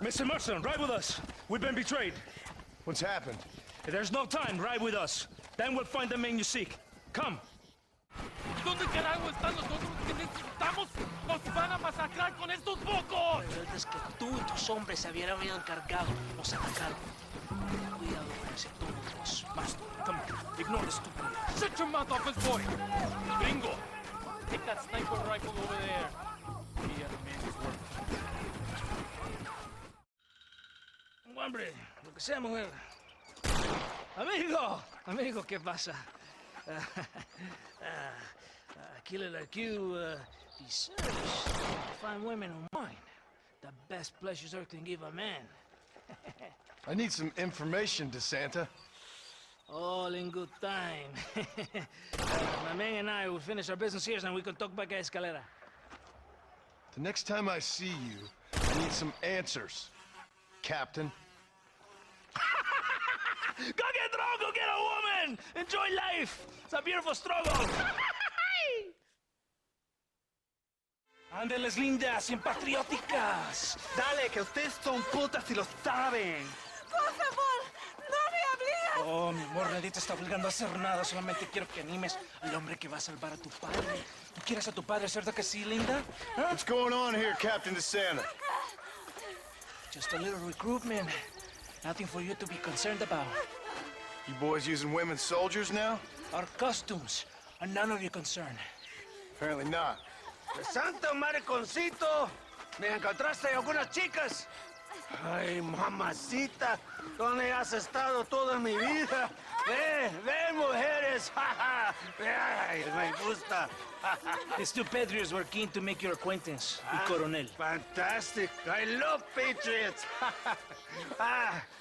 Mr. Marston, ride with us. We've been betrayed. What's happened? There's no time. Ride with us. Then we'll find the men you seek. Come. ¿Dónde carajo están los otros que necesitamos? ¡Nos van a masacrar con estos bocos! La verdad es que tú y tus hombres se habían encargado. Nos atacaron. Cuidado con ese tono. Marston, come. Ignore the stupid. Shut your mouth off his boy! Gringo, take that sniper rifle over there. Be a man's work. Hombre, lo que sea, mujer. Amigo, ¿qué pasa? A killer like you deserves to find women who mind. The best pleasures Earth can give a man. I need some information, DeSanta. All in good time. My man and I will finish our business here and we can talk back at Escalera. The next time I see you, I need some answers, Captain. Go get drunk, go get a woman! Enjoy life! It's a beautiful struggle! Ándeles lindas y patrióticas. Dale, que ustedes son putas y lo saben. Por favor, no me hables. Oh, mi amor, nadie te está obligando a hacer nada. Solamente quiero que animes al hombre que va a salvar a tu padre. ¿Tú quieres a tu padre, cierto que sí, linda? Huh? What's going on here, Captain DeSanta? Just a little recruitment. Nothing for you to be concerned about. You boys using women soldiers now? Our costumes are none of your concern. Apparently not. ¡Santo mariconcito! ¿Me encontraste algunas chicas? Ay, mamacita, ¿dónde has estado toda mi vida? Ve, mujeres, ay, me gusta. These two patriots were keen to make your acquaintance, Coronel. Fantastic, I love patriots.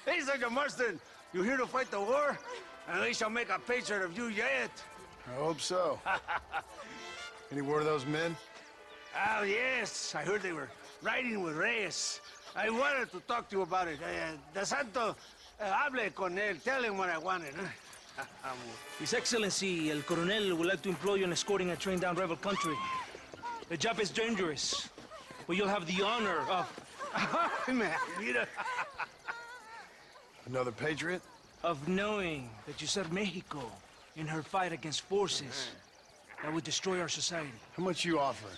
Hey, Sergeant Marston, you here to fight the war? And we shall make a patriot of you yet. I hope so. Any word of those men? Oh, yes, I heard they were riding with Reyes. I wanted to talk to you about it. De Santo, Hable con él. Tell him what I wanted. His Excellency, El Coronel, would like to employ you in escorting a train down rebel country. The job is dangerous, but you'll have the honor of... Another patriot? Of knowing that you served Mexico in her fight against forces that would destroy our society. How much you offering?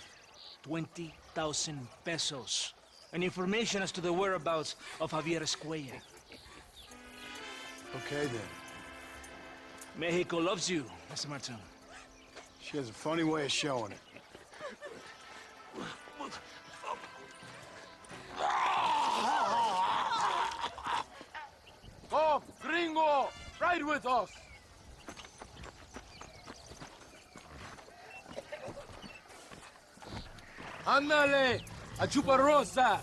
20,000 pesos. And information as to the whereabouts of Javier Escuella. Okay, then. Mexico loves you, Mr. Marston. She has a funny way of showing it. Come, gringo! Ride with us! Ándale! A Chuparrosa!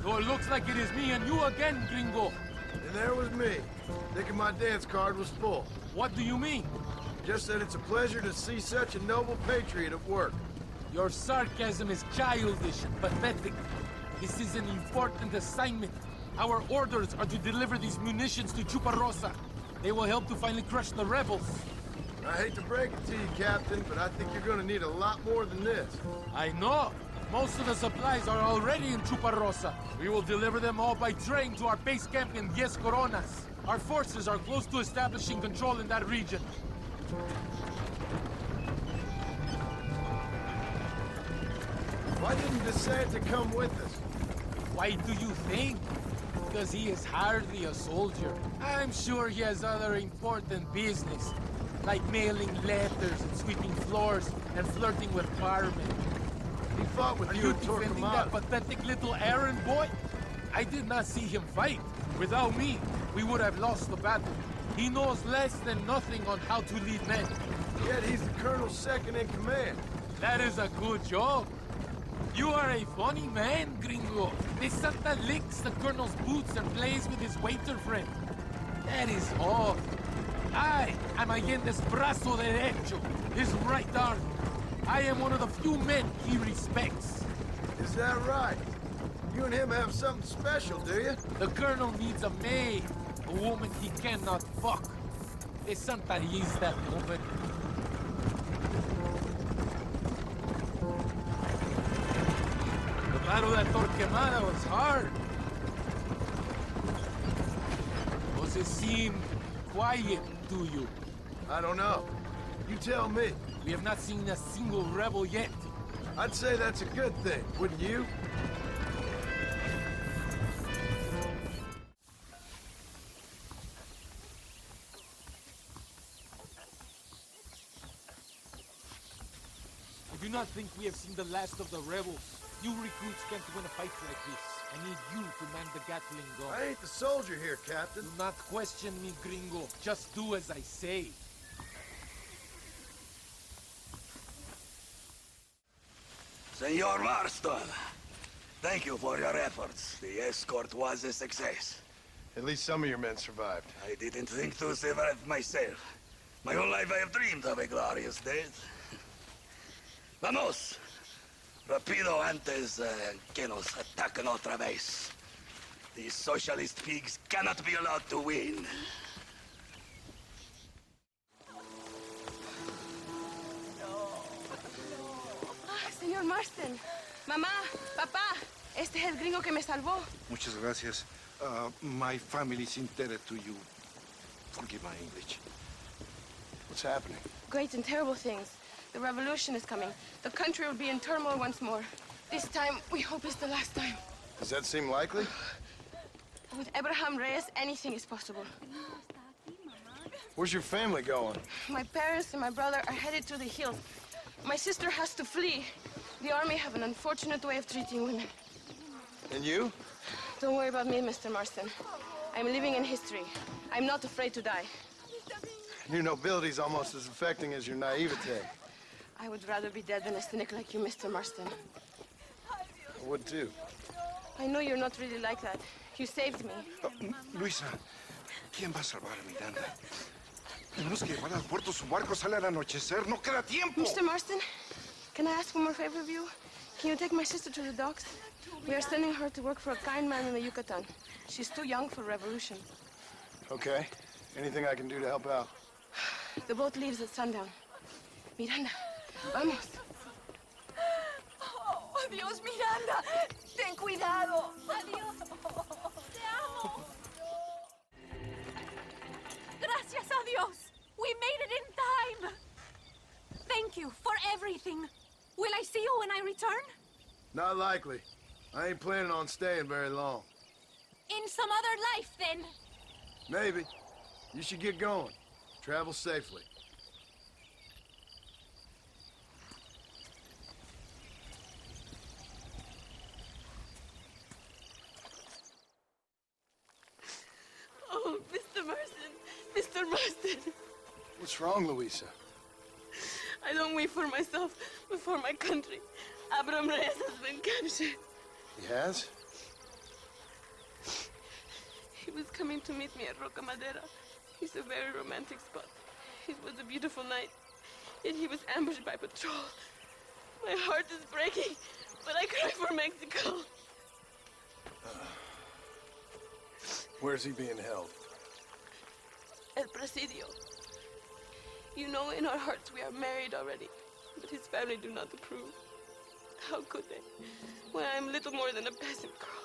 So it looks like it is me and you again, gringo. And there was me, thinking my dance card was full. What do you mean? Just that it's a pleasure to see such a noble patriot at work. Your sarcasm is childish and pathetic. This is an important assignment. Our orders are to deliver these munitions to Chuparrosa. They will help to finally crush the rebels. I hate to break it to you, Captain, but I think you're gonna need a lot more than this. I know. Most of the supplies are already in Chuparrosa. We will deliver them all by train to our base camp in 10 Coronas. Our forces are close to establishing control in that region. Why didn't DeSanta come with us? Why do you think? Because he is hardly a soldier. I'm sure he has other important business, like mailing letters and sweeping floors and flirting with barmen. He fought with Are you you in defending that pathetic little errand boy? I did not see him fight. Without me, we would have lost the battle. He knows less than nothing on how to lead men. Yet he's the colonel's second in command. That is a good job. You are a funny man, gringo. De Santa licks the colonel's boots and plays with his waiter friend. That is all. I am Allende's brazo derecho, his right arm. I am one of the few men he respects. Is that right? You and him have something special, do you? The colonel needs a maid, a woman he cannot fuck. De Santa is that woman. The battle at Torquemada was hard. Does it seem quiet to you? I don't know. You tell me. We have not seen a single rebel yet. I'd say that's a good thing, wouldn't you? I do not think we have seen the last of the rebels. You recruits can't win a fight like this. I need you to man the Gatling gun. I ain't the soldier here, Captain. Do not question me, gringo. Just do as I say. Senor Marston, thank you for your efforts. The escort was a success. At least some of your men survived. I didn't think to survive myself. My whole life I have dreamed of a glorious death. Vamos! Rapido antes que nos ataquen otra vez. These socialist pigs cannot be allowed to win. Señor Marston, mamá, papá, este es el gringo que me salvó. Muchas gracias. My family is indebted to you. Forgive my English. What's happening? Great and terrible things. The revolution is coming. The country will be in turmoil once more. This time, we hope it's the last time. Does that seem likely? With Abraham Reyes, anything is possible. Where's your family going? My parents and my brother are headed to the hills. My sister has to flee. The army have an unfortunate way of treating women. And you? Don't worry about me, Mr. Marston. I'm living in history. I'm not afraid to die. Your nobility's almost as affecting as your naivete. I would rather be dead than a cynic like you, Mr. Marston. I would too. I know you're not really like that. You saved me. Luisa, ¿quién va a salvar a Miranda? Tenemos que llevar al puerto. Su barco sale al anochecer. No queda tiempo. Mr. Marston, Can I ask one more favor of you? Can you take my sister to the docks? We are sending her to work for a kind man in the Yucatan. She's too young for revolution. Okay. Anything I can do to help out? The boat leaves at sundown. Miranda, vamos. Oh, adiós, Miranda. Ten cuidado. Adiós. Te amo. Gracias a Dios. We made it in time. Thank you for everything. Will I see you when I return? Not likely. I ain't planning on staying very long. In some other life, then. Maybe. You should get going. Travel safely. Oh, Mr. Marston. Mr. Marston. What's wrong, Louisa? I don't wait for myself, but for my country. Abraham Reyes has been captured. He has? He was coming to meet me at Roca Madera. It's a very romantic spot. It was a beautiful night, yet he was ambushed by patrol. My heart is breaking, but I cry for Mexico. Where's he being held? El Presidio. You know, in our hearts we are married already, but his family do not approve. How could they, when I am little more than a peasant girl?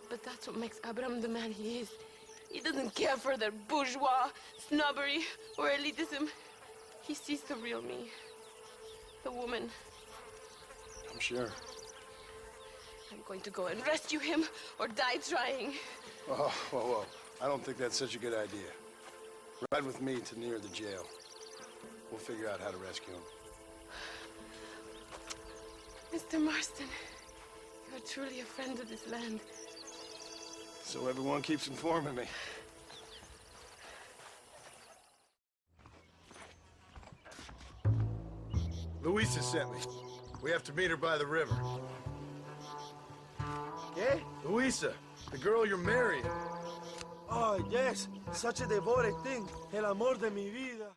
But that's what makes Abraham the man he is. He doesn't care for their bourgeois, snobbery, or elitism. He sees the real me, the woman. I'm sure. I'm going to go and rescue him, or die trying. Oh, whoa. I don't think that's such a good idea. Ride with me to near the jail. We'll figure out how to rescue him. Mr. Marston, you're truly a friend of this land. So everyone keeps informing me. Louisa sent me. We have to meet her by the river. ¿Qué? Louisa, the girl you're marrying. Oh, yes. Such a devoted thing. El amor de mi vida.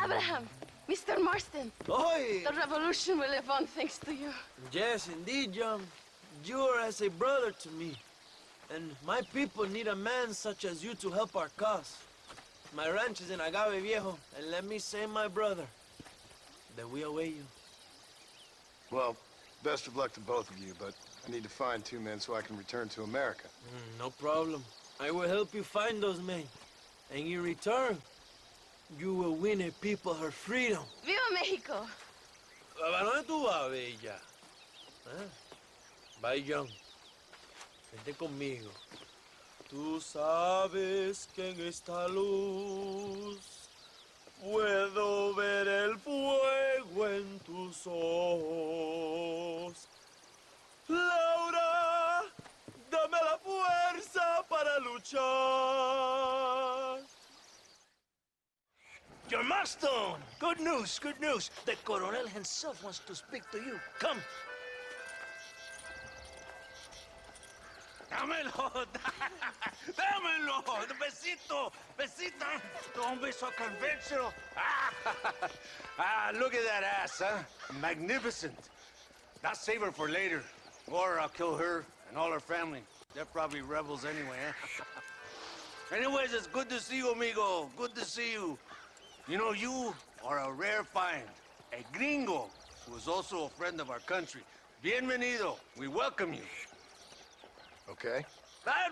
Abraham, Mr. Marston. Oi! The revolution will live on thanks to you. Yes, indeed, John. You are as a brother to me. And my people need a man such as you to help our cause. My ranch is in Agave Viejo, and let me say, my brother, that we await you. Well, best of luck to both of you, but I need to find 2 men so I can return to America. No problem. I will help you find those men. And in return, you will win a people her freedom. Viva Mexico! ¿A dónde tú vas, bella? Bye, John. Vente conmigo. Tú sabes que en esta luz puedo ver el fuego en tus ojos. Laura, dame la fuerza para luchar. John Marston! Good news, good news. The Coronel himself wants to speak to you. Come. Dámelo, dámelo, besito, besito. Don't be so conventional. Look at that ass, huh? Magnificent. I'll save her for later, or I'll kill her and all her family. They're probably rebels anyway, huh? Anyways, it's good to see you, amigo. Good to see you. You know, you are a rare find. A gringo who is also a friend of our country. Bienvenido. We welcome you. Okay.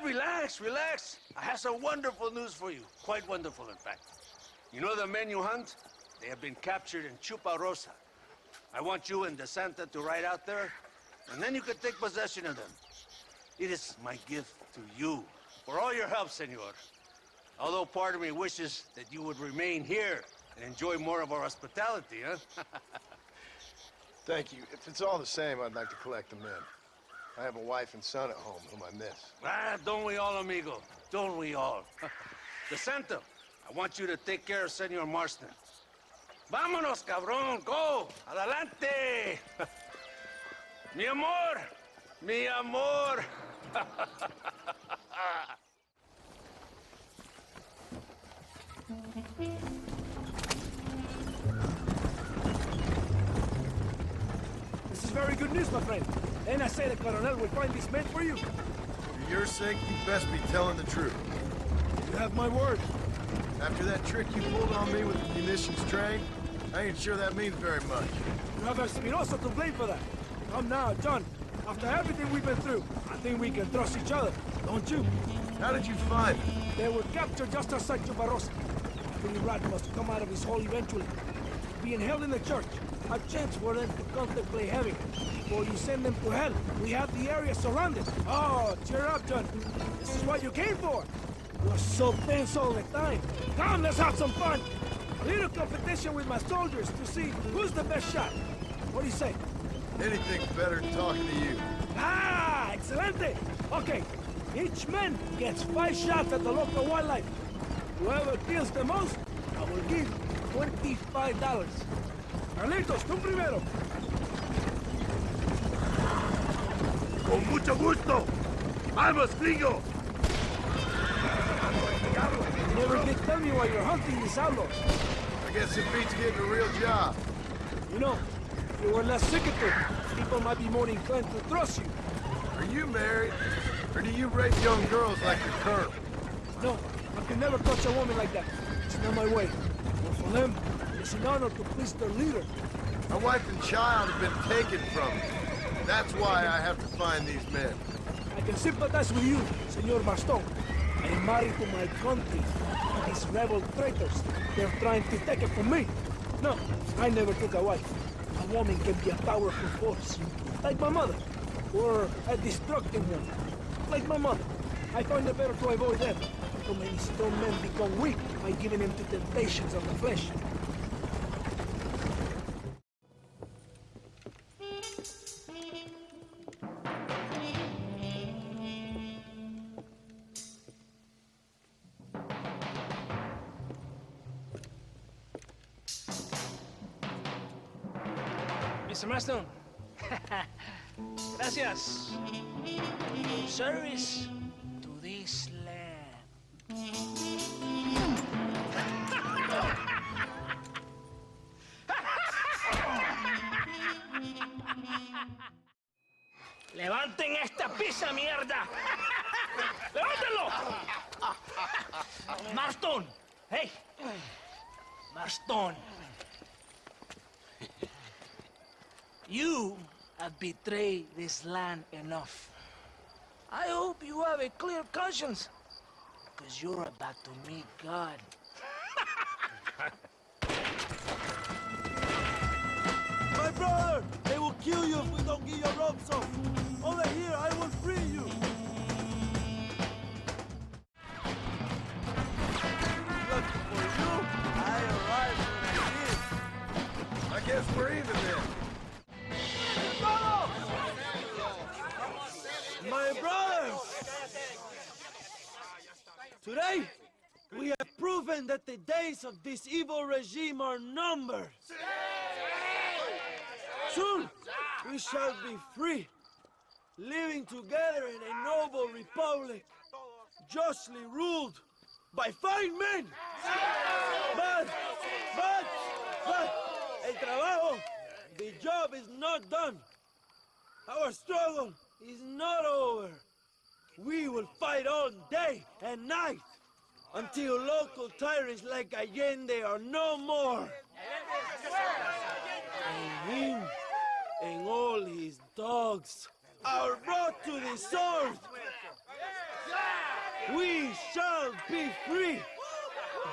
Relax, relax. I have some wonderful news for you. Quite wonderful, in fact. You know the men you hunt? They have been captured in Chuparosa. I want you and DeSanta to ride out there, and then you can take possession of them. It is my gift to you for all your help, senor. Although part of me wishes that you would remain here and enjoy more of our hospitality, huh? Thank you. If it's all the same, I'd like to collect the men. I have a wife and son at home whom I miss. Don't we all, amigo? Don't we all? DeSanta, I want you to take care of Senor Marston. Vámonos, cabrón, go! Adelante! Mi amor! Mi amor! news, my friend. And I say the Colonel will find these men for you. For your sake, you best be telling the truth. You have my word. After that trick you pulled on me with the munitions train, I ain't sure that means very much. You have Espinosa to blame for that. Come now, John. After everything we've been through, I think we can trust each other, don't you? How did you find them? They were captured just outside Chubarosa. Billy Rat must come out of his hole eventually. Being held in the church, a chance for them to contemplate heaven. Before you send them to hell, we have the area surrounded. Oh, cheer up, John. This is what you came for. You're so tense all the time. Come, let's have some fun. A little competition with my soldiers to see who's the best shot. What do you say? Anything's better than talking to you. Ah, excelente. Okay, each man gets 5 shots at the local wildlife. Whoever kills the most, I will give $25. Carlitos, tú primero. Con mucho gusto. Vamos, gringo. You never did tell me why you're hunting these outlaws. I guess it beats getting a real job. You know, if you were less secretive, people might be more inclined to trust you. Are you married? Or do you rape young girls like your colonel? No, I can never touch a woman like that. It's not my way. But for them, it's an honor to please their leader. My wife and child have been taken from me. That's why I have to find these men. I can sympathize with you, Senor Marston. I am married to my country. These rebel traitors, they're trying to take it from me. No, I never took a wife. A woman can be a powerful force, like my mother, or a destructive one, like my mother. I find it better to avoid them. Too many strong men become weak by giving in to temptations of the flesh. Mr. Marston. Gracias. Service to this land. ¡Levanten esta pizza, mierda! ¡Levántenlo! Marston. Hey. Marston. You have betrayed this land enough. I hope you have a clear conscience, because you're about to meet God. My brother! They will kill you if we don't get your ropes off. Over here, I will free you. Lucky for you, I arrived when I did. I guess we're even then. My brothers! Today, we have proven that the days of this evil regime are numbered. Soon, we shall be free, living together in a noble republic, justly ruled by fine men. But, el trabajo, the job is not done. Our struggle is not over. We will fight all day and night until local tyrants like Allende are no more. And him and all his dogs are brought to the sword. We shall be free.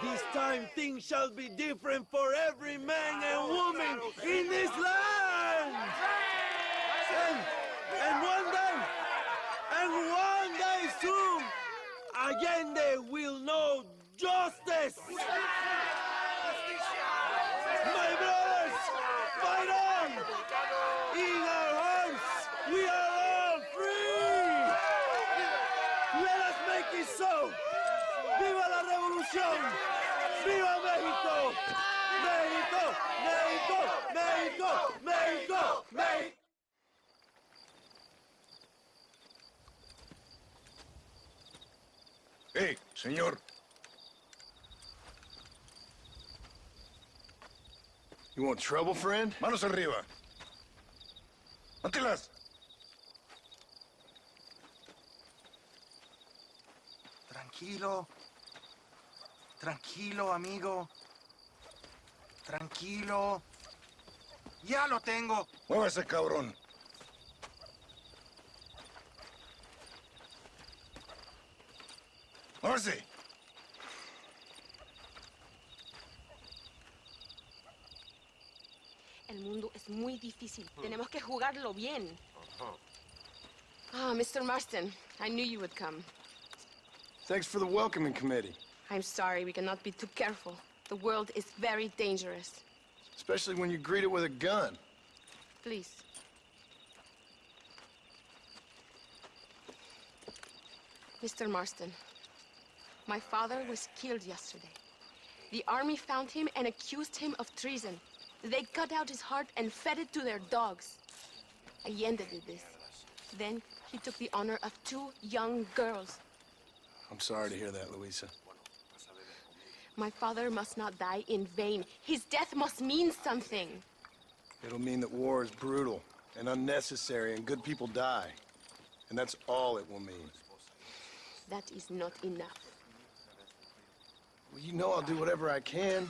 This time things shall be different for every man and woman in this land. And one day soon, Allende will know justice. My brothers, fight on! In our hearts, we are all free! Let us make it so! ¡Viva la revolución! ¡Viva México! ¡México! ¡México! ¡México! ¡México! ¡México! Hey, señor. You want trouble, friend? Manos arriba. Antilas! Tranquilo. Tranquilo, amigo. Tranquilo. Ya lo tengo. Muévese, cabrón. Muévese. El mundo es muy difícil. Tenemos que jugarlo bien. Ah, Mr. Marston, I knew you would come. Thanks for the welcoming committee. I'm sorry, we cannot be too careful. The world is very dangerous. Especially when you greet it with a gun. Please. Mr. Marston, my father was killed yesterday. The army found him and accused him of treason. They cut out his heart and fed it to their dogs. Allende did this. Then he took the honor of 2 young girls. I'm sorry to hear that, Luisa. My father must not die in vain. His death must mean something. It'll mean that war is brutal and unnecessary and good people die. And that's all it will mean. That is not enough. Well, you know I'll do whatever I can,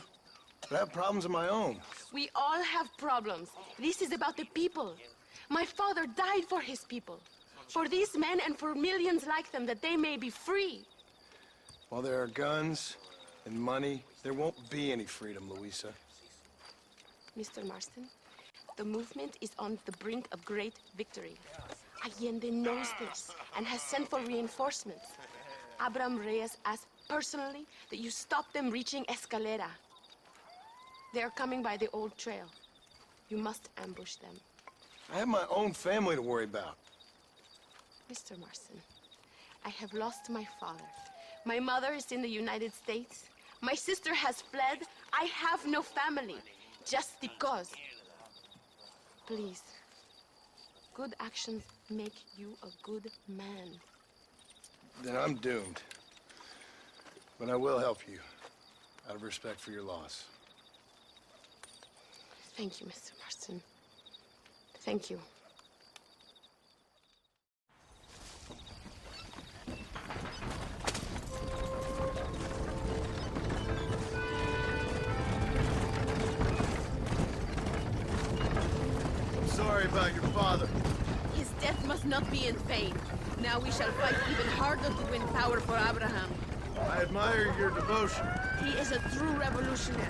but I have problems of my own. We all have problems. This is about the people. My father died for his people. For these men and for millions like them, that they may be free. While there are guns and money, there won't be any freedom, Luisa. Mr. Marston, the movement is on the brink of great victory. Allende knows this and has sent for reinforcements. Abraham Reyes asked personally that you stop them reaching Escalera. They are coming by the old trail. You must ambush them. I have my own family to worry about. Mr. Marston, I have lost my father. My mother is in the United States. My sister has fled. I have no family. Just because. Please. Good actions make you a good man. Then I'm doomed. But I will help you, out of respect for your loss. Thank you, Mr. Marston. Thank you. I'm sorry about your father. His death must not be in vain. Now we shall fight even harder to win power for Abraham. I admire your devotion. He is a true revolutionary.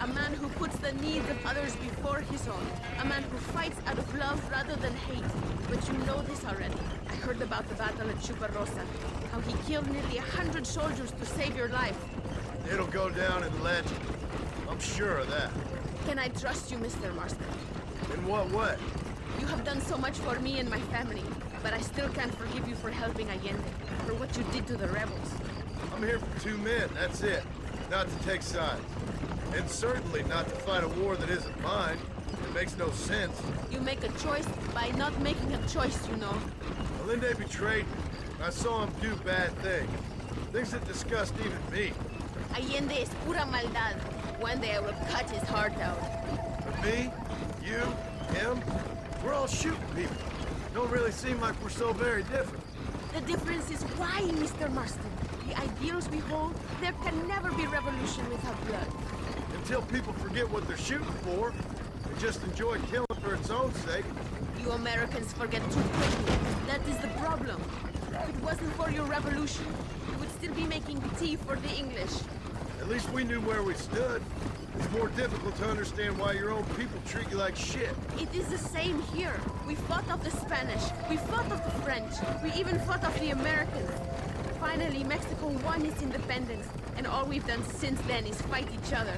A man who puts the needs of others before his own. A man who fights out of love rather than hate. But you know this already. I heard about the battle at Chuparosa. How he killed nearly 100 soldiers to save your life. It'll go down in legend. I'm sure of that. Can I trust you, Mr. Marston? In what way? You have done so much for me and my family. But I still can't forgive you for helping Allende. For what you did to the rebels. I'm here for 2 men, that's it. Not to take sides. And certainly not to fight a war that isn't mine. It makes no sense. You make a choice by not making a choice, you know. Linde betrayed me. I saw him do bad things. Things that disgust even me. Allende es pura maldad. One day I will cut his heart out. But me, you, him, we're all shooting people. Don't really seem like we're so very different. The difference is why, Mr. Marston. The ideals we hold, there can never be revolution without blood. Until people forget what they're shooting for, and just enjoy killing for its own sake. You Americans forget too quickly. That is the problem. If it wasn't for your revolution, you would still be making tea for the English. At least we knew where we stood. It's more difficult to understand why your own people treat you like shit. It is the same here. We fought off the Spanish. We fought off the French. We even fought off the Americans. Finally, Mexico won its independence, and all we've done since then is fight each other.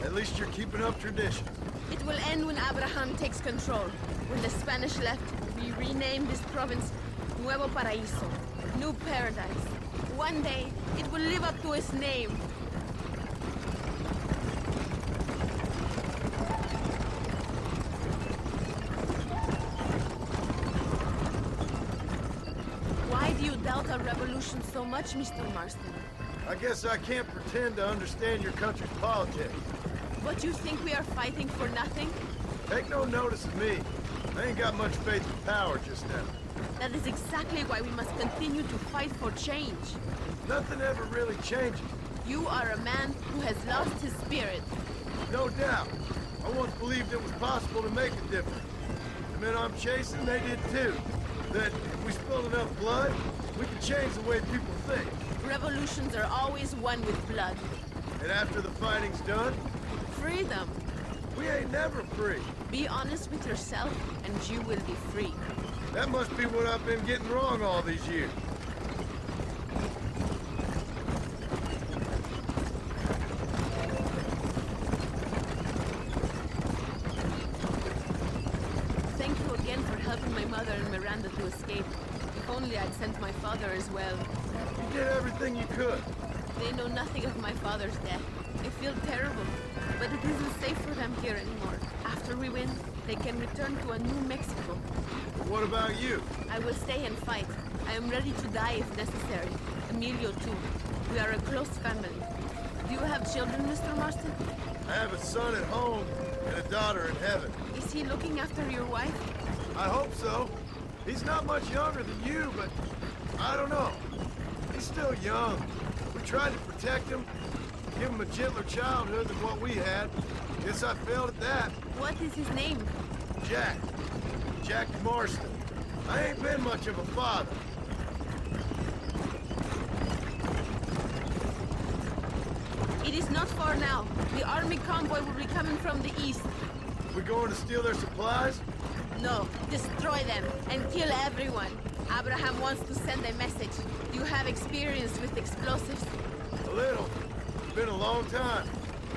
At least you're keeping up tradition. It will end when Abraham takes control. When the Spanish left, we renamed this province Nuevo Paraíso, New Paradise. One day, it will live up to its name. Why do you doubt our revolution so much, Mr. Marston? I guess I can't pretend to understand your country's politics. But you think we are fighting for nothing? Take no notice of me. I ain't got much faith in power just now. That is exactly why we must continue to fight for change. Nothing ever really changes. You are a man who has lost his spirit. No doubt. I once believed it was possible to make a difference. The men I'm chasing, they did too. That if we spilled enough blood, we could change the way people think. Revolutions are always won with blood. And after the fighting's done? Freedom. We ain't never free. Be honest with yourself, and you will be free. That must be what I've been getting wrong all these years. Thank you again for helping my mother and Miranda to escape. If only I'd sent my father as well. You did everything you could. They know nothing of my father's death. I feel terrible, but it isn't safe for them here anymore. After we win, they can return to a new Mexico. What about you? I will stay and fight. I am ready to die if necessary. Emilio too. We are a close family. Do you have children, Mr. Marston? I have a son at home and a daughter in heaven. Is he looking after your wife? I hope so. He's not much younger than you, but I don't know. He's still young. We tried to protect him, give him a gentler childhood than what we had. Guess I failed at that. What is his name? Jack. Jack Marston. I ain't been much of a father. It is not far now. The army convoy will be coming from the east. We going to steal their supplies? No, destroy them and kill everyone. Abraham wants to send a message. Do you have experience with explosives? A little. It's been a long time.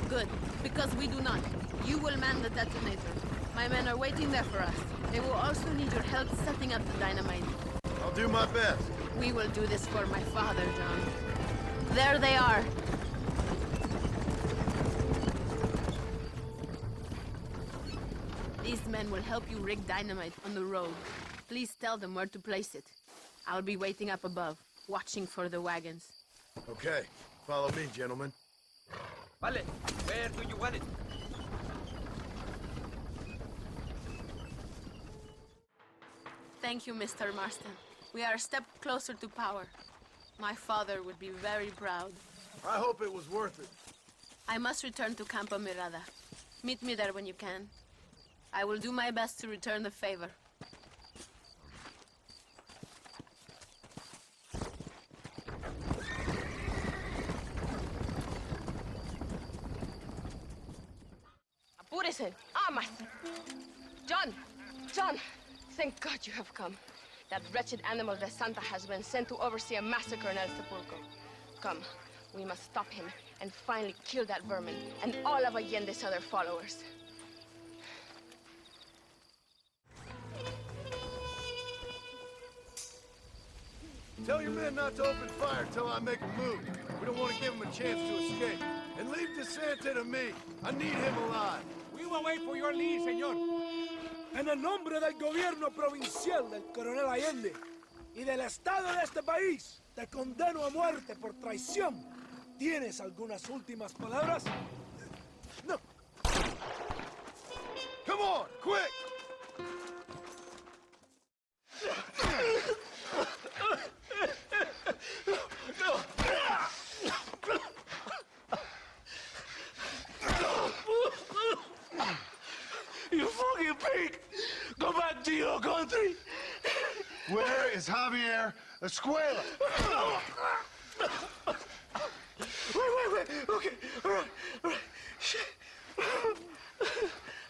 Good, because we do not. You will man the detonator. My men are waiting there for us. They will also need your help setting up the dynamite. I'll do my best. We will do this for my father, John. There they are. These men will help you rig dynamite on the road. Please tell them where to place it. I'll be waiting up above, watching for the wagons. Okay, follow me, gentlemen. Vale, where do you want it? Thank you, Mr. Marston. We are a step closer to power. My father would be very proud. I hope it was worth it. I must return to Campo Mirada. Meet me there when you can. I will do my best to return the favor. Apúrese. Master. John, thank God you have come. That wretched animal de Santa has been sent to oversee a massacre in El Sepulcro. Come, we must stop him and finally kill that vermin and all of Allende's other followers. Tell your men not to open fire till I make a move. We don't want to give them a chance to escape. And leave DeSanta to me. I need him alive. We will wait for your lead, señor. En el nombre del gobierno provincial del coronel Allende y del estado de este país, te condeno a muerte por traición. ¿Tienes algunas últimas palabras? No. Come on, quick! You fucking pig! Go back to your country! Where is Javier Escuella? Wait. Okay, all right. Shit.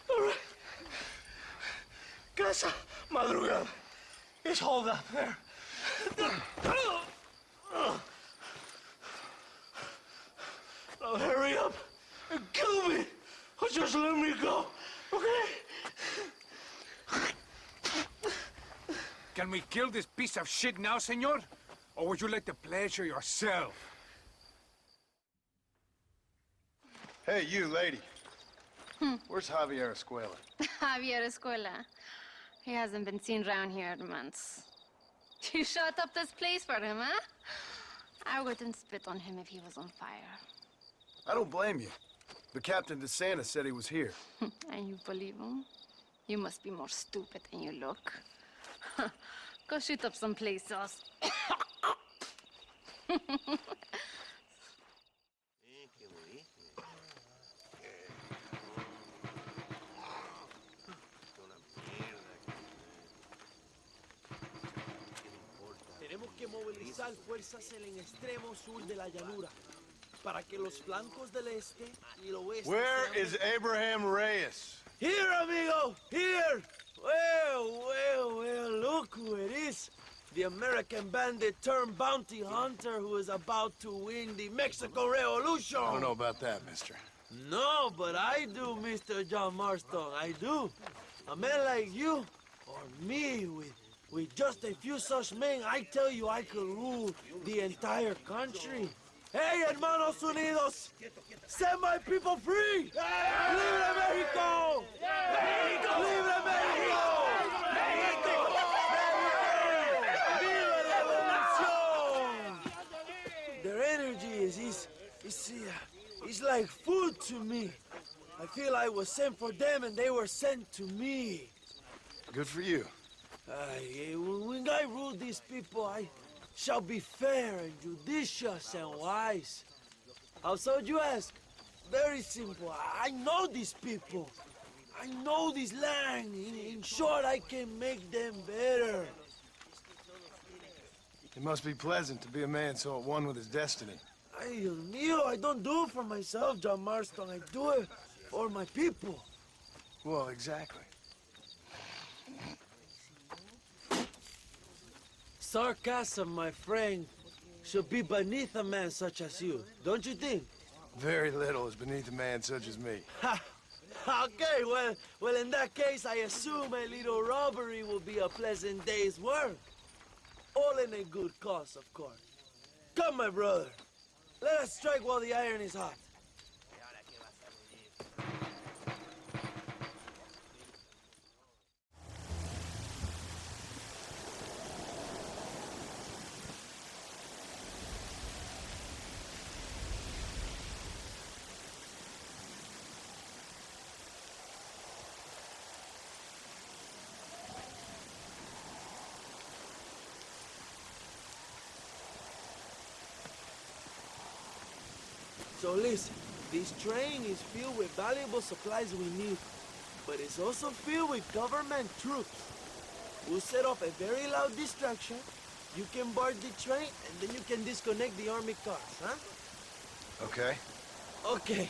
All right. Casa Madrugada. It's hold up there. Now hurry up and kill me, or just let me go, okay? Can we kill this piece of shit now, senor? Or would you like to pleasure yourself? Hey, you lady. Where's Javier Escuella? Javier Escuella. He hasn't been seen around here in months. You shut up this place for him, huh? I wouldn't spit on him if he was on fire. I don't blame you. But Captain DeSanta said he was here. And you believe him? You must be more stupid than you look. Go shoot up some places. Tenemos que movilizar fuerzas en el extremo sur de la llanura para que los flancos del este y el oeste. Where is Abraham Reyes? Here, amigo, here. Well, look who it is. The American bandit turned bounty hunter who is about to win the Mexican Revolution. I don't know about that, mister. No, but I do, Mr. John Marston, I do. A man like you, or me, with just a few such men, I tell you I could rule the entire country. Hey, hermanos unidos, set my people free! Libre Mexico! Libre Mexico! Viva la revolución! Their energy is like food to me. I feel I was sent for them and they were sent to me. Good for you. When I rule these people, I shall be fair and judicious and wise. How so, you ask? Very simple. I know these people. I know this land. In short, I can make them better. It must be pleasant to be a man so at one with his destiny. Ay, Dios mío, I don't do it for myself, John Marston. I do it for my people. Well, exactly. Sarcasm, my friend, should be beneath a man such as you, don't you think? Very little is beneath a man such as me. Ha! Okay, well, in that case, I assume a little robbery will be a pleasant day's work. All in a good cause, of course. Come, my brother. Let us strike while the iron is hot. So listen, this train is filled with valuable supplies we need, but it's also filled with government troops. We'll set off a very loud distraction. You can board the train, and then you can disconnect the army cars, huh? Okay. Okay,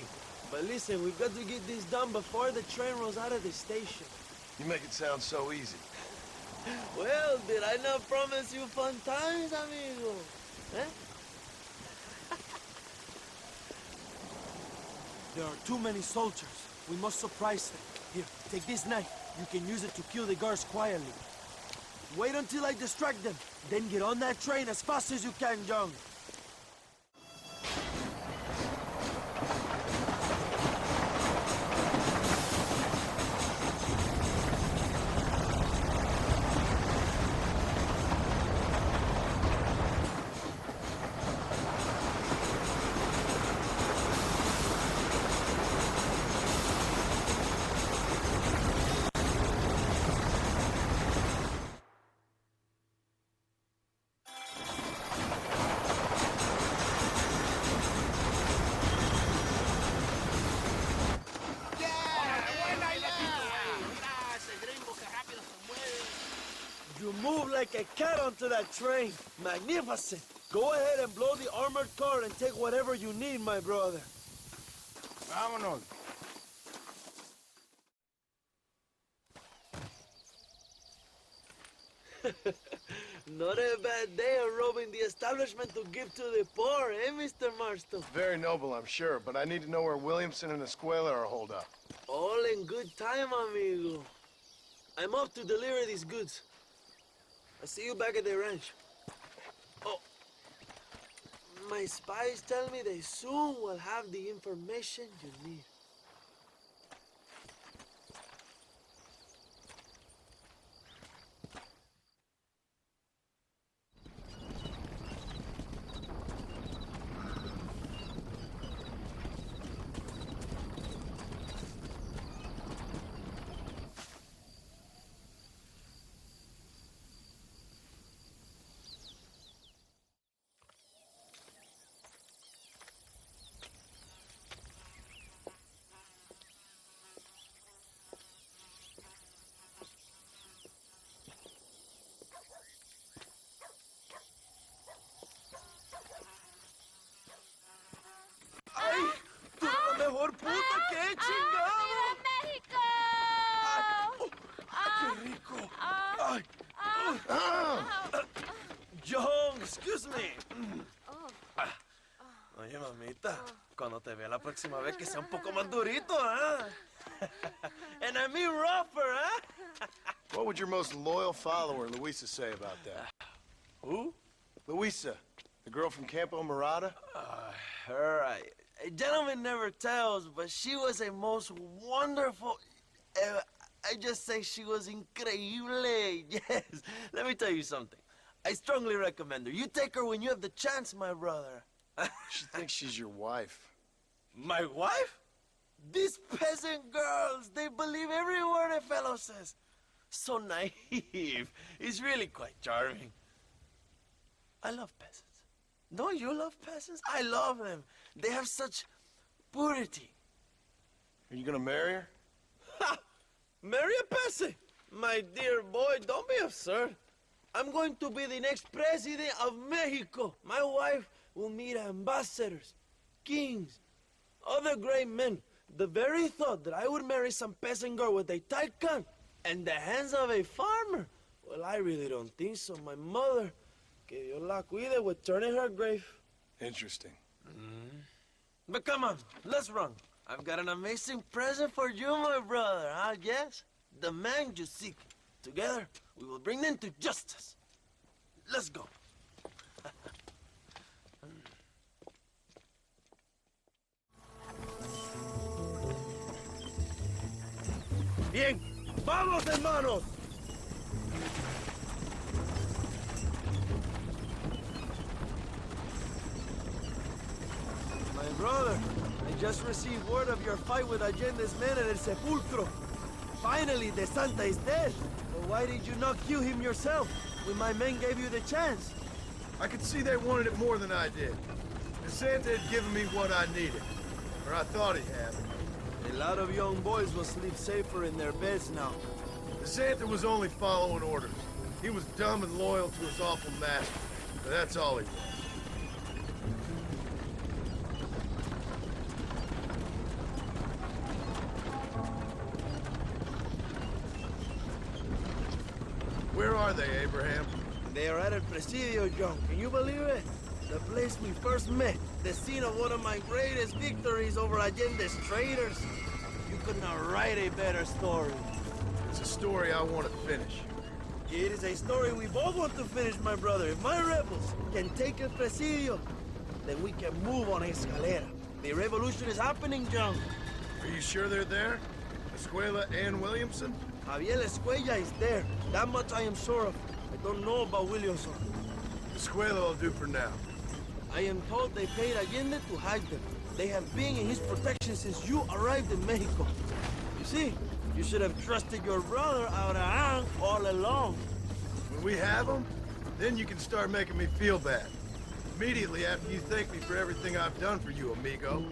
but listen, we've got to get this done before the train rolls out of the station. You make it sound so easy. Well, did I not promise you fun times, amigo? Eh? There are too many soldiers. We must surprise them. Here, take this knife. You can use it to kill the guards quietly. Wait until I distract them. Then get on that train as fast as you can, John. You move like a cat onto that train. Magnificent. Go ahead and blow the armored car and take whatever you need, my brother. Vámonos. Not a bad day of robbing the establishment to give to the poor, eh, Mr. Marston? Very noble, I'm sure, but I need to know where Williamson and Escuella are holed up. All in good time, amigo. I'm off to deliver these goods. I'll see you back at the ranch. Oh, my spies tell me they soon will have the information you need. mejor puta que he chingado. ¡México! ¡Qué rico! Ay. John, excuse me. Oye, mamita, cuando te vea la próxima vez que sea un poco más durito, ¿ah? And I mean rougher, ¿ah? What would your most loyal follower, Luisa, say about that? Who? Luisa, the girl from Campo Mirada? Her, a gentleman never tells, but she was a most wonderful... I just say she was increíble. Yes. Let me tell you something. I strongly recommend her. You take her when you have the chance, my brother. She thinks she's your wife. My wife? These peasant girls, they believe every word a fellow says. So naive. It's really quite charming. I love peasants. Don't you love peasants? I love them. They have such purity. Are you gonna marry her? Ha! Marry a peasant? My dear boy, don't be absurd. I'm going to be the next president of Mexico. My wife will meet ambassadors, kings, other great men. The very thought that I would marry some peasant girl with a tight gun and the hands of a farmer, well, I really don't think so. My mother, que Dios la cuide, would turn in her grave. Interesting. But come on, let's run. I've got an amazing present for you, my brother, huh? Yes? The man you seek. Together, we will bring them to justice. Let's go. Bien, vamos, hermanos. My brother, I just received word of your fight with Allende's men at El Sepulcro. Finally, the Santa is dead. But why did you not kill him yourself when my men gave you the chance? I could see they wanted it more than I did. The Santa had given me what I needed. Or I thought he had. A lot of young boys will sleep safer in their beds now. The Santa was only following orders. He was dumb and loyal to his awful master. But that's all he was. Where are they, Abraham? They are at El Presidio, John. Can you believe it? The place we first met. The scene of one of my greatest victories over Allende's traitors. You could not write a better story. It's a story I want to finish. It is a story we both want to finish, my brother. If my rebels can take El Presidio, then we can move on Escalera. The revolution is happening, John. Are you sure they're there? Escuella and Williamson? Javier Escuella is there. That much I am sure of. I don't know about Williamson. Escuella will do for now. I am told they paid Allende to hide them. They have been in his protection since you arrived in Mexico. You see, you should have trusted your brother Abraham all along. When we have them, then you can start making me feel bad. Immediately after you thank me for everything I've done for you, amigo.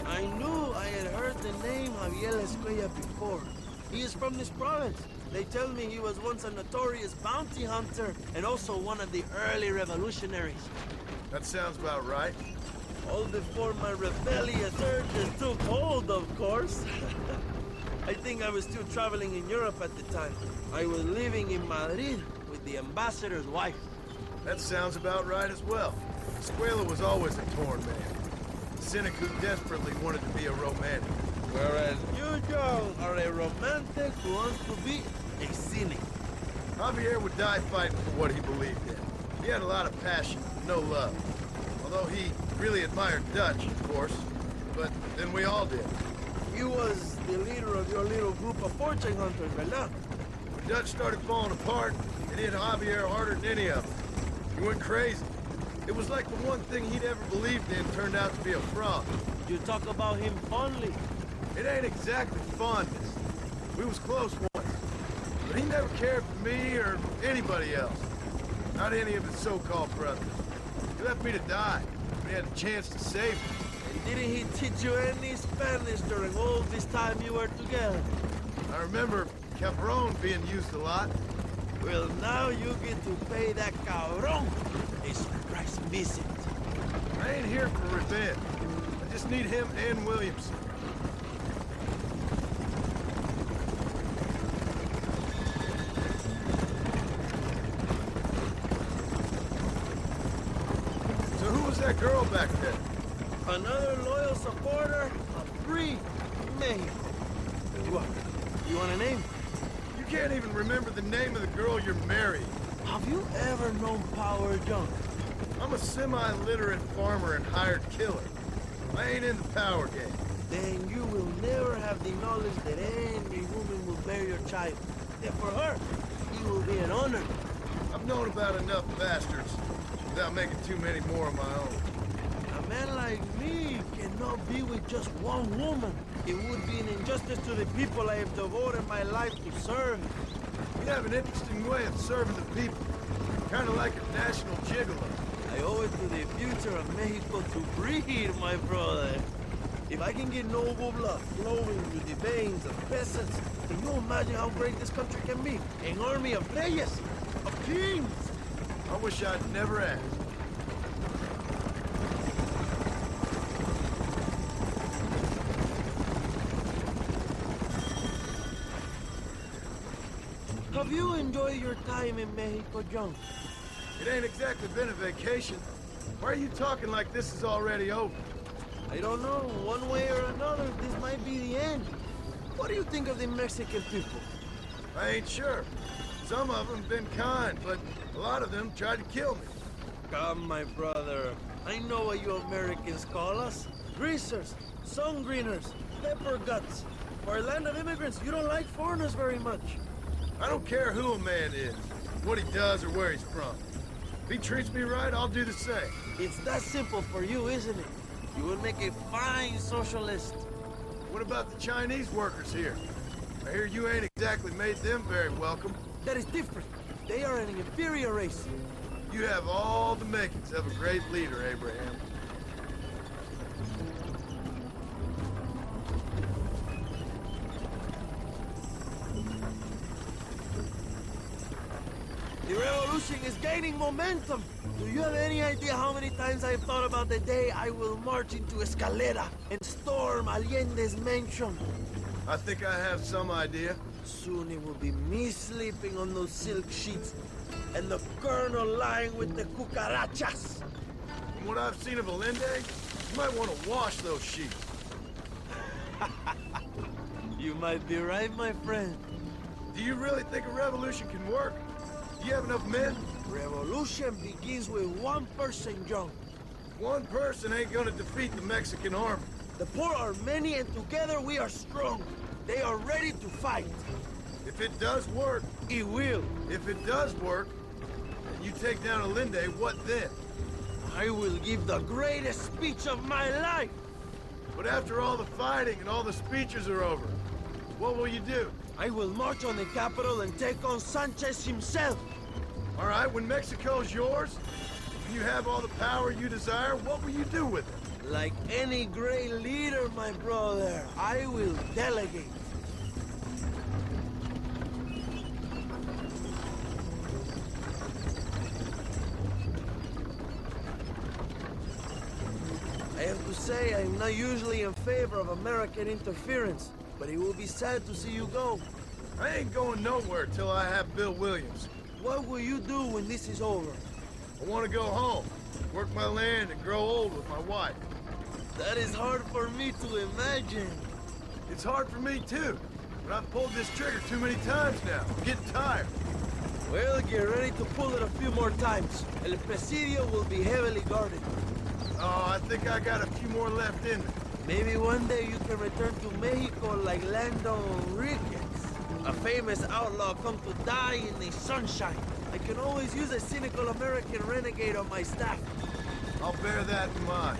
I knew I had heard the name Javier Escuella before. He is from this province. They tell me he was once a notorious bounty hunter and also one of the early revolutionaries. That sounds about right. All before my rebellious urges took hold, of course. I think I was still traveling in Europe at the time. I was living in Madrid with the ambassador's wife. That sounds about right as well. Escuella was always a torn man. A cynic who desperately wanted to be a romantic. Whereas you, John, are a romantic who wants to be a cynic. Javier would die fighting for what he believed in. He had a lot of passion, no love. Although he really admired Dutch, of course. But then we all did. You was the leader of your little group of fortune hunters, ¿verdad? When Dutch started falling apart, it hit Javier harder than any of them. He went crazy. It was like the one thing he'd ever believed in turned out to be a fraud. You talk about him fondly. It ain't exactly fondness. We was close once. But he never cared for me or anybody else. Not any of his so-called brothers. He left me to die. We had a chance to save him. And didn't he teach you any Spanish during all this time you were together? I remember cabron being used a lot. Well, now you get to pay that cabron a surprise visit. I ain't here for revenge. I just need him and Williamson. So who was that girl back there? Another loyal supporter of free Mexico. You want a name? You can't even remember the name of the girl you're marrying. Have you ever known Power John? I'm a semi-literate farmer and hired killer. I ain't in the power game. Then you will never have the knowledge that any woman will bear your child. And for her, it will be an honor. I've known about enough bastards without making too many more of my own. A man like me cannot be with just one woman. It would be an injustice to the people I have devoted my life to serve. You have an interesting way of serving the people. Kind of like a national gigolo. I owe it to the future of Mexico to breed, my brother. If I can get noble blood flowing through the veins of peasants, can you imagine how great this country can be? An army of reyes, of kings. I wish I'd never asked. Have you enjoyed your time in Mexico, John? It ain't exactly been a vacation. Why are you talking like this is already over? I don't know. One way or another, this might be the end. What do you think of the Mexican people? I ain't sure. Some of them been kind, but a lot of them tried to kill me. Come, my brother. I know what you Americans call us. Greasers, sun greeners, pepper guts. For a land of immigrants, you don't like foreigners very much. I don't care who a man is, what he does or where he's from. If he treats me right, I'll do the same. It's that simple for you, isn't it? You would make a fine socialist. What about the Chinese workers here? I hear you ain't exactly made them very welcome. That is different. They are an inferior race. You have all the makings of a great leader, Abraham. The revolution is gaining momentum. Do you have any idea how many times I've thought about the day I will march into Escalera and storm Allende's mansion? I think I have some idea. Soon it will be me sleeping on those silk sheets and the colonel lying with the cucarachas. From what I've seen of Linde, you might want to wash those sheets. You might be right, my friend. Do you really think a revolution can work? Do you have enough men? Revolution begins with one person, John. One person ain't gonna defeat the Mexican army. The poor are many and together we are strong. They are ready to fight. If it does work... It will. If it does work, and you take down Linde, what then? I will give the greatest speech of my life. But after all the fighting and all the speeches are over, what will you do? I will march on the capital and take on Sanchez himself. All right, when Mexico's yours, and you have all the power you desire, what will you do with it? Like any great leader, my brother, I will delegate. I have to say, I'm not usually in favor of American interference, but it will be sad to see you go. I ain't going nowhere till I have Bill Williams. What will you do when this is over? I want to go home, work my land, and grow old with my wife. That is hard for me to imagine. It's hard for me, too. But I've pulled this trigger too many times now. I'm getting tired. Well, get ready to pull it a few more times. El Presidio will be heavily guarded. Oh, I think I got a few more left in me. Maybe one day you can return to Mexico like Lando Enriquez, a famous outlaw come to die in the sunshine. I can always use a cynical American renegade on my staff. I'll bear that in mind.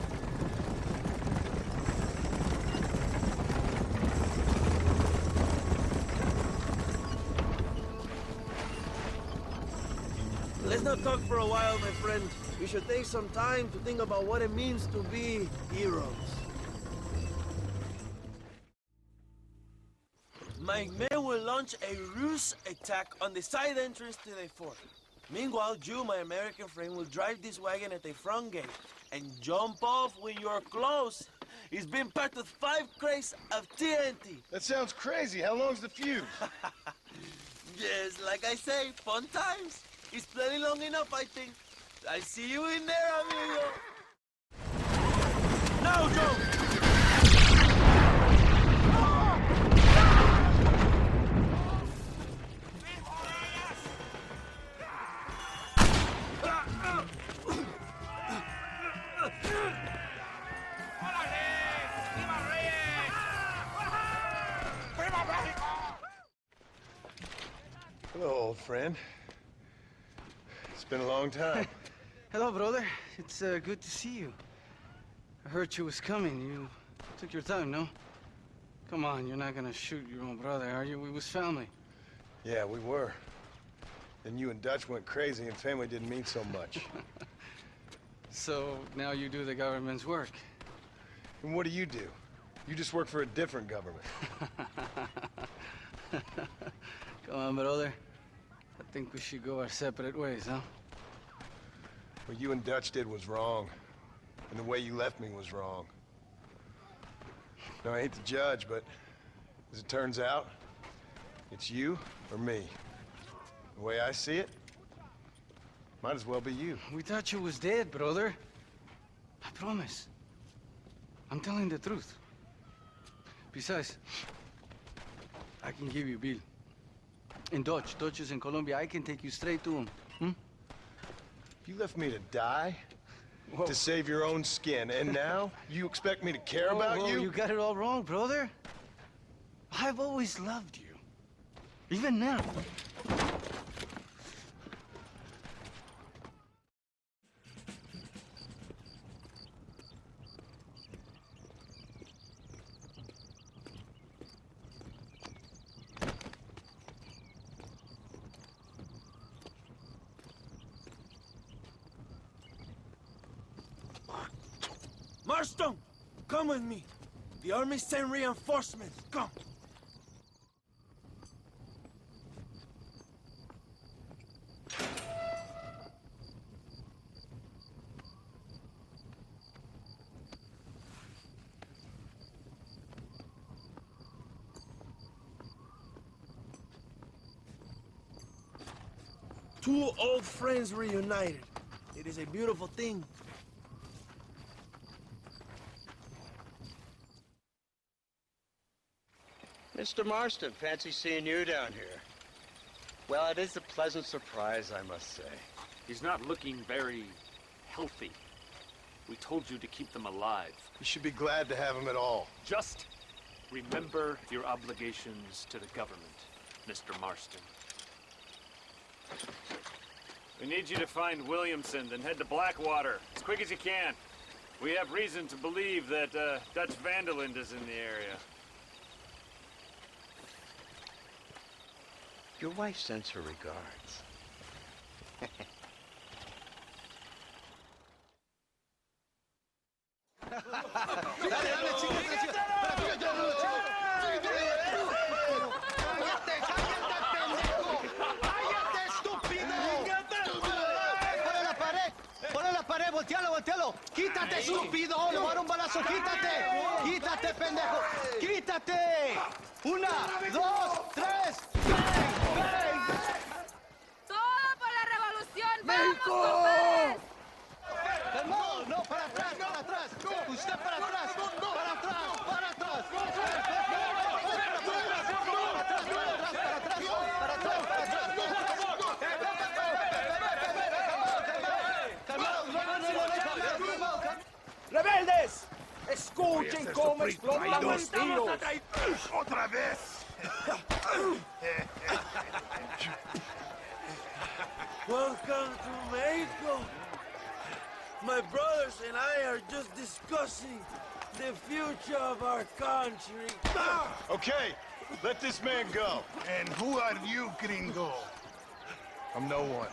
Let's not talk for a while, my friend. We should take some time to think about what it means to be My men will launch a ruse attack on the side entrance to the fort. Meanwhile, you, my American friend, will drive this wagon at the front gate and jump off when you're close. It's been packed with 5 crates of TNT. That sounds crazy. How long's the fuse? Yes, like I say, fun times. It's plenty long enough, I think. I see you in there, amigo. Now, Joe! Hello, old friend. It's been a long time. Hello, brother. It's good to see you. I heard you was coming. You took your time, no? Come on, you're not gonna shoot your own brother, are you? We was family. Yeah, we were. Then you and Dutch went crazy and family didn't mean so much. So now you do the government's work. And what do? You just work for a different government. Come on, brother. I think we should go our separate ways, huh? What you and Dutch did was wrong. And the way you left me was wrong. Now, I hate to judge, but as it turns out, it's you or me. The way I see it, might as well be you. We thought you was dead, brother. I promise. I'm telling the truth. Besides, I can give you Bill. In Dutch. Dutch is in Colombia. I can take you straight to him. You left me to die? Whoa. To save your own skin, and now you expect me to care about you? You got it all wrong, brother. I've always loved you. Even now. Marston, come with me. The army sent reinforcements. Come. Two old friends reunited. It is a beautiful thing. Mr. Marston, fancy seeing you down here. Well, it is a pleasant surprise, I must say. He's not looking very healthy. We told you to keep them alive. You should be glad to have him at all. Just remember your obligations to the government, Mr. Marston. We need you to find Williamson, then head to Blackwater as quick as you can. We have reason to believe that Dutch Vanderland is in the area. Your wife sends her regards. Voltealo. Quítate, estúpido. Le voy a dar un balazo. Quítate. Quítate, pendejo. Quítate. 1, 2, 3. ¡Todo por la revolución! ¡México! ¡Vamos! No, para atrás. Usted para atrás. Para atrás. ¡Rebeldes! ¡Escuchen cómo explotan los tiros! ¡Otra vez! Welcome to Mexico. My brothers and I are just discussing the future of our country. Okay, let this man go. And who are you, gringo? I'm no one.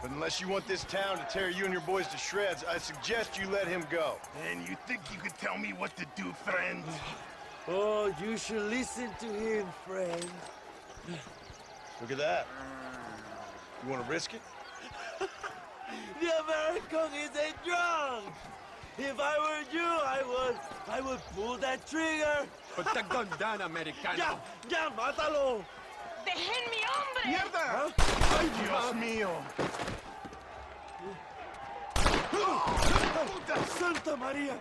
But unless you want this town to tear you and your boys to shreds, I suggest you let him go. And you think you could tell me what to do, friend? Oh, you should listen to him, friend. Look at that. You want to risk it? The American isn't drunk. If I were you, I would pull that trigger. Put the gun down, Americano. Ya, mátalo. ¡Déjenme, hombre! ¡Mierda! ¡Ay, Dios mío! ¡Puta Santa María!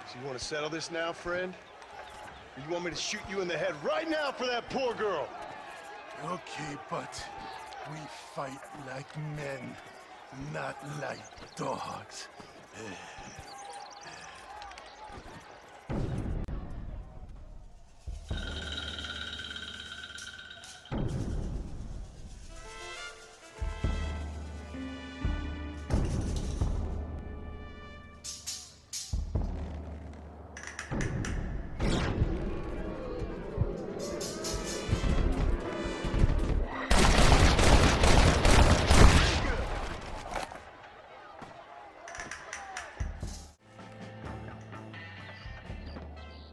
So you want to settle this now, friend? Or you want me to shoot you in the head right now for that poor girl? Okay, but we fight like men, not like dogs.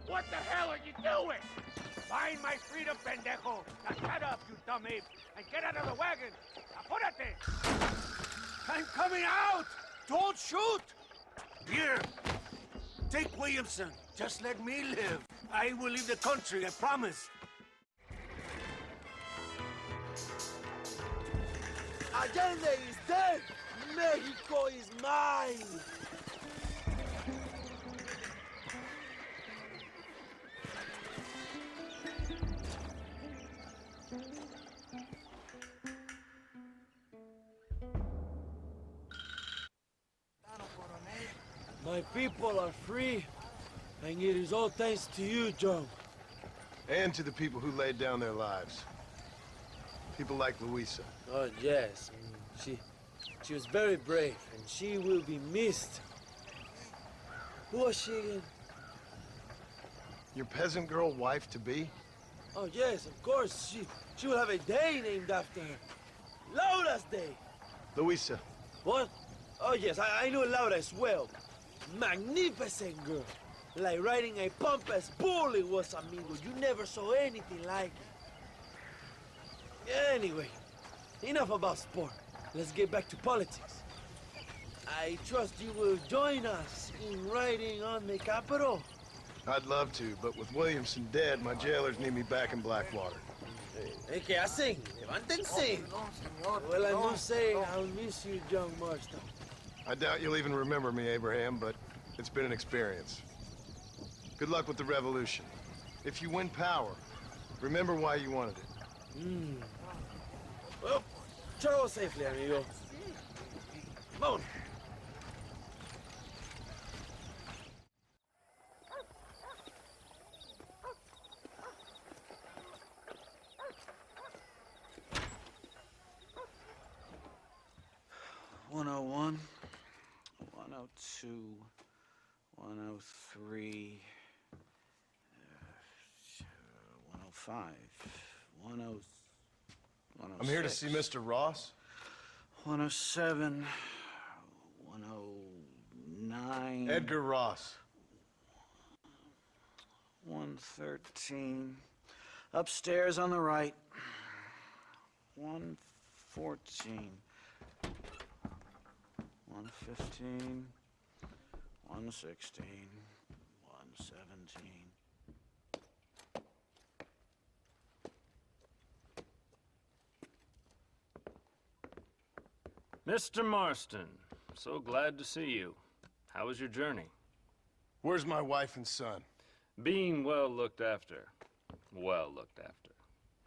What the hell are you doing? Find my freedom, pendejo! Now shut up, you dumb ape, and get out of the wagon! Apúrate! I'm coming out! Don't shoot! Here, take Williamson. Just let me live. I will leave the country, I promise. Allende is dead! Mexico is mine! My people are free, and it is all thanks to you, John. And to the people who laid down their lives. People like Luisa. Oh, yes. She was very brave, and she will be missed. Who was she again? Your peasant girl wife-to-be? Oh, yes, of course. She will have a day named after her. Laura's Day. Luisa. What? Oh, yes, I know Laura as well. Magnificent girl. Like riding a pompous bull it was, amigo. You never saw anything like it. Anyway, enough about sport. Let's get back to politics. I trust you will join us in riding on the Capitol. I'd love to, but with Williamson dead, my jailers need me back in Blackwater. Hey, ¿qué hacen? Levántense. Well, I must say, I'll miss you, John Marston. I doubt you'll even remember me, Abraham, but it's been an experience. Good luck with the revolution. If you win power, remember why you wanted it. Well, travel safely, amigo. Vamos. (101), 102, 103, 105, 106. I'm here to see Mr. Ross. 107, 109. Edgar Ross. 113. Upstairs on the right. 114. 115. 116. 117. Mr. Marston, so glad to see you. How was your journey? Where's my wife and son? Being well looked after. Well looked after.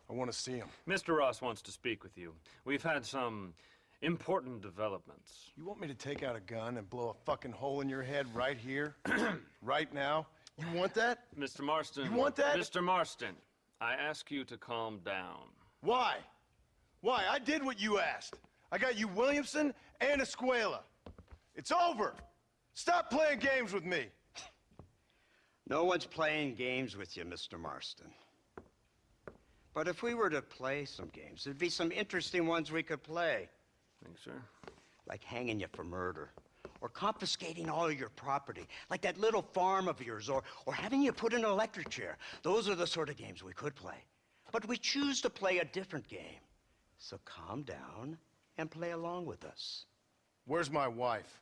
I want to see him. Mr. Ross wants to speak with you. We've had some important developments. You want me to take out a gun and blow a fucking hole in your head right here? Right now? You want that? Mr. Marston. You want that? Mr. Marston, I ask you to calm down. Why? Why? I did what you asked. I got you Williamson and Escuella. It's over. Stop playing games with me. No one's playing games with you, Mr. Marston. But if we were to play some games, there'd be some interesting ones we could play. Think, sir? Like hanging you for murder, or confiscating all your property, like that little farm of yours, or having you put in an electric chair. Those are the sort of games we could play. But we choose to play a different game. So calm down and play along with us. Where's my wife?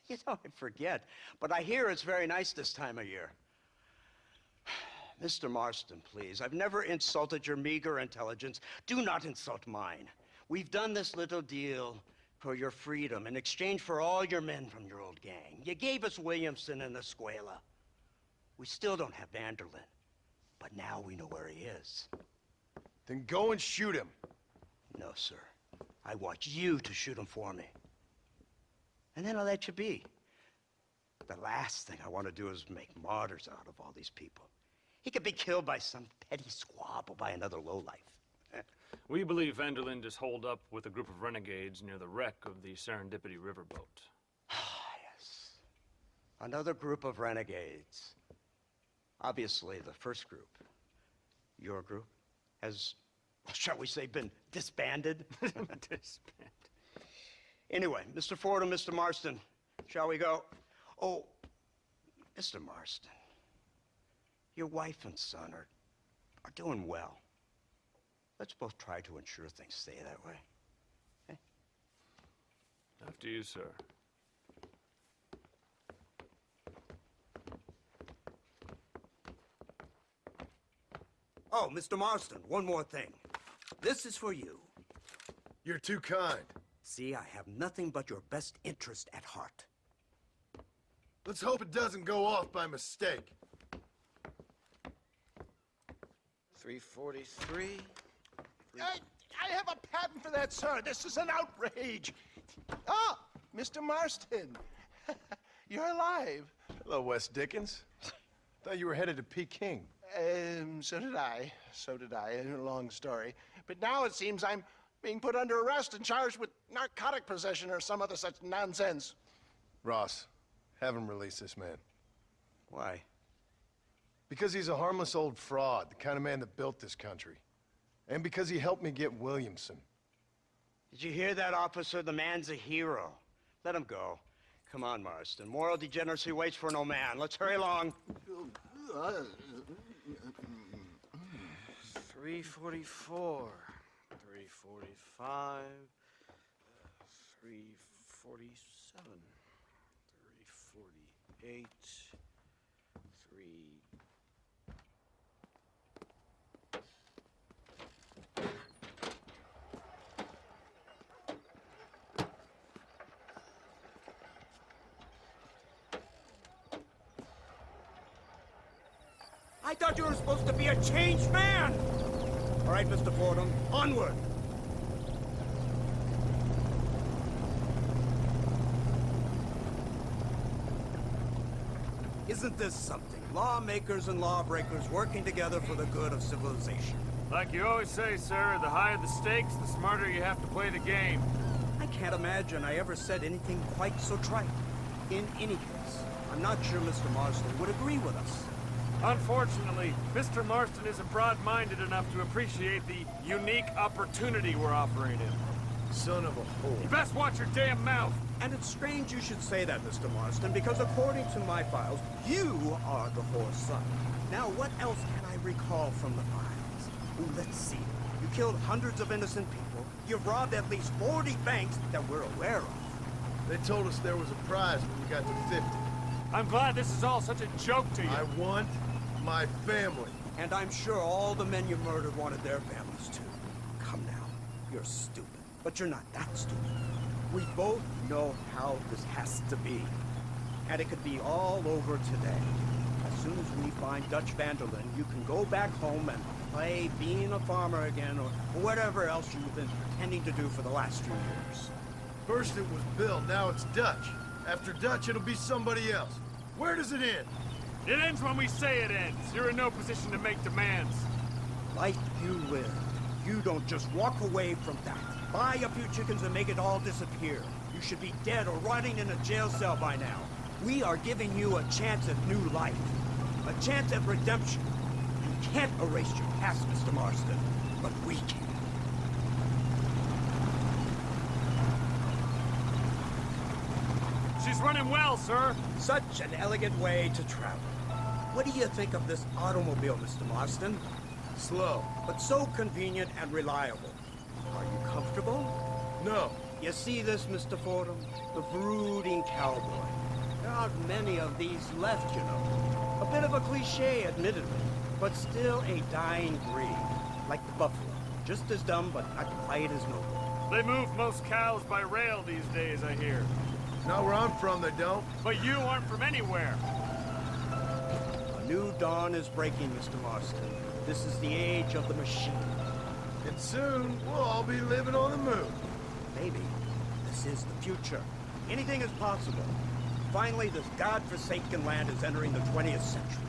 You know, I forget, but I hear it's very nice this time of year. Mr. Marston, please, I've never insulted your meager intelligence. Do not insult mine. We've done this little deal for your freedom in exchange for all your men from your old gang. You gave us Williamson and Escuella. We still don't have Vanderlyn, but now we know where he is. Then go and shoot him. No, sir. I want you to shoot him for me. And then I'll let you be. The last thing I want to do is make martyrs out of all these people. He could be killed by some petty squabble by another lowlife. We believe Vanderlyn is holed up with a group of renegades near the wreck of the Serendipity riverboat. Yes. Another group of renegades. Obviously, the first group, your group, has, shall we say, been disbanded? Disbanded. Anyway, Mr. Fordham, Mr. Marston, shall we go? Oh, Mr. Marston, your wife and son are doing well. Let's both try to ensure things stay that way. Okay? After you, sir. Oh, Mr. Marston, one more thing. This is for you. You're too kind. See, I have nothing but your best interest at heart. Let's hope it doesn't go off by mistake. 343. I have a patent for that, sir. This is an outrage. Ah, Mr. Marston. You're alive. Hello, Wes Dickens. Thought you were headed to Peking. So did I. So did I. A long story. But now it seems I'm being put under arrest and charged with narcotic possession or some other such nonsense. Ross, have him release this man. Why? Because he's a harmless old fraud, the kind of man that built this country. And because he helped me get Williamson. Did you hear that, officer? The man's a hero. Let him go. Come on, Marston. Moral degeneracy waits for no man. Let's hurry along. 344. 345. 347. 348. 3... I thought you were supposed to be a changed man! All right, Mr. Fordham, onward! Isn't this something? Lawmakers and lawbreakers working together for the good of civilization. Like you always say, sir, the higher the stakes, the smarter you have to play the game. I can't imagine I ever said anything quite so trite. In any case, I'm not sure Mr. Marston would agree with us. Unfortunately, Mr. Marston isn't broad-minded enough to appreciate the unique opportunity we're offering him. Son of a whore. You best watch your damn mouth! And it's strange you should say that, Mr. Marston, because according to my files, you are the whore's son. Now, what else can I recall from the files? Ooh, let's see. You killed hundreds of innocent people. You've robbed at least 40 banks that we're aware of. They told us there was a prize when we got to 50. I'm glad this is all such a joke to you. I want my family. And I'm sure all the men you murdered wanted their families too. Come now, you're stupid. But you're not that stupid. We both know how this has to be. And it could be all over today. As soon as we find Dutch Vanderlyn, you can go back home and play being a farmer again, or whatever else you've been pretending to do for the last few years. First it was Bill, now it's Dutch. After Dutch, it'll be somebody else. Where does it end? It ends when we say it ends. You're in no position to make demands. Like you live. You don't just walk away from that. Buy a few chickens and make it all disappear. You should be dead or rotting in a jail cell by now. We are giving you a chance at new life. A chance at redemption. You can't erase your past, Mr. Marston, but we can. She's running well, sir. Such an elegant way to travel. What do you think of this automobile, Mr. Marston? Slow. But so convenient and reliable. Are you comfortable? No. You see this, Mr. Fordham? The brooding cowboy. There aren't many of these left, you know. A bit of a cliche, admittedly, but still a dying breed. Like the buffalo. Just as dumb, but not quite as noble. They move most cows by rail these days, I hear. Not where I'm from, they don't. But you aren't from anywhere. A new dawn is breaking, Mr. Marston. This is the age of the machine. And soon, we'll all be living on the moon. Maybe. This is the future. Anything is possible. Finally, this godforsaken land is entering the 20th century.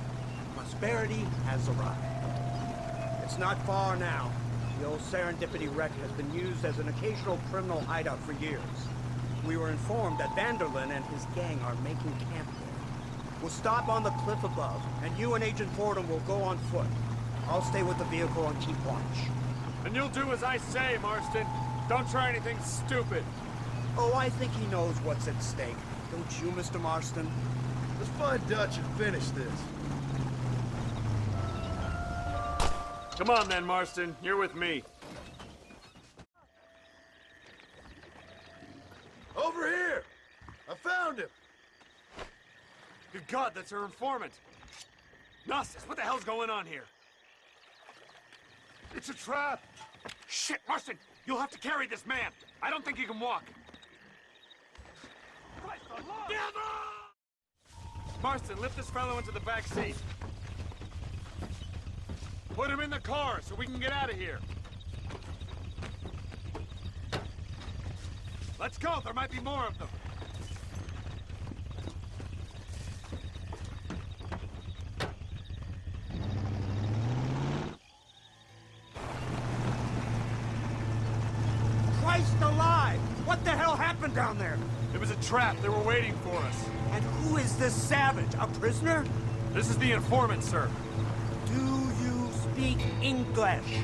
Prosperity has arrived. It's not far now. The old Serendipity wreck has been used as an occasional criminal hideout for years. We were informed that Vanderlyn and his gang are making camp there. We'll stop on the cliff above, and you and Agent Fordham will go on foot. I'll stay with the vehicle and keep watch. And you'll do as I say, Marston. Don't try anything stupid. Oh, I think he knows what's at stake. Don't you, Mr. Marston? Let's find Dutch and finish this. Come on then, Marston. You're with me. Over here! I found him! Good God, that's our informant. Gnostus, what the hell's going on here? It's a trap! Shit, Marston! You'll have to carry this man! I don't think he can walk! Marston, lift this fellow into the back seat. Put him in the car so we can get out of here. Let's go, there might be more of them. Christ alive! What the hell happened down there? It was a trap. They were waiting for us. And who is this savage? A prisoner? This is the informant, sir. Do you speak English?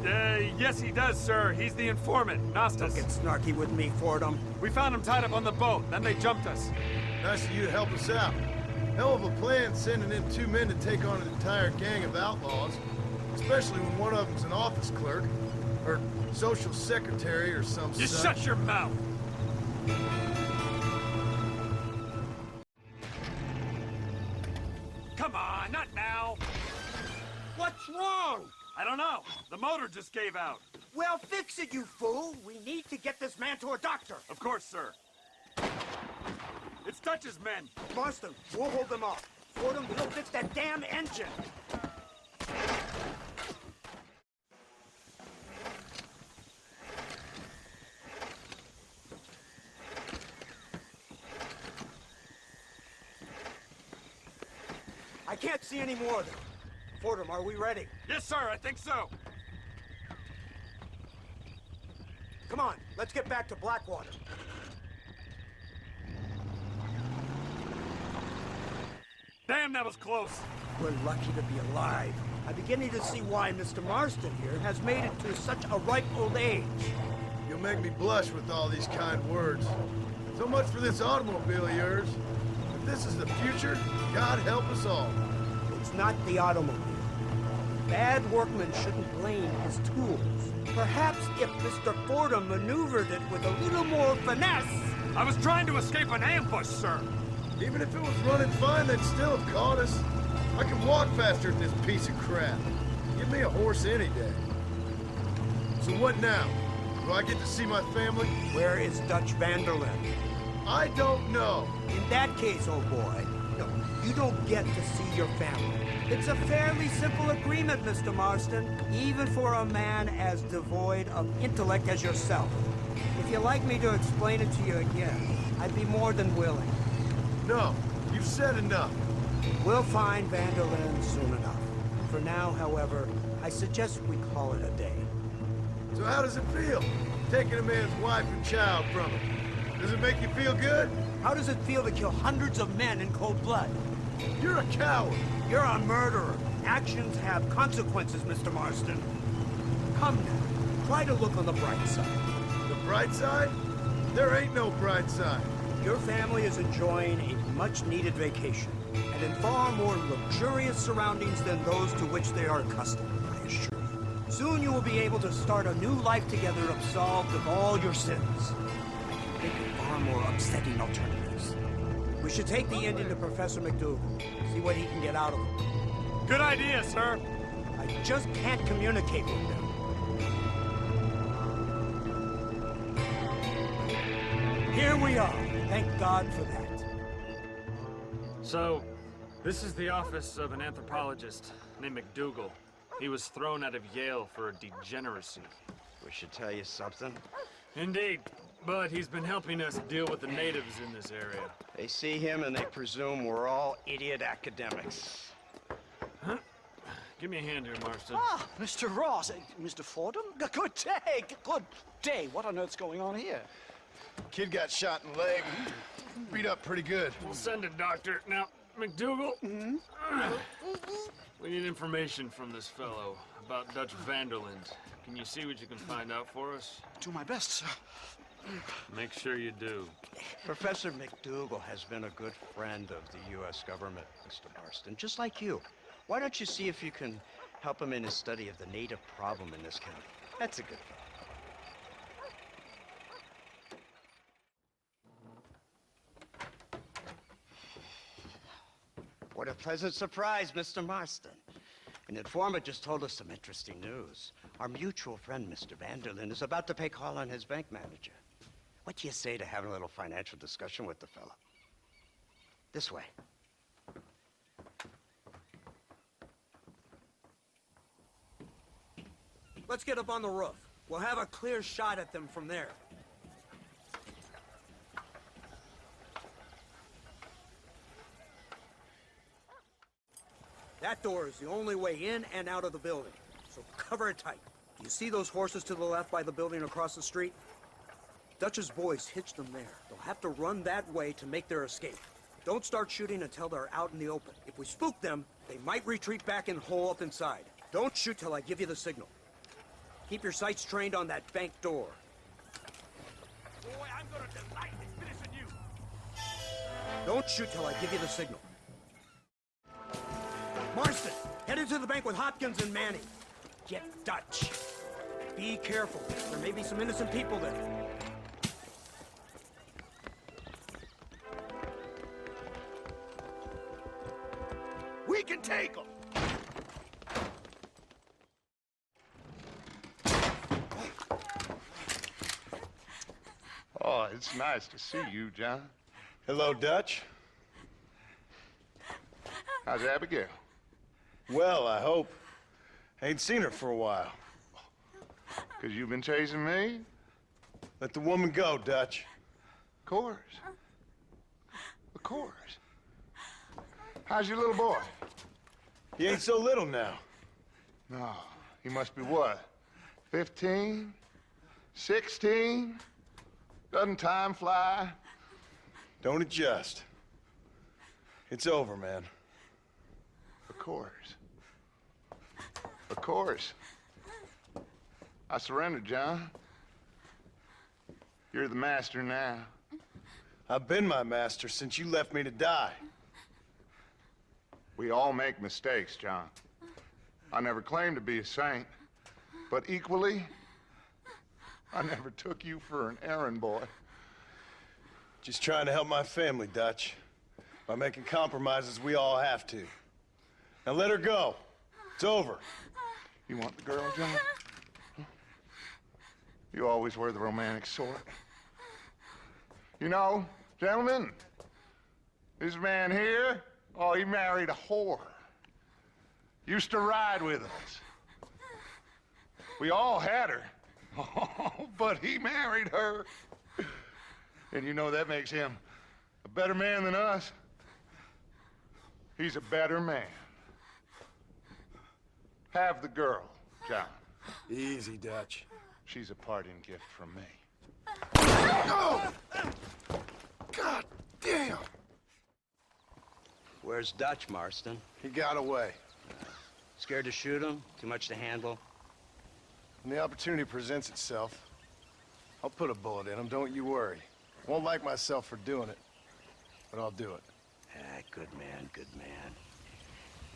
Yes he does, sir. He's the informant, Gnostus. Don't get snarky with me, Fordham. We found him tied up on the boat, then they jumped us. Nice of you to help us out. Hell of a plan sending in 2 men to take on an entire gang of outlaws. Especially when one of them's an office clerk. Or social secretary or some such. Just shut your mouth! Come on, not now! What's wrong? I don't know. The motor just gave out. Well, fix it, you fool! We need to get this man to a doctor! Of course, sir. It's Dutch's men! Marston, we'll hold them off. Fordham, we'll fix that damn engine! I can't see any more of them. Fordham, are we ready? Yes, sir, I think so. Come on, let's get back to Blackwater. Damn, that was close. We're lucky to be alive. I'm beginning to see why Mr. Marston here has made it to such a ripe old age. You'll make me blush with all these kind words. So much for this automobile of yours. If this is the future, God help us all. It's not the automobile. Bad workmen shouldn't blame his tools. Perhaps if Mr. Fordham maneuvered it with a little more finesse... I was trying to escape an ambush, sir. Even if it was running fine, they'd still have caught us. I can walk faster than this piece of crap. Give me a horse any day. So what now? Do I get to see my family? Where is Dutch Vanderlyn? I don't know. In that case, old boy, no, you don't get to see your family. It's a fairly simple agreement, Mr. Marston, even for a man as devoid of intellect as yourself. If you'd like me to explain it to you again, I'd be more than willing. No, you've said enough. We'll find Vanderlyn soon enough. For now, however, I suggest we call it a day. So how does it feel, taking a man's wife and child from him? Does it make you feel good? How does it feel to kill hundreds of men in cold blood? You're a coward. You're a murderer. Actions have consequences, Mr. Marston. Come now, try to look on the bright side. The bright side? There ain't no bright side. Your family is enjoying a much-needed vacation, and in far more luxurious surroundings than those to which they are accustomed, I assure you. Soon you will be able to start a new life together absolved of all your sins. I can think of far more upsetting alternatives. We should take the Indian to Professor McDougal, see what he can get out of him. Good idea, sir. I just can't communicate with them. Here we are. Thank God for that. So, this is the office of an anthropologist named McDougal. He was thrown out of Yale for degeneracy. We should tell you something. Indeed, but he's been helping us deal with the natives in this area. They see him and they presume we're all idiot academics. Huh? Give me a hand here, Marston. Ah, Mr. Ross, Mr. Fordham. Good day, good day. What on earth's going on here? Kid got shot in the leg. Beat up pretty good. We'll send a doctor. Now, McDougal, we need information from this fellow about Dutch Vanderland. Can you see what you can find out for us? Do my best, sir. Make sure you do. Professor McDougal has been a good friend of the U.S. government, Mr. Marston, just like you. Why don't you see if you can help him in his study of the native problem in this county? That's a good thing. What a pleasant surprise, Mr. Marston. An informant just told us some interesting news. Our mutual friend, Mr. Vanderlyn, is about to pay call on his bank manager. What do you say to having a little financial discussion with the fella? This way. Let's get up on the roof. We'll have a clear shot at them from there. That door is the only way in and out of the building, so cover it tight. Do you see those horses to the left by the building across the street? Dutch's boys hitched them there. They'll have to run that way to make their escape. Don't start shooting until they're out in the open. If we spook them, they might retreat back and hole up inside. Don't shoot till I give you the signal. Keep your sights trained on that bank door. Boy, I'm gonna delight in finishing you. Don't shoot till I give you the signal. Marston, head into the bank with Hopkins and Manning. Get Dutch. Be careful. There may be some innocent people there. We can take them. Oh, it's nice to see you, John. Hello, Dutch. How's Abigail? Well, I hope. Ain't seen her for a while. 'Cause you've been chasing me? Let the woman go, Dutch. Of course. Of course. How's your little boy? He ain't so little now. No, he must be what? 15? 16? Doesn't time fly? Don't adjust. It's over, man. Of course. Of course. I surrendered, John. You're the master now. I've been my master since you left me to die. We all make mistakes, John. I never claimed to be a saint, but equally, I never took you for an errand boy. Just trying to help my family, Dutch. By making compromises we all have to. Now let her go. It's over. You want the girl, John? You always were the romantic sort. You know, gentlemen, this man here, oh, he married a whore. Used to ride with us. We all had her. Oh, but he married her. And you know that makes him a better man than us. He's a better man. Have the girl, John. Easy, Dutch. She's a parting gift from me. Oh! God damn! Where's Dutch, Marston? He got away. Scared to shoot him? Too much to handle? When the opportunity presents itself, I'll put a bullet in him, don't you worry. Won't like myself for doing it, but I'll do it. Ah, good man, good man.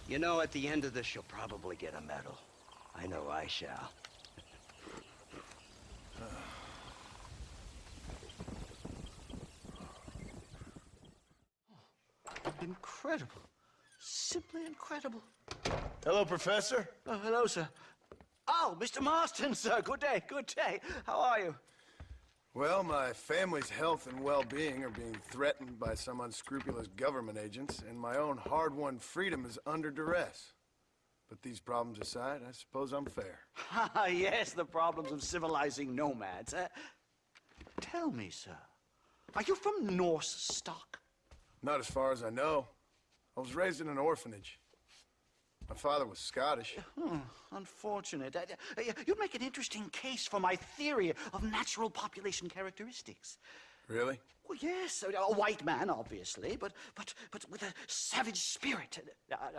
You know, at the end of this, you'll probably get a medal. I know I shall. Incredible. Simply incredible. Hello, Professor. Oh, hello, sir. Oh, Mr. Marston, sir. Good day, good day. How are you? Well, my family's health and well-being are being threatened by some unscrupulous government agents, and my own hard-won freedom is under duress. But these problems aside, I suppose I'm fair. Yes, the problems of civilizing nomads. Tell me, sir, are you from Norse stock? Not as far as I know. I was raised in an orphanage. My father was Scottish. Unfortunate. You'd make an interesting case for my theory of natural population characteristics. Really? Well, yes, a white man, obviously, but with a savage spirit.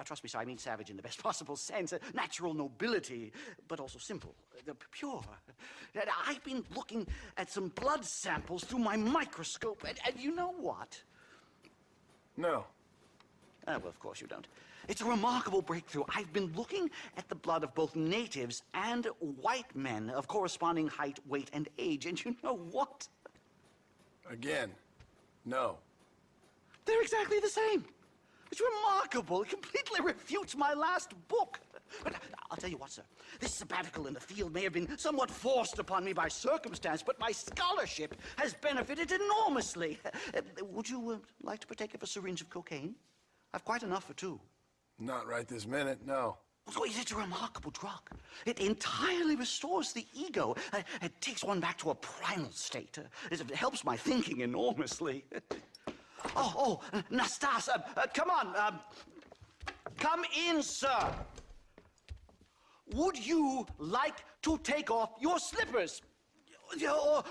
Trust me, sir, I mean savage in the best possible sense. Natural nobility, but also simple, pure. I've been looking at some blood samples through my microscope, and you know what? No. Well, of course you don't. It's a remarkable breakthrough. I've been looking at the blood of both natives and white men of corresponding height, weight, and age, and you know what? Again, no. They're exactly the same. It's remarkable. It completely refutes my last book. But I'll tell you what, sir. This sabbatical in the field may have been somewhat forced upon me by circumstance, but my scholarship has benefited enormously. Would you like to partake of a syringe of cocaine? I've quite enough for two. Not right this minute, no. Oh, it's a remarkable drug. It entirely restores the ego. It takes one back to a primal state. It helps my thinking enormously. Nastas, come on. Come in, sir. Would you like to take off your slippers?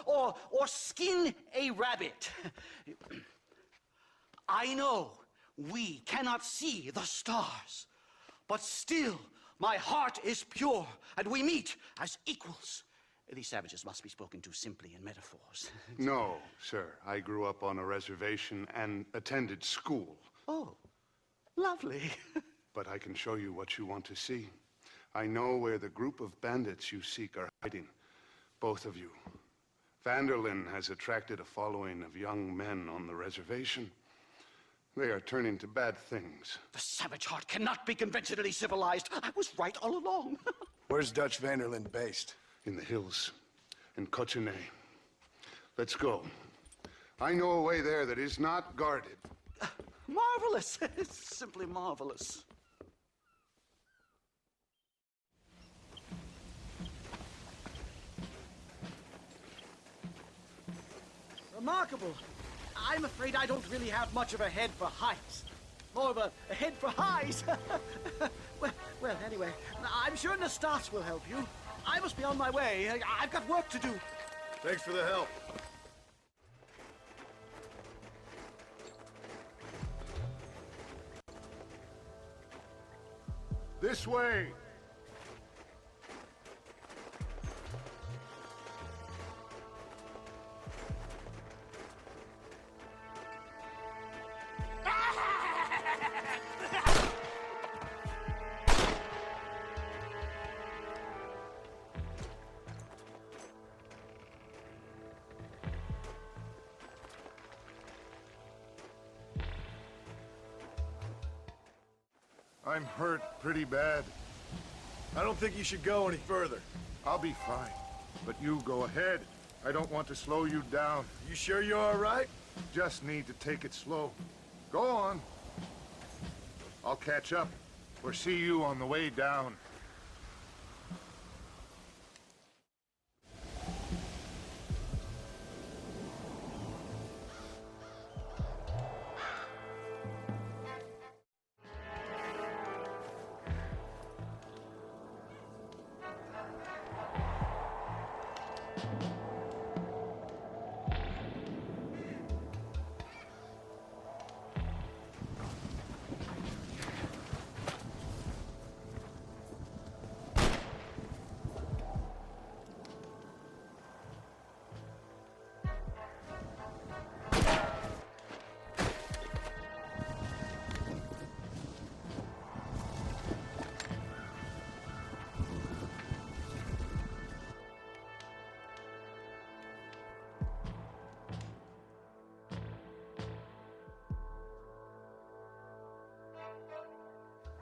Or skin a rabbit? I know we cannot see the stars, but still my heart is pure, and we meet as equals. These savages must be spoken to simply in metaphors. No, sir. I grew up on a reservation and attended school. Oh, lovely. But I can show you what you want to see. I know where the group of bandits you seek are hiding. Both of you. Vanderlyn has attracted a following of young men on the reservation. They are turning to bad things. The savage heart cannot be conventionally civilized. I was right all along. Where's Dutch Vanderlyn based? In the hills, in Cochene. Let's go. I know a way there that is not guarded. Marvelous. It's simply marvelous. Remarkable. I'm afraid I don't really have much of a head for heights. More of a head for highs. well, anyway, I'm sure Nastas will help you. I must be on my way. I've got work to do. Thanks for the help. This way! I'm hurt pretty bad. I don't think you should go any further. I'll be fine. But you go ahead. I don't want to slow you down. You sure you're all right? Just need to take it slow. Go on. I'll catch up or see you on the way down.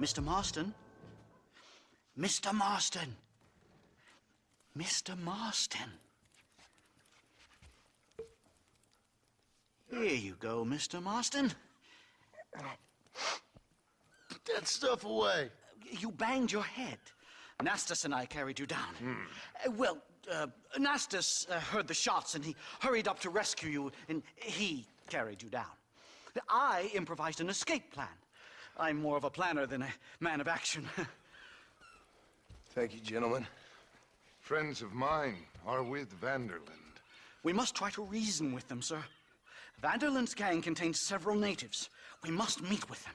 Mr. Marston? Mr. Marston! Mr. Marston! Here you go, Mr. Marston. Put that stuff away. You banged your head. Nastas and I carried you down. Nastas heard the shots and he hurried up to rescue you and he carried you down. I improvised an escape plan. I'm more of a planner than a man of action. Thank you, gentlemen. Friends of mine are with Vanderlinde. We must try to reason with them, sir. Vanderlinde's gang contains several natives. We must meet with them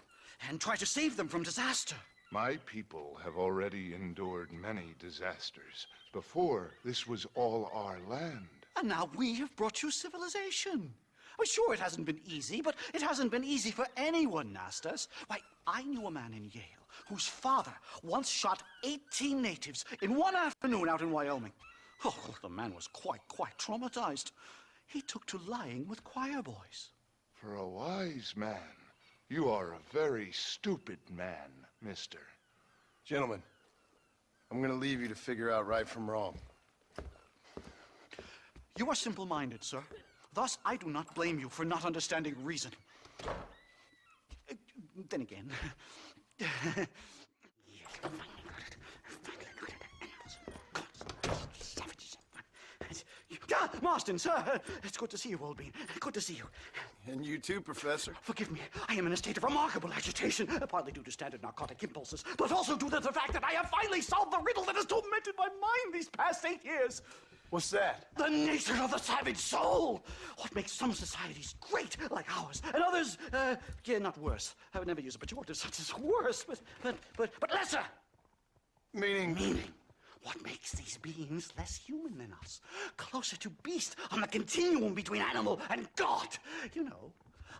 and try to save them from disaster. My people have already endured many disasters. Before, this was all our land. And now we have brought you civilization. Well, sure, it hasn't been easy, but it hasn't been easy for anyone, Nastas. Why, I knew a man in Yale whose father once shot 18 natives in one afternoon out in Wyoming. Oh, the man was quite traumatized. He took to lying with choir boys. For a wise man, you are a very stupid man, mister. Gentlemen, I'm gonna leave you to figure out right from wrong. You are simple-minded, sir. Thus, I do not blame you for not understanding reason. Then again... Marston, sir! It's good to see you, old bean. Good to see you. And you too, Professor. Forgive me. I am in a state of remarkable agitation, partly due to standard narcotic impulses, but also due to the fact that I have finally solved the riddle that has tormented my mind these past 8 years. What's that? The nature of the savage soul. What makes some societies great, like ours, and others, not worse. I would never use a pejorative such as worse, but lesser. Meaning? What makes these beings less human than us? Closer to beast on the continuum between animal and God. You know,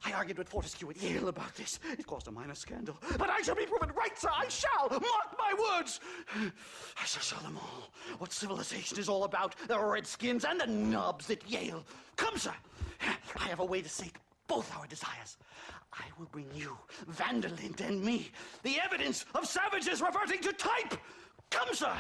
I argued with Fortescue at Yale about this. It caused a minor scandal. But I shall be proven right, sir. I shall. Mark my words. I shall show them all what civilization is all about. The redskins and the nubs at Yale. Come, sir. I have a way to sate both our desires. I will bring you, Vanderlinde and me, the evidence of savages reverting to type. Come, sir.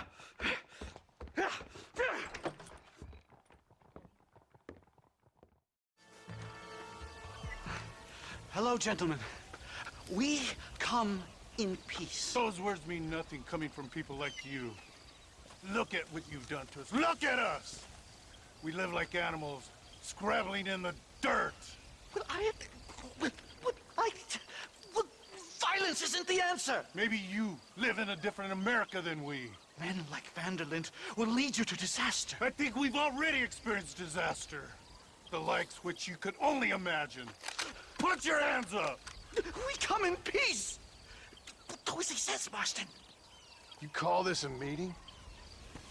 Hello, gentlemen. We come in peace. Those words mean nothing coming from people like you. Look at what you've done to us. Look at us! We live like animals, scrabbling in the dirt. Violence isn't the answer. Maybe you live in a different America than we. Men like Vanderlinde will lead you to disaster. I think we've already experienced disaster. The likes which you could only imagine. Put your hands up! We come in peace! Do as he says, Marston. You call this a meeting?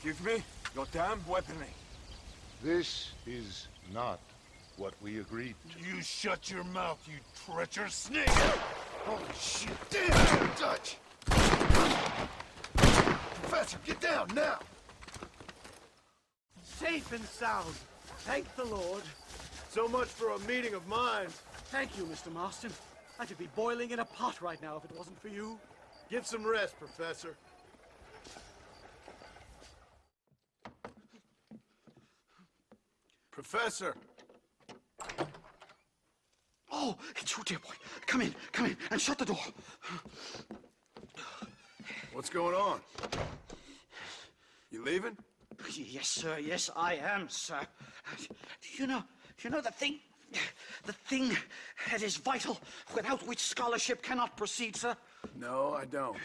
Give me your damn weaponry. This is not what we agreed to. You shut your mouth, you treacherous snake! Holy shit! Damn, Dutch! Professor, get down, now! Safe and sound. Thank the Lord. So much for a meeting of minds. Thank you, Mr. Marston. I could be boiling in a pot right now if it wasn't for you. Get some rest, Professor. Professor! Oh, it's you, dear boy. Come in, and shut the door. What's going on? You leaving? Yes, sir. Yes, I am, sir. You know the thing that is vital, without which scholarship cannot proceed, sir? No, I don't.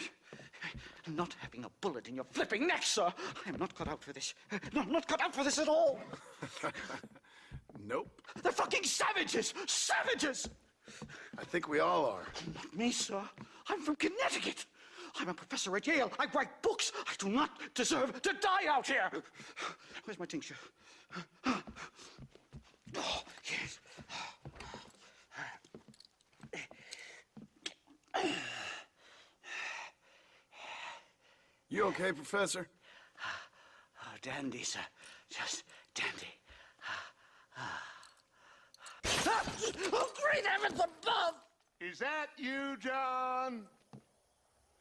Not having a bullet in your flipping neck, sir. I am not cut out for this. No, not cut out for this at all. Nope. They're fucking savages! Savages! I think we all are. Not me, sir. I'm from Connecticut. I'm a professor at Yale. I write books. I do not deserve to die out here. Where's my tincture? Oh, yes. You okay, Professor? Oh, dandy, sir. Just dandy. Oh, great heavens above! Is that you, John?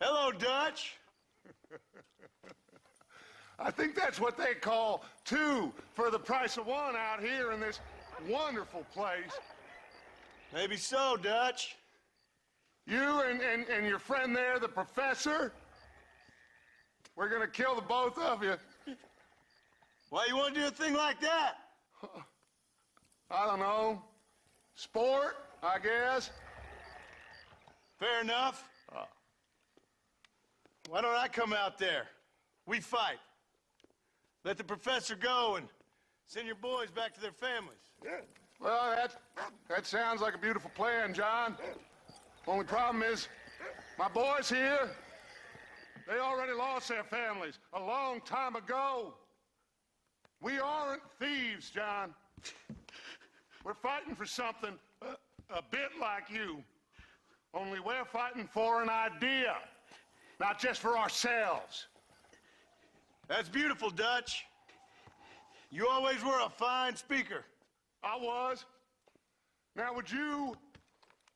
Hello, Dutch. I think that's what they call two for the price of one out here in this wonderful place. Maybe so, Dutch. You and your friend there, the professor, we're gonna kill the both of you. Why you want to do a thing like that? I don't know. Sport, I guess. Fair enough. Why don't I come out there? We fight. Let the professor go and send your boys back to their families. Well, that sounds like a beautiful plan, John. Only problem is, my boys here, they already lost their families a long time ago. We aren't thieves, John. We're fighting for something a bit like you. Only we're fighting for an idea, not just for ourselves. That's beautiful, Dutch. You always were a fine speaker. I was. Now, would you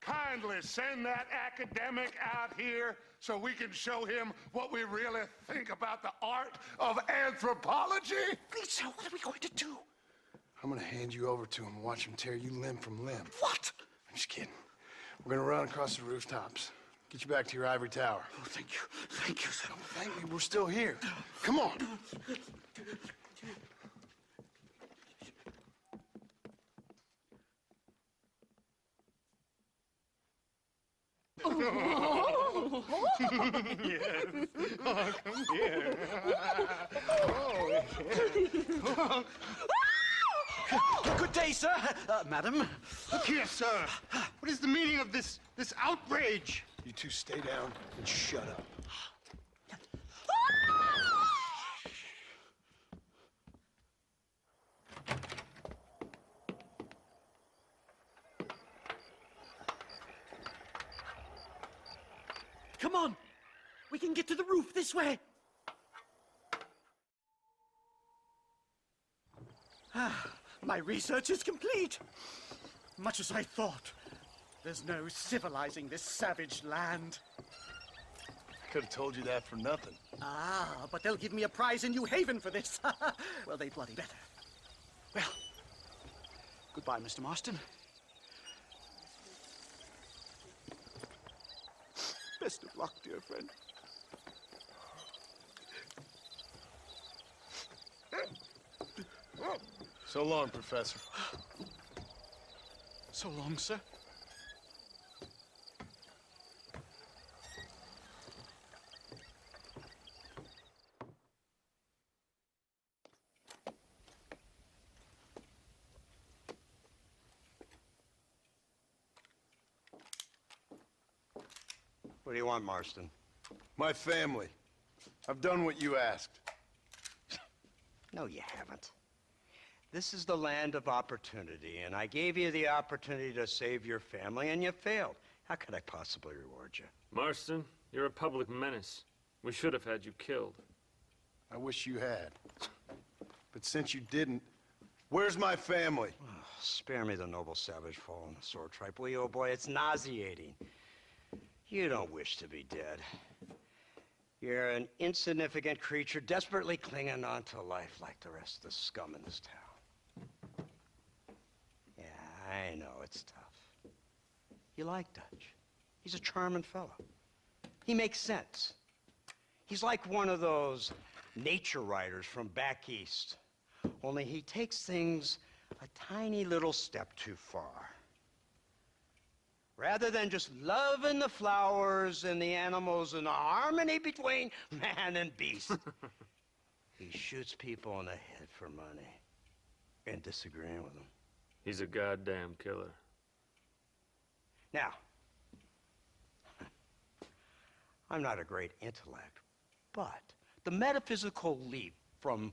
kindly send that academic out here so we can show him what we really think about the art of anthropology? Please, sir, what are we going to do? I'm gonna hand you over to him and watch him tear you limb from limb. What? I'm just kidding. We're gonna run across the rooftops. Get you back to your ivory tower. Oh, thank you. Thank you, sir. Don't thank me, we're still here. Come on. Oh. Yes. Oh, come here. Oh. Good day, sir. Madam. Look here, sir. What is the meaning of this outrage? You two stay down and shut up. Come on. We can get to the roof this way. My research is complete. Much as I thought. There's no civilizing this savage land. I could have told you that for nothing. Ah, but they'll give me a prize in New Haven for this. Well, they bloody better. Well, goodbye, Mr. Marston. Best of luck, dear friend. So long, Professor. So long, sir. What do you want, Marston? My family. I've done what you asked. No, you haven't. This is the land of opportunity, and I gave you the opportunity to save your family, and you failed. How could I possibly reward you? Marston, you're a public menace. We should have had you killed. I wish you had. But since you didn't, where's my family? Oh, spare me the noble savage fall on the sword tripe, will you, oh boy? It's nauseating. You don't wish to be dead. You're an insignificant creature desperately clinging on to life like the rest of the scum in this town. Yeah, I know, it's tough. You like Dutch. He's a charming fellow. He makes sense. He's like one of those nature writers from back east. Only he takes things a tiny little step too far. Rather than just loving the flowers and the animals and the harmony between man and beast, he shoots people in the head for money and disagreeing with them. He's a goddamn killer. Now, I'm not a great intellect, but the metaphysical leap from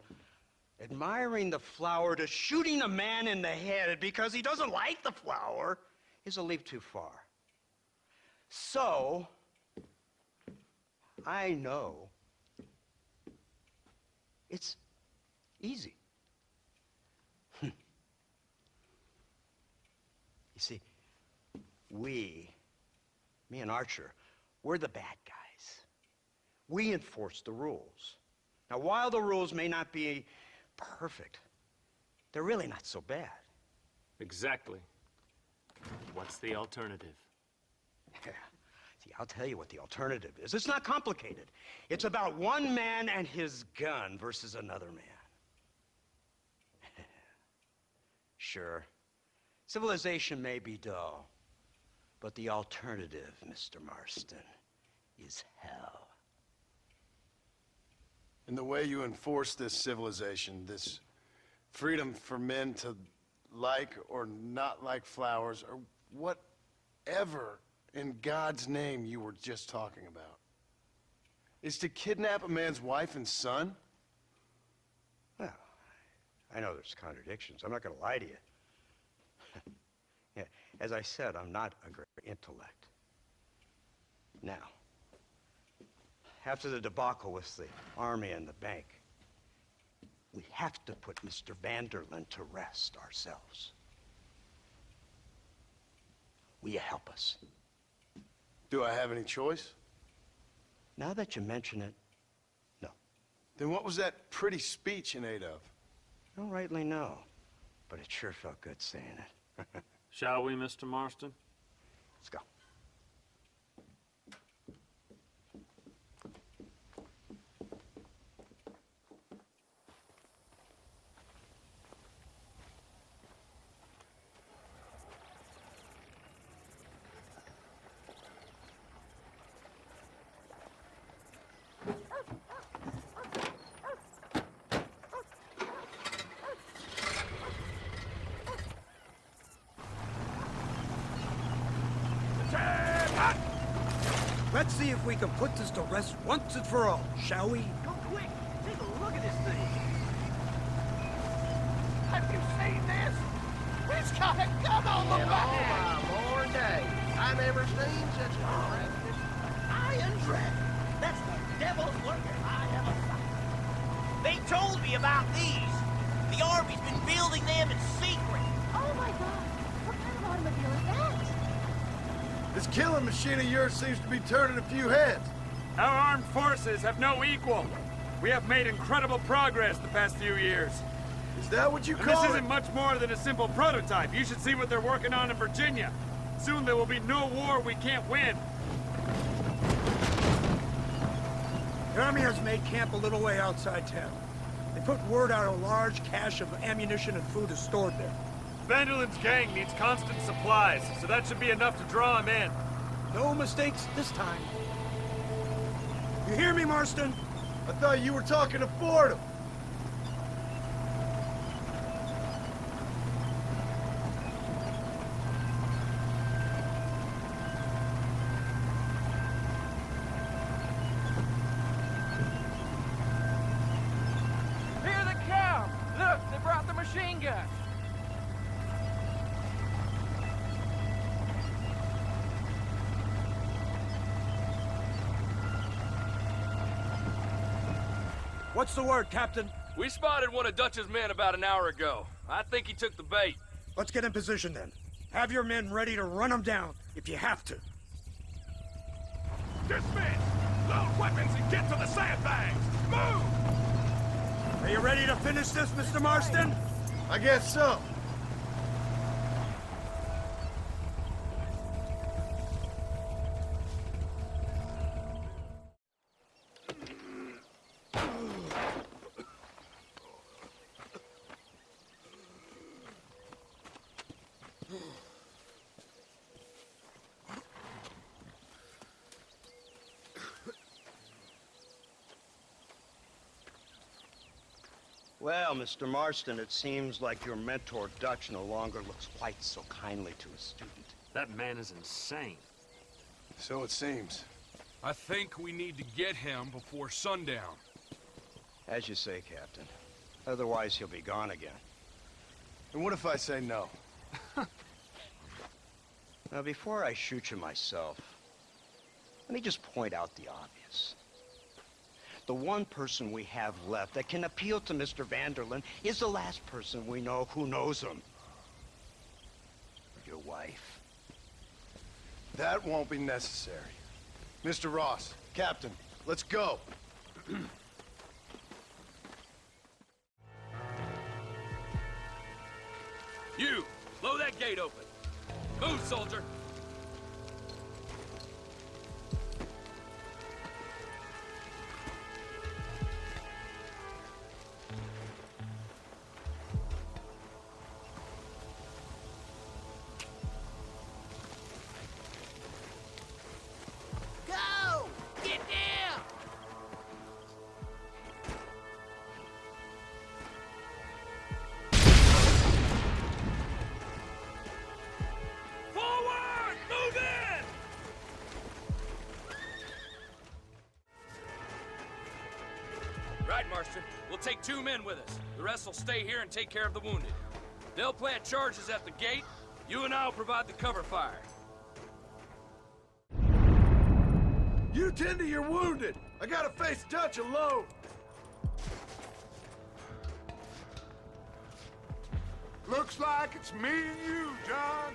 admiring the flower to shooting a man in the head because he doesn't like the flower is a leap too far. So, I know it's easy. You see, me and Archer, we're the bad guys. We enforce the rules. Now, while the rules may not be perfect, they're really not so bad. Exactly. What's the alternative? Yeah. See, I'll tell you what the alternative is. It's not complicated. It's about one man and his gun versus another man. Sure, civilization may be dull, but the alternative, Mr. Marston, is hell. And the way you enforce this civilization, this freedom for men to like or not like flowers, or whatever in God's name you were just talking about, is to kidnap a man's wife and son? Well, I know there's contradictions. I'm not going to lie to you. Yeah, as I said, I'm not a great intellect. Now, after the debacle with the army and the bank, we have to put Mr. Vanderlyn to rest ourselves. Will you help us? Do I have any choice? Now that you mention it, no. Then what was that pretty speech in aid of? I don't rightly know, but it sure felt good saying it. Shall we, Mr. Marston? Let's go. Let's see if we can put this to rest once and for all, shall we? Go quick! Take a look at this thing! Have you seen this? It's got a gun on the back! Oh, my Lord day. I never seen such a drafted iron dragon. That's the devil's work if I ever saw. They told me about these. The Army's been building them in secret. Oh my God! What kind of automobile is that? This killing machine of yours seems to be turning a few heads. Our armed forces have no equal. We have made incredible progress the past few years. Is that what you And call this it? isn't much more than a simple prototype. You should see what they're working on in Virginia. Soon there will be no war we can't win. The Army has made camp a little way outside town. They put word out a large cache of ammunition and food is stored there. Vanderlyn's gang needs constant supplies, so that should be enough to draw him in. No mistakes this time. You hear me, Marston? I thought you were talking to Fordham. Here they come! Look, they brought the machine gun. What's the word, Captain? We spotted one of Dutch's men about an hour ago. I think he took the bait. Let's get in position then. Have your men ready to run them down if you have to. Dismiss! Load weapons and get to the sandbags! Move! Are you ready to finish this, Mr. Marston? I guess so. Well, Mr. Marston, it seems like your mentor Dutch no longer looks quite so kindly to his student. That man is insane. So it seems. I think we need to get him before sundown. As you say, Captain. Otherwise, he'll be gone again. And what if I say no? Now, before I shoot you myself, let me just point out the obvious. The one person we have left that can appeal to Mr. Vanderlyn is the last person we know who knows him. Your wife. That won't be necessary. Mr. Ross, Captain, Let's go. You, blow that gate open. Move, soldier. Go! Get down! Forward! Move in! Right, Marston. We'll take 2 men with us. The rest will stay here and take care of the wounded. They'll plant charges at the gate. You and I'll provide the cover fire. You tend to your wounded. I gotta face Dutch alone. Looks like it's me and you, John.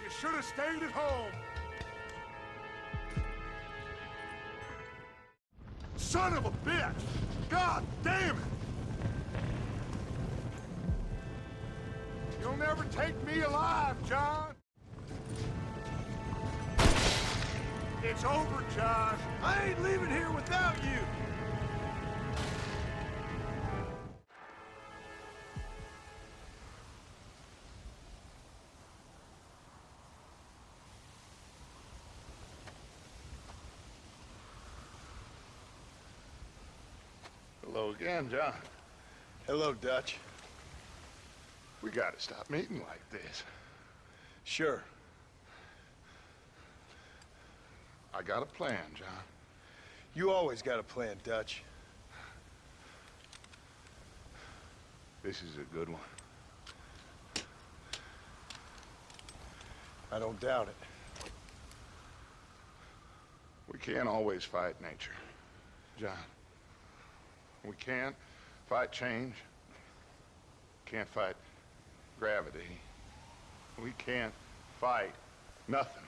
You should have stayed at home. Son of a bitch! God damn it! You'll never take me alive, John. It's over, John. I ain't leaving here without you. Hello again, John. Hello, Dutch. We gotta stop meeting like this. Sure. I got a plan, John. You always got a plan, Dutch. This is a good one. I don't doubt it. We can't always fight nature, John. We can't fight change. Can't fight gravity. We can't fight nothing.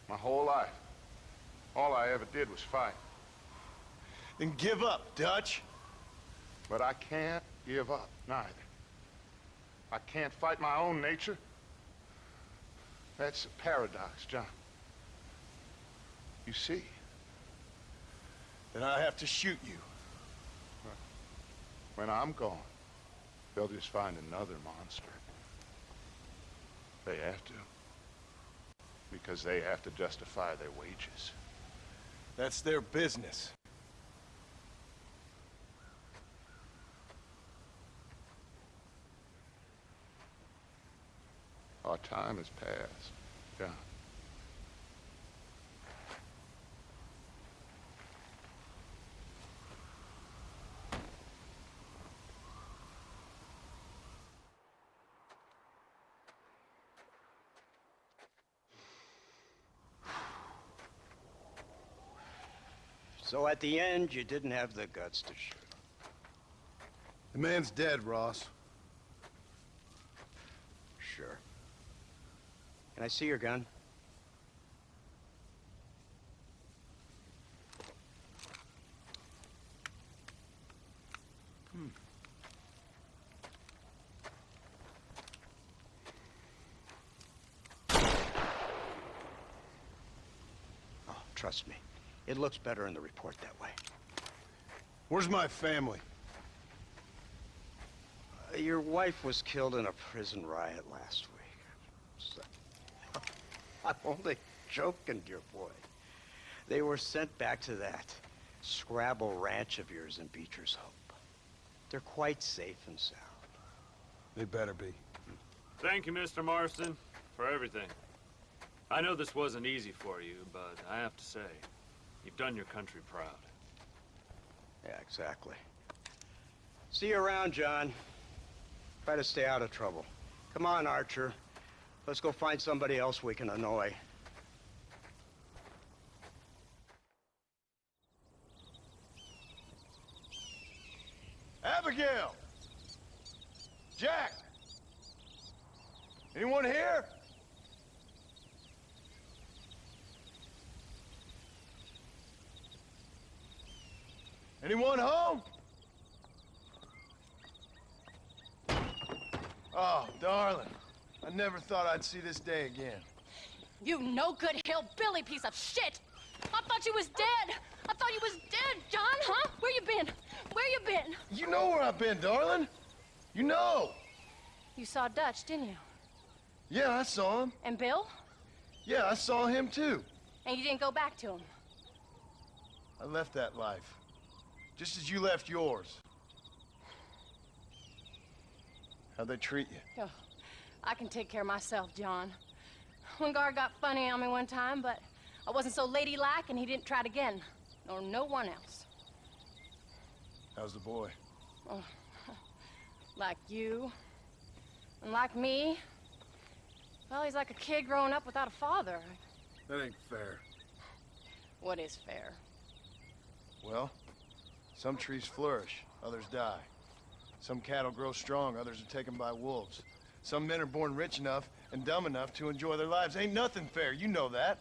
My whole life, all I ever did was fight. Then give up, Dutch. But I can't give up, neither. I can't fight my own nature. That's a paradox, John. You see? Then I have to shoot you. When I'm gone, they'll just find another monster. They have to. Because they have to justify their wages. That's their business. Our time has passed, John. So at the end, you didn't have the guts to shoot him. The man's dead, Ross. Sure. Can I see your gun? Oh, trust me. It looks better in the report that way. Where's my family? Your wife was killed in a prison riot last week. So, I'm only joking, dear boy. They were sent back to that Scrabble ranch of yours in Beecher's Hope. They're quite safe and sound. They better be. Thank you, Mr. Marston, for everything. I know this wasn't easy for you, but I have to say, you've done your country proud. Yeah, exactly. See you around, John. Try to stay out of trouble. Come on, Archer. Let's go find somebody else we can annoy. Abigail! Jack! Anyone here? Anyone home? Oh, darling. I never thought I'd see this day again. You no good hillbilly piece of shit! I thought you was dead! I thought you was dead, John, huh? Where you been? Where you been? You know where I've been, darling. You know. You saw Dutch, didn't you? Yeah, I saw him. And Bill? Yeah, I saw him too. And you didn't go back to him? I left that life. Just as you left yours. How'd they treat you? Oh, I can take care of myself, John. One guard got funny on me one time, but I wasn't so ladylike and he didn't try it again. Nor no one else. How's the boy? Oh, like you. And like me. Well, he's like a kid growing up without a father. That ain't fair. What is fair? Well, some trees flourish, others die. Some cattle grow strong, others are taken by wolves. Some men are born rich enough and dumb enough to enjoy their lives. Ain't nothing fair, you know that.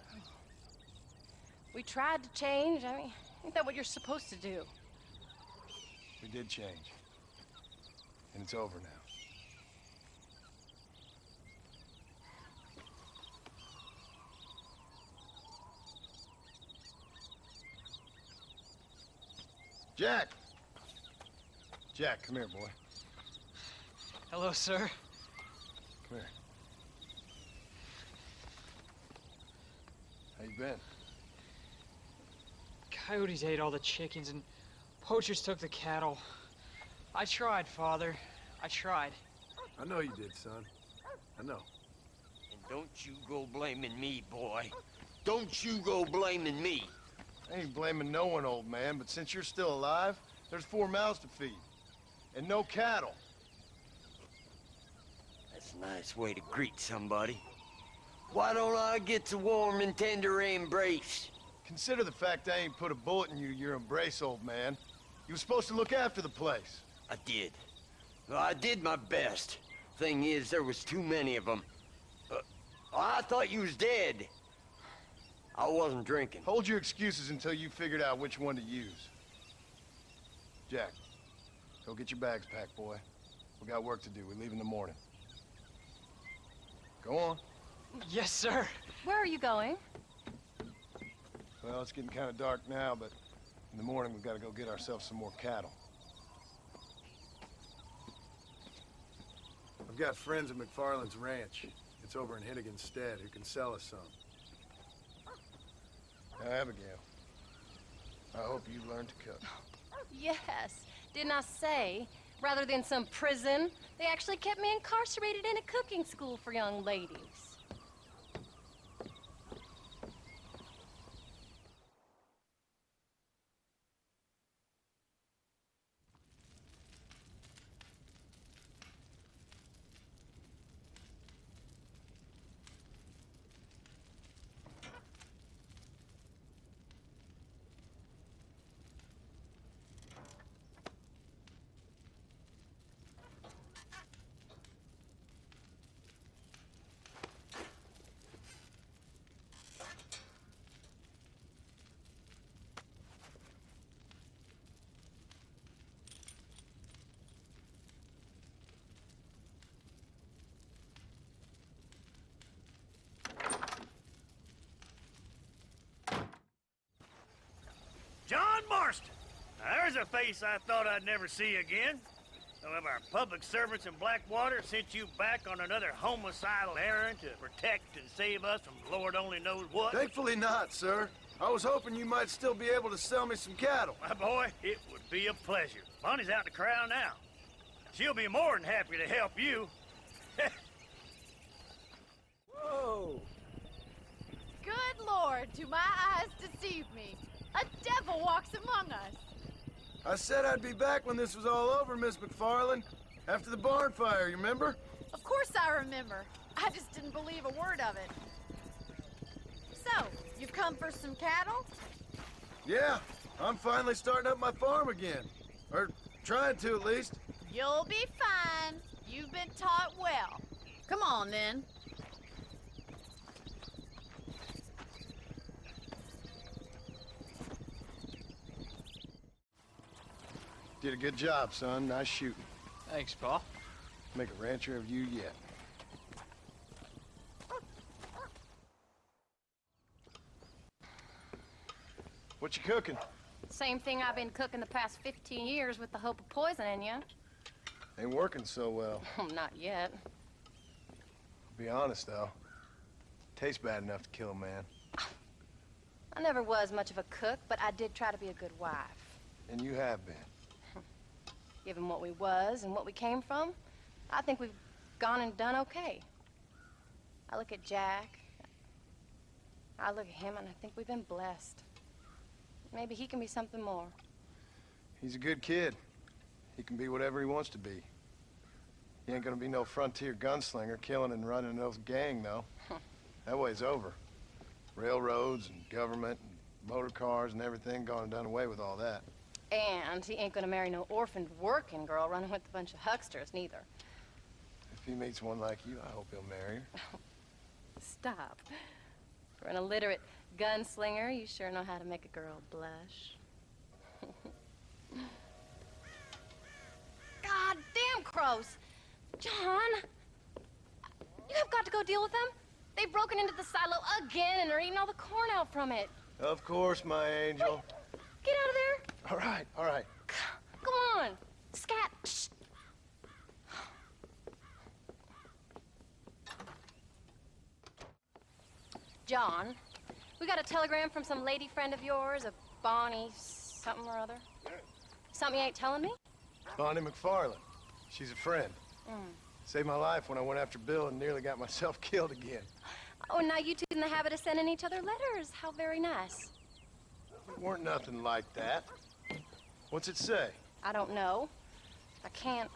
We tried to change. I mean, ain't that what you're supposed to do? We did change. And it's over now. Jack! Jack, come here, boy. Hello, sir. Come here. How you been? Coyotes ate all the chickens and poachers took the cattle. I tried, Father. I tried. I know you did, son. I know. And don't you go blaming me, boy. Don't you go blaming me. I ain't blaming no one, old man, but since you're still alive, there's 4 mouths to feed. And no cattle. That's a nice way to greet somebody. Why don't I get the warm and tender embrace? Consider the fact I ain't put a bullet in your embrace, old man. You were supposed to look after the place. I did. Well, I did my best. Thing is, there was too many of them. I thought you was dead. I wasn't drinking. Hold your excuses until you figured out which one to use. Jack, go get your bags packed, boy. We got work to do. We leave in the morning. Go on. Yes, sir. Where are you going? Well, it's getting kind of dark now, but in the morning we've got to go get ourselves some more cattle. I've got friends at McFarland's ranch. It's over in Hennigan's stead who can sell us some. Now, Abigail, I hope you learn to cook. Yes. Didn't I say, rather than some prison, they actually kept me incarcerated in a cooking school for young ladies. John Marston! Now, there's a face I thought I'd never see again. Some of our public servants in Blackwater sent you back on another homicidal errand to protect and save us from Lord only knows what. Thankfully not, sir. I was hoping you might still be able to sell me some cattle. My boy, it would be a pleasure. Bonnie's out in the crowd now. She'll be more than happy to help you. Whoa! Good Lord, do my eyes deceive me? A devil walks among us. I said I'd be back when this was all over, Miss McFarland. After the barn fire, you remember? Of course I remember. I just didn't believe a word of it. So, you've come for some cattle? Yeah, I'm finally starting up my farm again. Or trying to, at least. You'll be fine. You've been taught well. Come on, then. Did a good job, son. Nice shooting. Thanks, Pa. Make a rancher of you yet. What you cooking? Same thing I've been cooking the past 15 years with the hope of poisoning you. Ain't working so well. Not yet. Be honest, though. Tastes bad enough to kill a man. I never was much of a cook, but I did try to be a good wife. And you have been. Given what we was and what we came from, I think we've gone and done okay. I look at Jack. I look at him, and I think we've been blessed. Maybe he can be something more. He's a good kid. He can be whatever he wants to be. He ain't gonna be no frontier gunslinger killing and running no gang, though. That way's over. Railroads and government and motor cars and everything gone and done away with all that. And he ain't gonna marry no orphaned working girl running with a bunch of hucksters, neither. If he meets one like you, I hope he'll marry her. Stop. For an illiterate gunslinger, you sure know how to make a girl blush. God damn crows! John! You have got to go deal with them. They've broken into the silo again and are eating all the corn out from it. Of course, my angel. Wait, get out of there. All right, all right. Come on. Scat. Shh. John, we got a telegram from some lady friend of yours, a Bonnie something or other. Something you ain't telling me? Bonnie McFarland. She's a friend. Saved my life when I went after Bill and nearly got myself killed again. Oh, and now you two in the habit of sending each other letters. How very nice. It weren't nothing like that. What's it say? I don't know. I can't.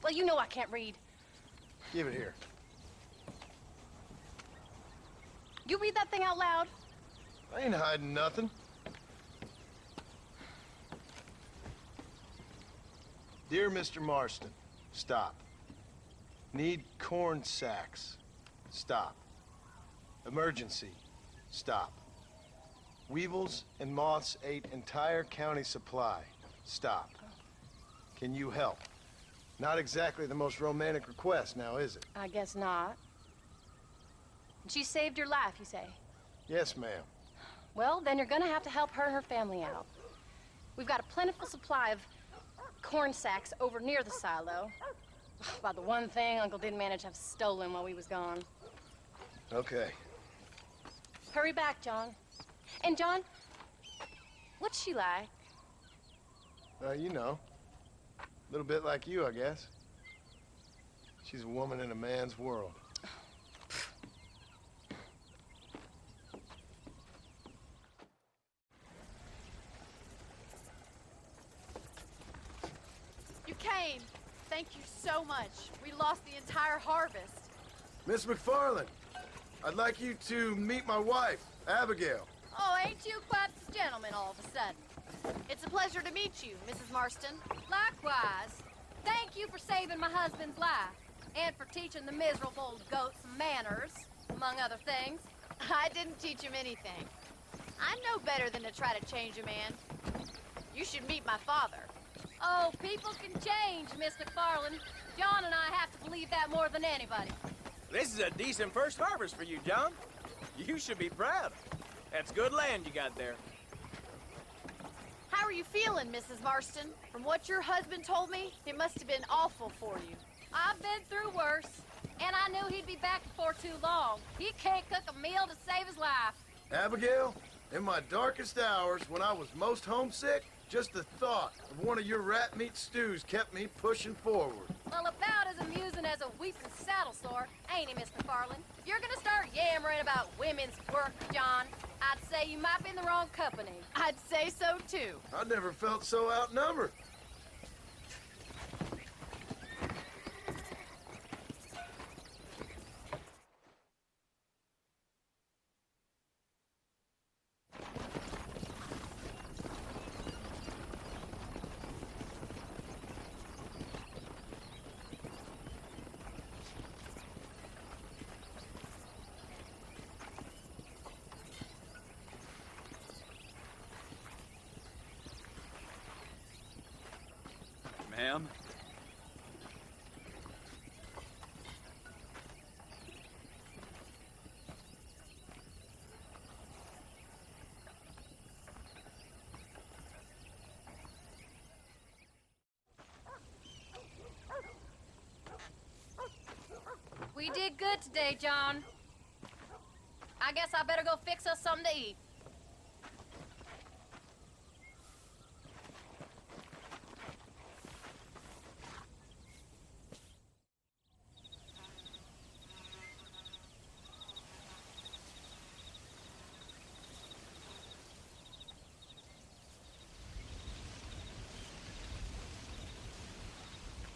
Well, you know I can't read. Give it here. You read that thing out loud? I ain't hiding nothing. Dear Mr. Marston, stop. Need corn sacks. Stop. Emergency. Stop. Weevils and moths ate entire county supply. Stop. Can you help? Not exactly the most romantic request now, is it? I guess not. She saved your life, you say? Yes, ma'am. Well, then you're gonna have to help her and her family out. We've got a plentiful supply of corn sacks over near the silo. About the one thing Uncle didn't manage to have stolen while we was gone. Okay. Hurry back, John. And John, what's she like? You know. A little bit like you, I guess. She's a woman in a man's world. You came. Thank you so much. We lost the entire harvest. Miss McFarland, I'd like you to meet my wife, Abigail. Oh, ain't you quite the gentleman all of a sudden? It's a pleasure to meet you, Mrs. Marston. Likewise. Thank you for saving my husband's life, and for teaching the miserable goat some manners, among other things. I didn't teach him anything. I know better than to try to change a man. You should meet my father. Oh, people can change, Miss McFarland. John and I have to believe that more than anybody. This is a decent first harvest for you, John. You should be proud. That's good land you got there. How are you feeling, Mrs. Marston? From what your husband told me, it must have been awful for you. I've been through worse, and I knew he'd be back before too long. He can't cook a meal to save his life. Abigail, in my darkest hours, when I was most homesick, just the thought of one of your rat meat stews kept me pushing forward. Well, about as amusing as a weeping saddle sore, ain't he, Miss McFarland? If you're gonna start yammering about women's work, John, I'd say you might be in the wrong company. I'd say so, too. I never felt so outnumbered. ma'am. We did good today, John. I guess I better go fix us something to eat.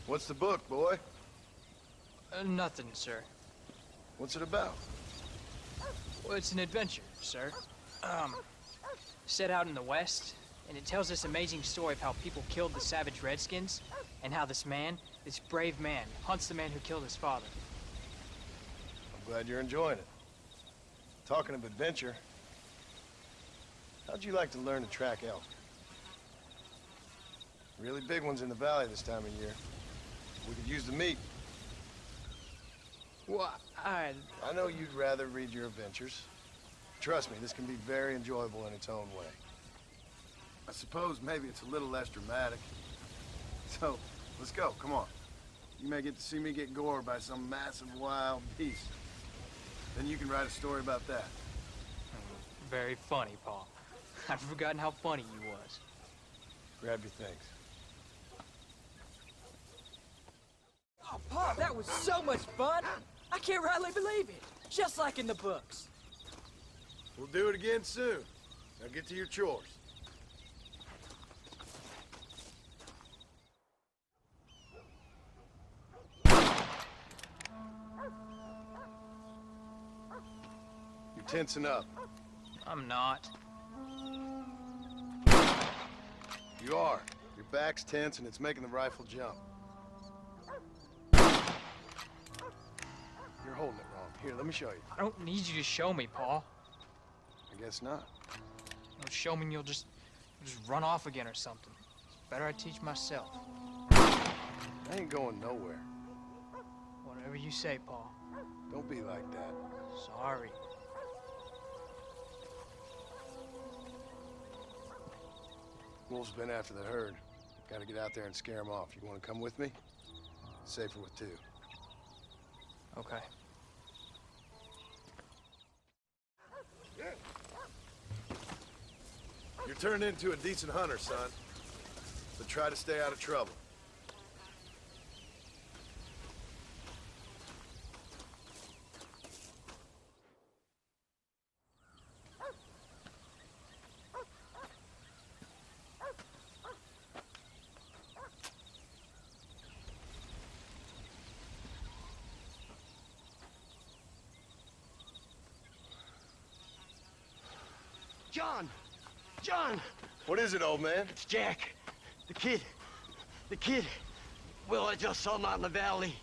What's the book, boy? Nothing, sir. What's it about? Well, it's an adventure, sir. Set out in the West, and it tells this amazing story of how people killed the savage Redskins, and how this man, this brave man, hunts the man who killed his father. I'm glad you're enjoying it. Talking of adventure, how'd you like to learn to track elk? Really big ones in the valley this time of year. We could use the meat. Well, I know you'd rather read your adventures. Trust me, this can be very enjoyable in its own way. I suppose maybe it's a little less dramatic. So, let's go, come on. You may get to see me get gored by some massive wild beast. Then you can write a story about that. Very funny, Paul. I've forgotten how funny you was. Grab your things. Oh, Pop, that was so much fun. I can't rightly believe it. Just like in the books. We'll do it again soon. Now get to your chores. You're tensing up. I'm not. You are. Your back's tense and it's making the rifle jump. You're holding it wrong. Here, let me show you. I don't need you to show me, Paul. I guess not. You'll show me and you'll just run off again or something. It's better I teach myself. I ain't going nowhere. Whatever you say, Paul. Don't be like that. Sorry. Wolf's been after the herd. Gotta get out there and scare him off. You wanna come with me? Safer with two. Okay. You're turning into a decent hunter, son. But try to stay out of trouble. John! John! What is it, old man? It's Jack. The kid. The kid. Well, I just saw him out in the valley.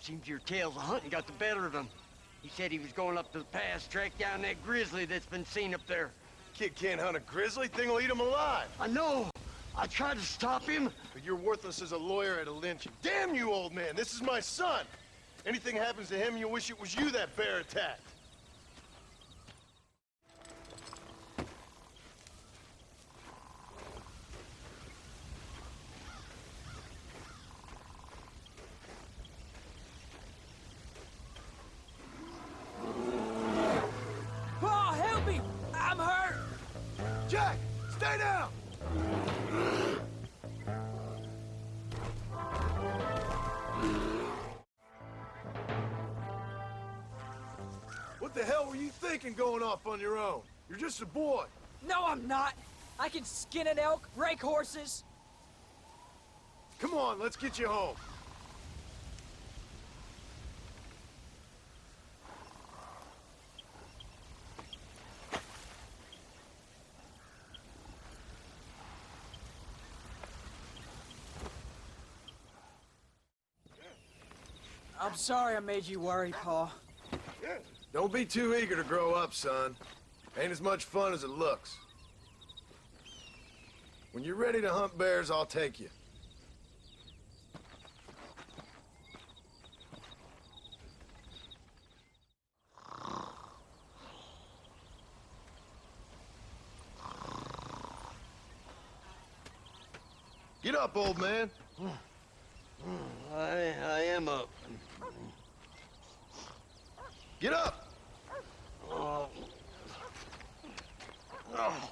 Seems your tales of hunting got the better of him. He said he was going up to the pass, track down that grizzly that's been seen up there. Kid can't hunt a grizzly. Thing will eat him alive. I know. I tried to stop him. But you're worthless as a lawyer at a lynching. Damn you, old man. This is my son. Anything happens to him, you'll wish it was you that bear attacked. Paul, help me! I'm hurt! Jack, stay down! What the hell were you thinking going off on your own? You're just a boy. No, I'm not. I can skin an elk, rake horses. Come on, let's get you home. I'm sorry I made you worry, Paul. Don't be too eager to grow up, son. Ain't as much fun as it looks. When you're ready to hunt bears, I'll take you. Get up, old man. I am up. Get up! Oh. Oh.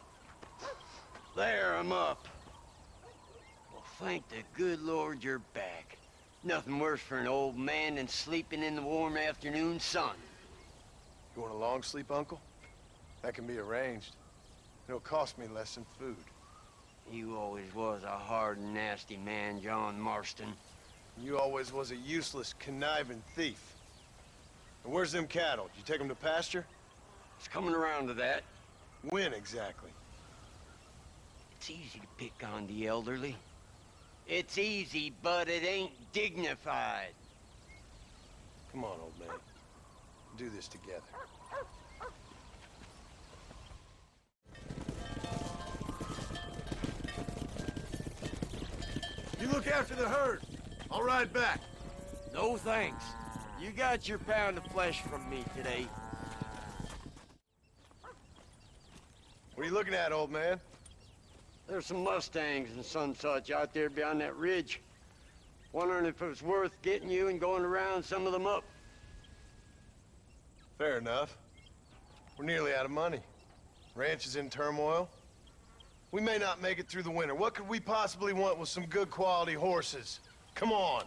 There, I'm up. Well, thank the good Lord you're back. Nothing worse for an old man than sleeping in the warm afternoon sun. You want a long sleep, Uncle? That can be arranged. It'll cost me less than food. You always was a hard and nasty man, John Marston. You always was a useless, conniving thief. And where's them cattle? Did you take them to pasture? It's coming around to that. When exactly? It's easy to pick on the elderly. It's easy, but it ain't dignified. Come on, old man. We'll do this together. You look after the herd. I'll ride back. No thanks. You got your pound of flesh from me today. What are you looking at, old man? There's some Mustangs and some such out there beyond that ridge. Wondering if it was worth getting you and going around some of them up. Fair enough. We're nearly out of money. Ranch is in turmoil. We may not make it through the winter. What could we possibly want with some good quality horses? Come on.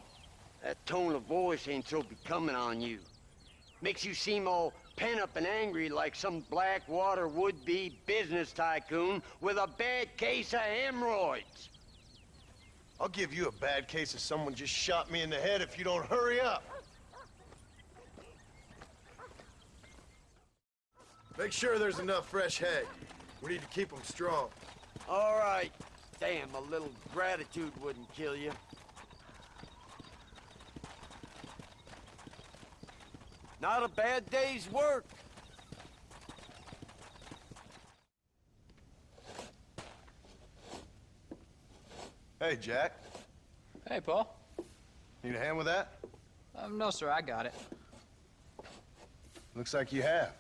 That tone of voice ain't so becoming on you. Makes you seem all pent up and angry like some Blackwater would-be business tycoon with a bad case of hemorrhoids. I'll give you a bad case of someone just shot me in the head if you don't hurry up. Make sure there's enough fresh hay. We need to keep them strong. All right. Damn, a little gratitude wouldn't kill you. Not a bad day's work. Hey, Jack. Hey, Paul. Need a hand with that? No, sir, I got it. Looks like you have.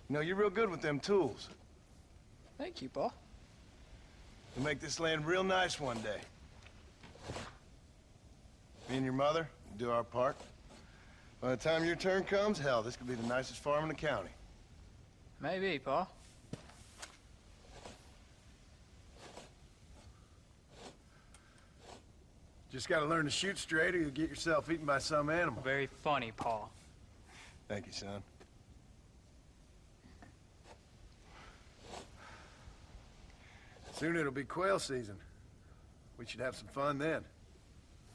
You know, you're real good with them tools. Thank you, Paul. You'll make this land real nice one day. Me and your mother do our part. By the time your turn comes, hell, this could be the nicest farm in the county. Maybe, Paul. Just gotta learn to shoot straight or you'll get yourself eaten by some animal. Very funny, Paul. Thank you, son. Soon it'll be quail season. We should have some fun then.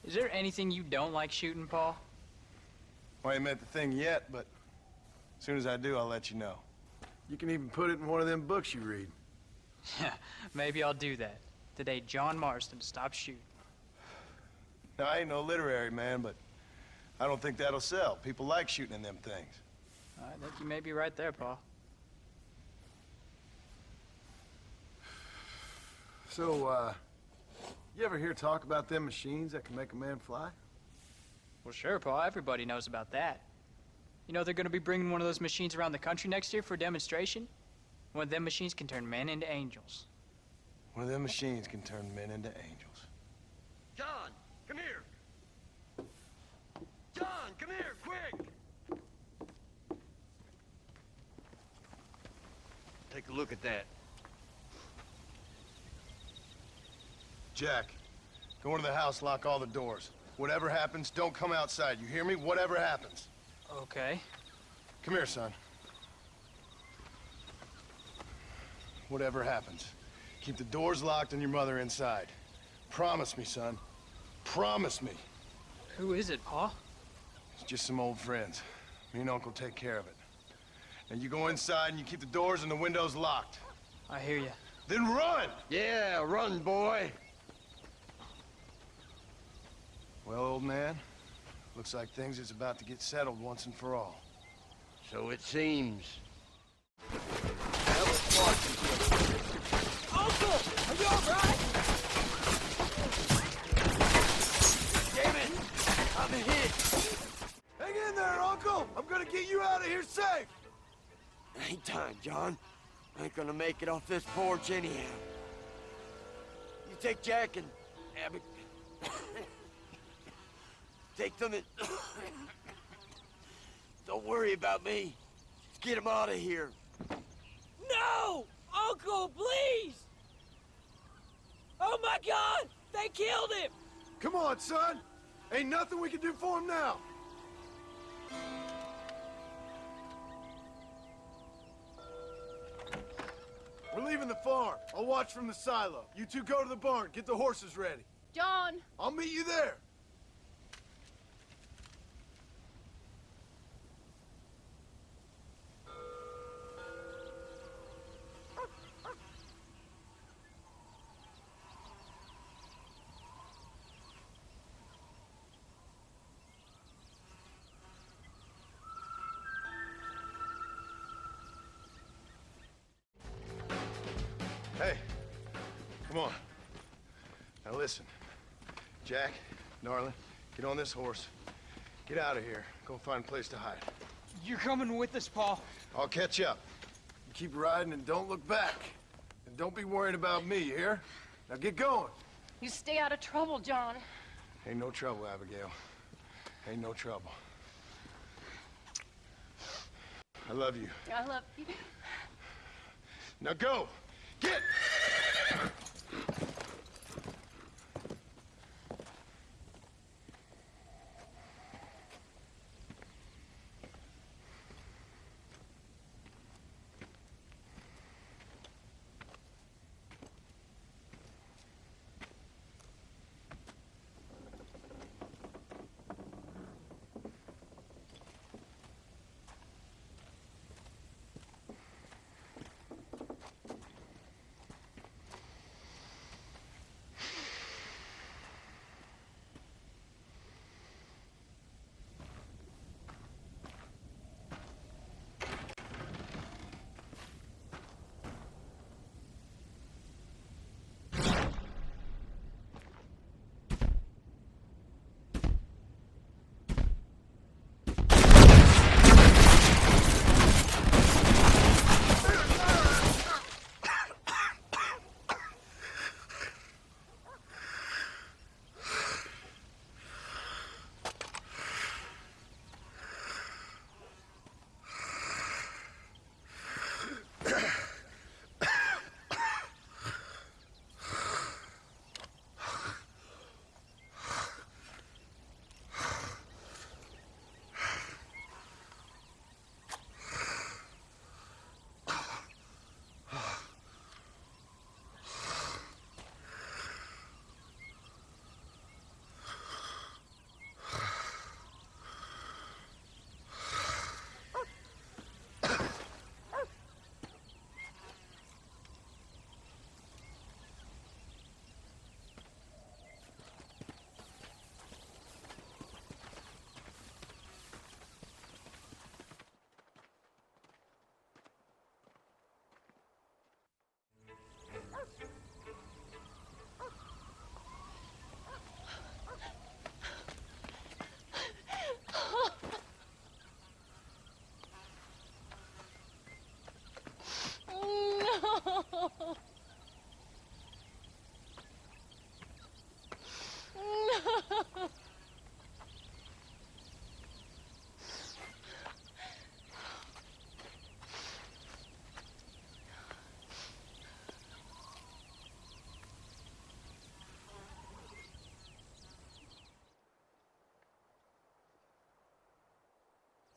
Is there anything you don't like shooting, Paul? Well, I ain't met the thing yet, but as soon as I do, I'll let you know. You can even put it in one of them books you read. Yeah, maybe I'll do that. Today, John Marston stopped shooting. Now, I ain't no literary man, but I don't think that'll sell. People like shooting in them things. I think you may be right there, Paul. So, you ever hear talk about them machines that can make a man fly? Well, sure, Paul. Everybody knows about that. You know they're going to be bringing one of those machines around the country next year for a demonstration? One of them machines can turn men into angels. One of them machines can turn men into angels. John, come here. John, come here, quick. Take a look at that. Jack, go into the house, lock all the doors. Whatever happens, don't come outside. You hear me? Whatever happens. Okay. Come here, son. Whatever happens, keep the doors locked and your mother inside. Promise me, son. Promise me. Who is it, Paul? It's just some old friends. Me and Uncle take care of it. And you go inside and you keep the doors and the windows locked. I hear you. Then run! Yeah, run, boy. Well, old man, looks like things is about to get settled once and for all. So it seems. Uncle, are you all right? Damn it! I'm hit. Hang in there, Uncle! I'm gonna get you out of here safe! Ain't time, John. I ain't gonna make it off this porch anyhow. You take Jack and Abby. Take them and... Don't worry about me. Just get them out of here. No! Uncle, please! Oh my God! They killed him! Come on, son! Ain't nothing we can do for him now! We're leaving the farm. I'll watch from the silo. You two go to the barn, get the horses ready. John! I'll meet you there. Hey, come on. Now listen, Jack, darling, get on this horse. Get out of here. Go find a place to hide. You're coming with us, Paul. I'll catch up. You keep riding and don't look back. And don't be worrying about me, you hear? Now get going. You stay out of trouble, John. Ain't no trouble, Abigail. Ain't no trouble. I love you. I love you. Now go! Get!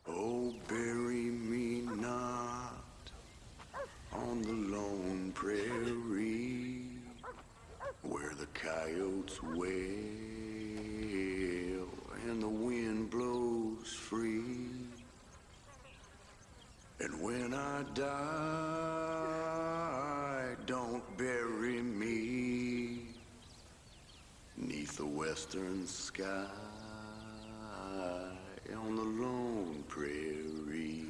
Oh, bury me not on the lone prairie where the coyotes wail and the wind blows free. And when I die, don't bury me 'neath the western sky on the lone prairie.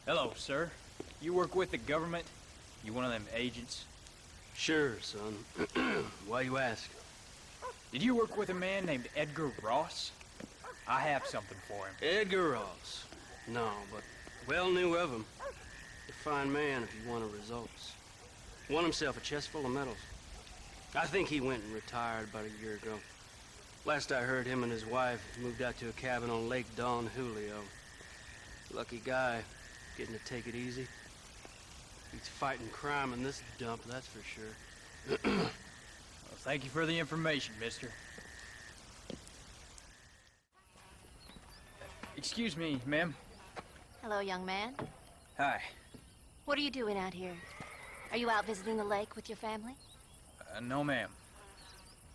Hello, sir. You work with the government? You one of them agents? Sure, son. Why you ask? Did you work with a man named Edgar Ross? I have something for him. Edgar Ross? No, but well knew of him. A fine man if he wanted results. Won himself a chest full of medals. I think he went and retired about a year ago. Last I heard, him and his wife moved out to a cabin on Lake Don Julio. Lucky guy, getting to take it easy. He's fighting crime in this dump, that's for sure. Well, thank you for the information, mister. Excuse me, ma'am. Hello, young man. Hi. What are you doing out here? Are you out visiting the lake with your family? No, ma'am.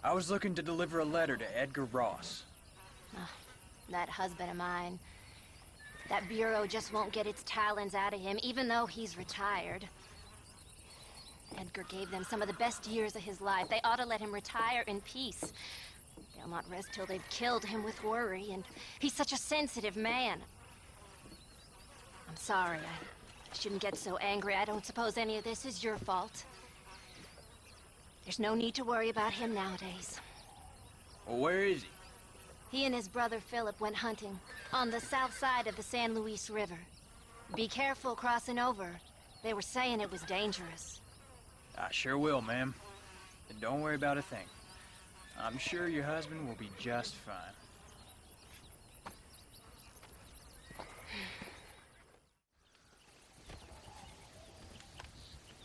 I was looking to deliver a letter to Edgar Ross. That husband of mine. That bureau just won't get its talons out of him, even though he's retired. Edgar gave them some of the best years of his life. They ought to let him retire in peace. They'll not rest till they've killed him with worry, and he's such a sensitive man. I'm sorry, I shouldn't get so angry. I don't suppose any of this is your fault. There's no need to worry about him nowadays. Well, where is he? He and his brother Philip went hunting on the south side of the San Luis River. Be careful crossing over. They were saying it was dangerous. I sure will, ma'am. And don't worry about a thing. I'm sure your husband will be just fine.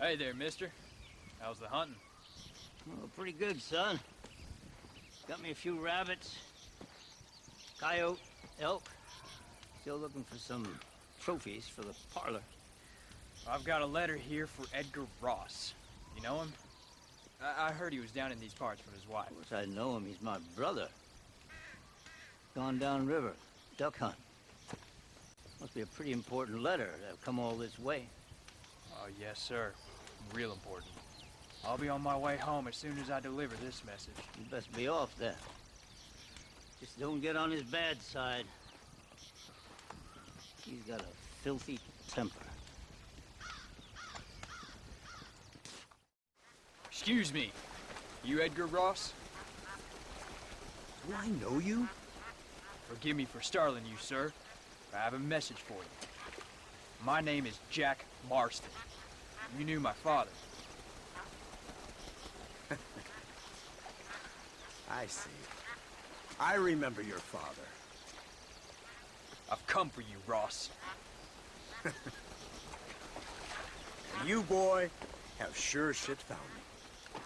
Hey there, mister. How's the hunting? Oh, pretty good, son. Got me a few rabbits, coyote, elk. Still looking for some trophies for the parlor. I've got a letter here for Edgar Ross. You know him? I heard he was down in these parts with his wife. Of course I know him. He's my brother. Gone down river, duck hunt. Must be a pretty important letter to have come all this way. Oh, yes, sir. Real important. I'll be on my way home as soon as I deliver this message. You best be off then. Just don't get on his bad side. He's got a filthy temper. Excuse me. You Edgar Ross? Do I know you? Forgive me for startling you, sir. I have a message for you. My name is Jack Marston. You knew my father. I see. I remember your father. I've come for you, Ross. You, boy, have sure shit found me.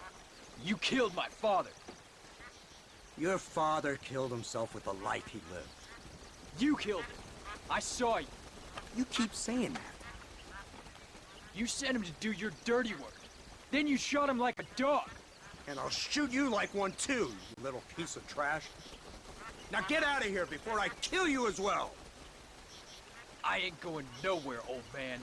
You killed my father. Your father killed himself with the life he lived. You killed him. I saw you. You keep saying that. You sent him to do your dirty work. Then you shot him like a dog. And I'll shoot you like one too, you little piece of trash. Now get out of here before I kill you as well. I ain't going nowhere, old man.